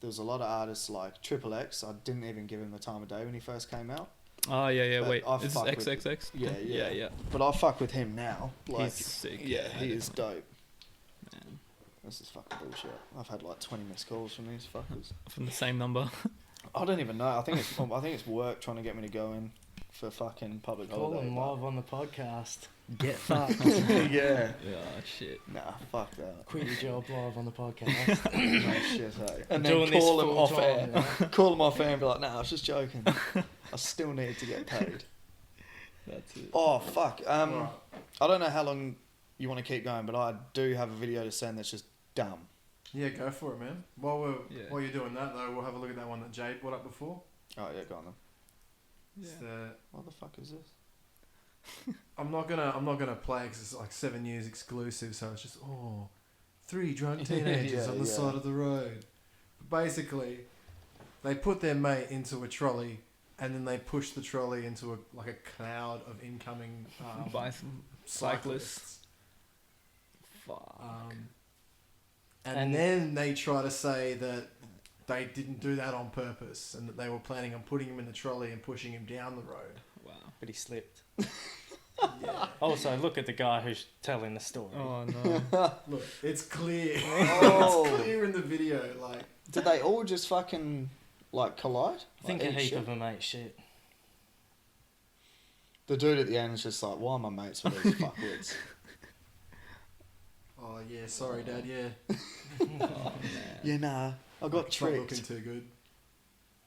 There's a lot of artists like Triple X. I didn't even give him the time of day when he first came out. Oh yeah. But wait, is this XXX? Yeah. But I fuck with him now. Like, he's sick. Yeah, he is dope. Man, this is fucking bullshit. I've had like 20 missed calls from these fuckers. From the same number. I don't even know. I think it's work trying to get me to go in for fucking public holiday. Call them live on the podcast. Get fucked. Yeah. Oh shit. Nah, fuck that. Quit your job live on the podcast. No shit, hey. And then call them off air. Yeah. Call them off air and be like, nah, I was just joking. I still need to get paid. That's it. Oh, fuck. I don't know how long you want to keep going, but I do have a video to send that's just dumb. Yeah, go for it, man. While you're doing that, though, we'll have a look at that one that Jay brought up before. Oh, yeah, go on then. Yeah. What the fuck is this? I'm not gonna play because it's like 7 years exclusive. So it's just 3 drunk teenagers on the side of the road. But basically, they put their mate into a trolley, and then they push the trolley into a cloud of incoming cyclists. Fuck. And then they try to say that they didn't do that on purpose, and that they were planning on putting him in the trolley and pushing him down the road. Wow. But he slipped. Yeah. Also, look at the guy who's telling the story. Oh no. Look, it's clear. Oh. It's clear in the video. Like, did they all just fucking collide? I think a heap of them ate shit. The dude at the end is just like, why am I mates with these fuckwits? oh yeah, sorry, Dad. Yeah. Oh, Yeah, nah, I got It's not tricked. looking too good.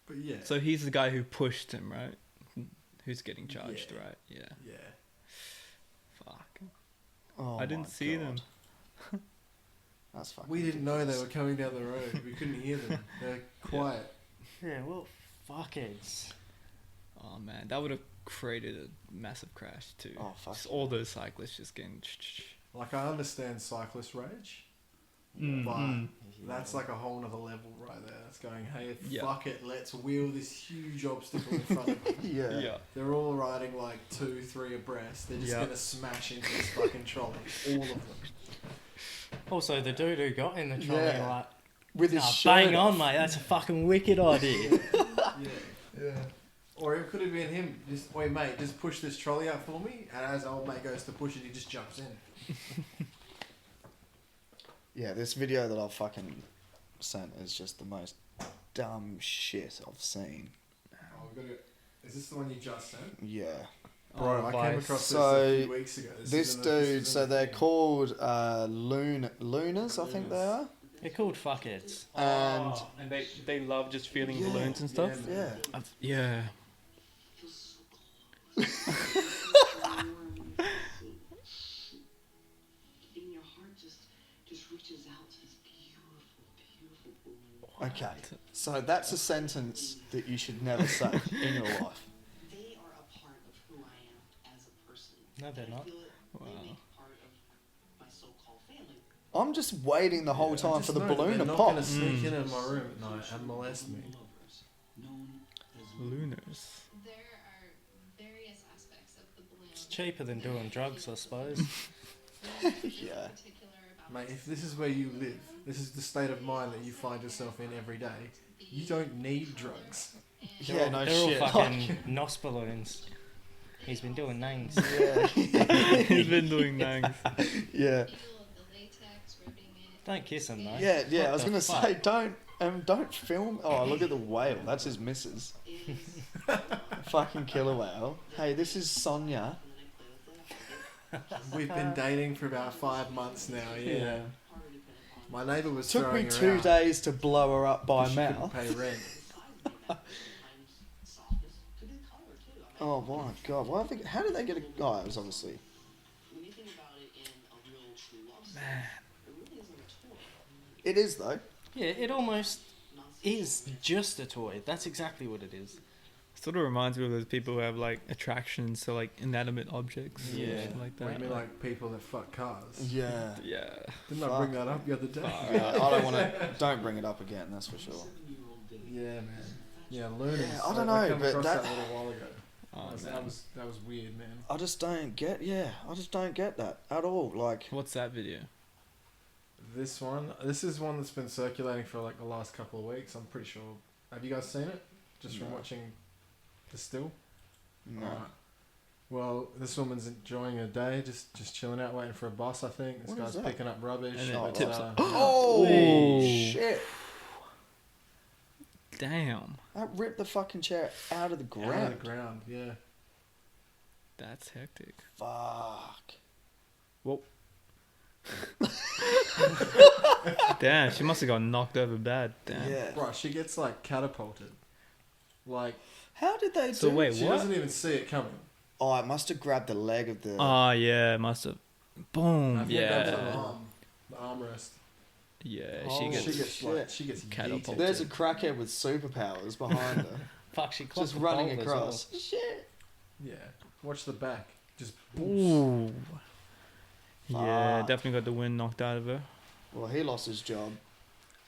But yeah. So he's the guy who pushed him, right? Who's getting charged, Yeah. right? Yeah. Yeah. Fuck. Oh, I didn't see them. That's fucking. We didn't know they ridiculous. were coming down the road. We couldn't hear them. They're quiet. Yeah, well, fuckheads. Oh man, that would have created a massive crash too. Oh, fuck Just yeah. all those cyclists just getting. Like, I understand cyclist rage, Mm, but mm. that's like a whole nother level right there. That's going, hey, Yeah. fuck it, let's wheel this huge obstacle in front of them. Yeah. Yeah. They're all riding like 2, 3 abreast. They're just Yeah. gonna smash into this fucking trolley. All of them. Also, the dude who got in the trolley, Yeah. like, With his nah, shirt bang off. on, mate. That's a fucking wicked idea. Yeah. Yeah. Or it could have been him. Just, oi mate, just push this trolley out for me. And as old mate goes to push it, he just jumps in. Yeah, this video that I've fucking sent is just the most dumb shit I've seen. Oh, we got it. Is this the one you just sent? Yeah. Bro, I came Vice. across this So, a few weeks ago. This dude, so they're called Lunars, I think they are. They're called fuckheads. And And they love just feeling Yeah. balloons and stuff. yeah. Yeah. In your heart just reaches out to this beautiful balloon. Okay. So that's a sentence that you should never say in your life. They are a part of who I am as a person. No, they're And I not. feel that Wow. they make part of my so-called family. I'm just waiting the whole time for the balloon to They're pop. not going to sneak in my room at night and molest me. Lunars. There are various aspects of the balloon. It's cheaper than doing drugs, I suppose. Yeah. Mate, if this is where you live, this is the state of mind that you find yourself in every day, you don't need drugs. Yeah, no They're shit. all fucking NOS balloons. He's been doing names. Yeah. He's been doing nangs. Yeah. Don't kiss him, though. Yeah, yeah. What I was the gonna fuck? say, don't film. Oh, look at the whale. That's his missus. Fucking killer whale. Hey, this is Sonia. We've been dating for about 5 months now, yeah. My neighbour was Took me throwing her 2 out days to blow her up by 'cause she couldn't mouth. pay rent. Oh my god! Why? How did they get a? Oh, it was obviously. When you think about it in a real true love story, it really isn't a toy. It is though. Yeah, it almost is just a toy. That's exactly what it is. Sort of reminds me of those people who have like attractions to like inanimate objects. and Yeah. shit like I that. mean, like people that fuck cars. Yeah. Yeah. Didn't I Fuck. bring that up the other day? Yeah, I don't want to. Don't bring it up again. That's for sure. Yeah, man. Yeah, Lunars. Yeah, I don't know, came but across that- a little while ago. Oh, that man. was weird, man. I just don't get. Yeah, I just don't get that at all. Like. What's that video? This is one that's been circulating for like the last couple of weeks. I'm pretty sure. Have you guys seen it? Just from No. watching the still? No. Alright. Well, this woman's enjoying her day, just chilling out, waiting for a bus. I think this What is guy's that? picking up rubbish. And then but, tips Oh Ooh. shit! Damn. That ripped the fucking chair out of the Out ground. of the ground, yeah. That's hectic. Fuck. Whoa. Damn, she must have got knocked over bad. Damn. Yeah. Bro, she gets like catapulted. Like, How did they do? So wait, she what? doesn't even see it coming. Oh, it must have grabbed the leg of the. Oh yeah, must have. Boom. I think that's Yeah. the armrest. Yeah, Oh, she gets. She gets catapulted. yeeted. There's a crackhead with superpowers behind her, Fuck, she clocked just the running bowl as across. Shit. Yeah. Watch the back. Just Ooh. Yeah, definitely got the wind knocked out of her. Well, he lost his job,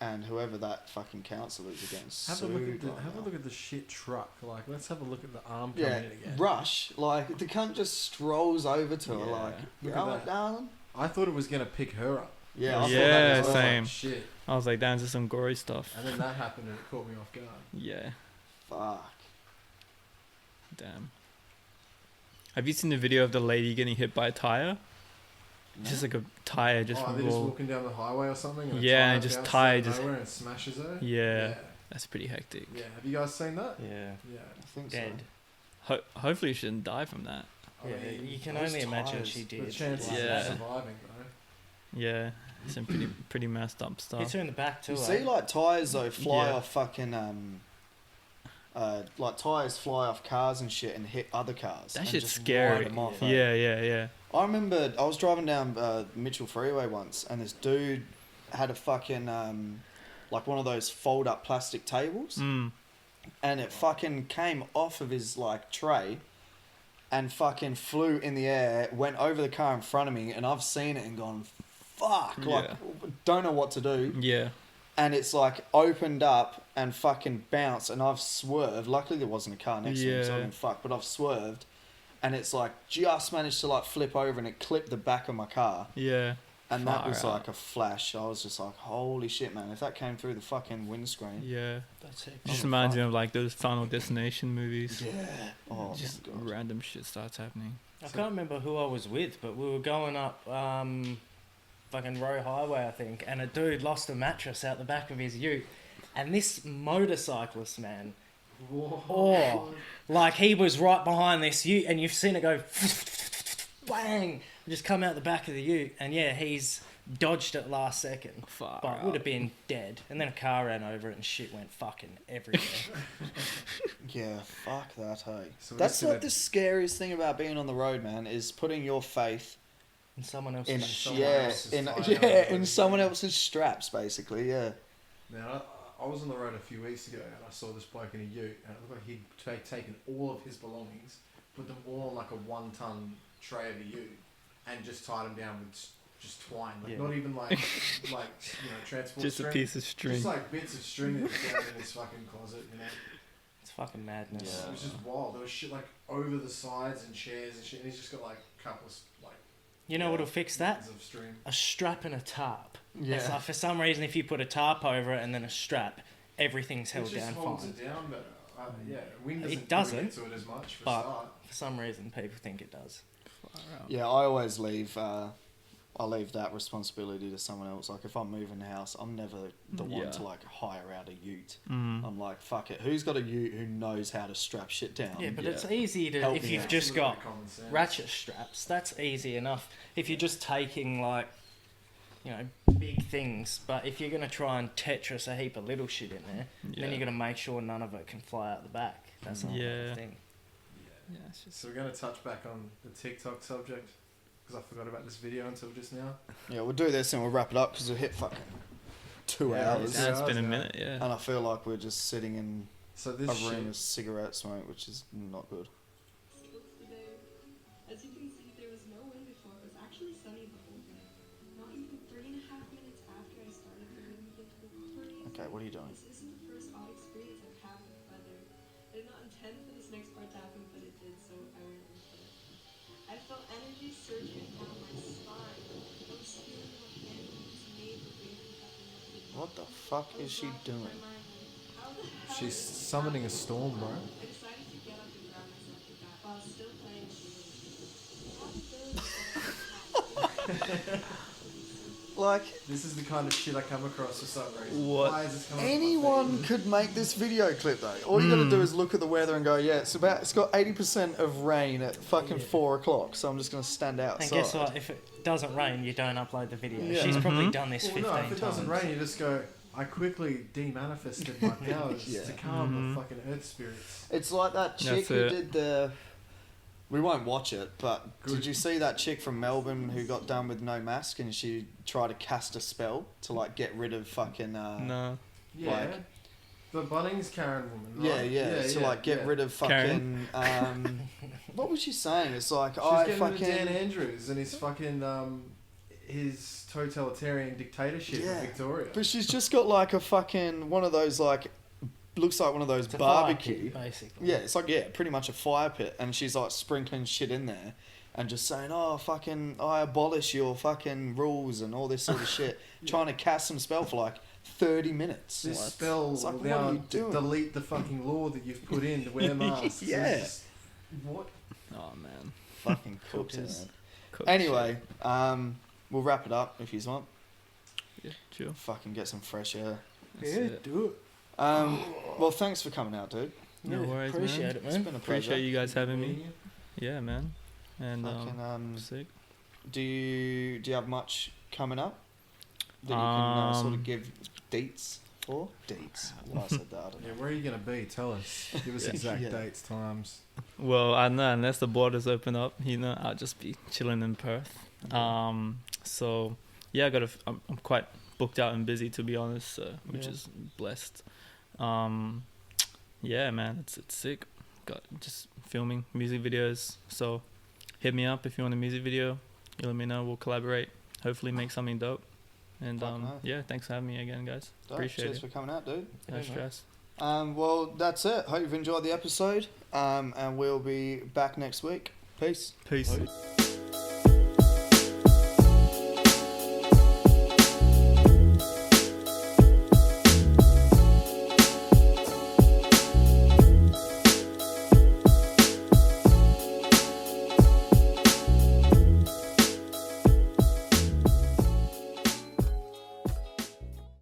and whoever that fucking council is against. Have a look at the shit truck. Like, let's have a look at the arm coming in again. Rush. Like, the cunt just strolls over to her. Like, look oh, at that. darling. I thought it was gonna pick her up. Yeah, yeah, well. same. Shit. I was like, damn, this is some gory stuff. And then that happened, and it caught me off guard. Yeah. Fuck. Damn. Have you seen the video of the lady getting hit by a tire? No. Just like a tire just they're just walking down the highway or something. And and just tire just nowhere and smashes her. Yeah, that's pretty hectic. Yeah, have you guys seen that? Yeah, I think dead. So. Hopefully, she didn't die from that. Yeah, you can only imagine she did. The chances of surviving, though. Yeah, some pretty messed up stuff. Hits her in the back too. You see, like tires though fly off fucking like tires fly off cars and shit and hit other cars. That shit's scary. Them off, yeah. I remember I was driving down Mitchell Freeway once, and this dude had a fucking like one of those fold up plastic tables, and it fucking came off of his like tray, and fucking flew in the air, went over the car in front of me, and I've seen it and gone, fuck, like don't know what to do. Yeah. And it's like opened up and fucking bounced, and I've swerved. Luckily there wasn't a car next to me, so I didn't fuck, but I've swerved. And it's like just managed to like flip over, and it clipped the back of my car. Yeah. And that was like a flash. I was just like, holy shit, man. If that came through the fucking windscreen. Yeah. That's it. Just reminds me of like those Final Destination movies. Yeah. Oh, just random shit starts happening. I can't remember who I was with, but we were going up fucking Roe Highway, I think, and a dude lost a mattress out the back of his ute. And this motorcyclist, man, like he was right behind this ute, and you've seen it go bang, just come out the back of the ute, and he's dodged it last second, but would have been dead. And then a car ran over it, and shit went fucking everywhere. Yeah, fuck that, hey. So that's like the scariest thing about being on the road, man, is putting your faith in someone else's in someone else's straps, basically. Yeah. Now, I was on the road a few weeks ago, and I saw this bloke in a ute, and it looked like he'd taken all of his belongings, put them all on like a 1-ton tray of a ute, and just tied them down with just twine, like not even like transport just string. A piece of string, just like bits of string that he found in his fucking closet, It's fucking madness. It was just wild. There was shit like over the sides and chairs and shit, and he's just got like a couple of like. You know what'll fix that? A strap and a tarp. Yeah. It's like for some reason, if you put a tarp over it and then a strap, everything's held down fine. It just holds it down better. Wind doesn't get to it as much for a start. For some reason, people think it does. Yeah, I always leave that responsibility to someone else. Like if I'm moving the house, I'm never the one to like hire out a ute. I'm like, fuck it. Who's got a ute who knows how to strap shit down? Yeah, but it's easy to if you've just got ratchet straps. That's easy enough. If you're just taking like, big things. But if you're gonna try and Tetris a heap of little shit in there, then you're gonna make sure none of it can fly out the back. That's not the thing. Yeah, so we're going to touch back on the TikTok subject, because I forgot about this video until just now. Yeah, we'll do this and we'll wrap it up, because we'll hit fucking 2 hours. Yeah, it's been a minute, And I feel like we're just sitting in a room of cigarette smoke, which is not good. As you can see, there was no wind before. It was actually sunny the whole day. Not even 3.5 minutes after I started, the wind began to go crazy. Okay, what are you doing? This isn't the first odd experience I've had with weather. I did not intend for this next part to happen, but it did, so I went with it. I felt energy surging down my spine. I was feeling what energies made the wind from What the fuck is she doing? She's summoning a storm, bro. I decided to get up and grab myself with that while still playing Like, this is the kind of shit I come across for some reason. What? Why is this coming anyone could make this video clip though. All you gotta do is look at the weather and go, it's got 80% of rain at fucking 4 o'clock, so I'm just gonna stand outside. And guess what? If it doesn't rain, you don't upload the video. She's probably done this 15 times. If it doesn't rain, you just go, I quickly de-manifested my powers to calm the fucking earth spirits. It's like that chick who did the... We won't watch it, but did you see that chick from Melbourne who got done with no mask and she tried to cast a spell to like get rid of fucking... no. Like, The Bunnings Karen woman, right? Yeah. To like get rid of fucking. What was she saying? It's like She's getting rid of Dan Andrews and his fucking his totalitarian dictatorship in Victoria. But she's just got like a fucking one of those like. Looks like one of those barbecue. Basically. Yeah, it's like pretty much a fire pit, and she's like sprinkling shit in there. And just saying, oh, fucking, I abolish your fucking rules and all this sort of shit. Trying to cast some spell for like 30 minutes. This spell it's like, will what are you now doing? delete the fucking law that you've put in to wear masks. What? Oh, man. Fucking cooked. Anyway, we'll wrap it up if you want. Yeah, sure. Fucking get some fresh air. Do it. Well, thanks for coming out, dude. No worries, appreciate it, man. It's been a pleasure. Appreciate you guys having me. Yeah, man. And sick. Do you have much coming up that you can sort of give dates for? Dates. Well, I said that. I don't know. Where are you gonna be? Tell us. Give us exact dates, times. Well, I know unless the borders open up, I'll just be chilling in Perth. So yeah, I'm quite booked out and busy, to be honest, which is blessed. Yeah, man, it's sick. Got just filming music videos, so hit me up if you want a music video. You let me know, we'll collaborate, hopefully make something dope. And yeah, thanks for having me again, guys. Appreciate it. Cheers for coming out, dude. No stress. Well, that's it. Hope you've enjoyed the episode, and we'll be back next week. Peace. Peace.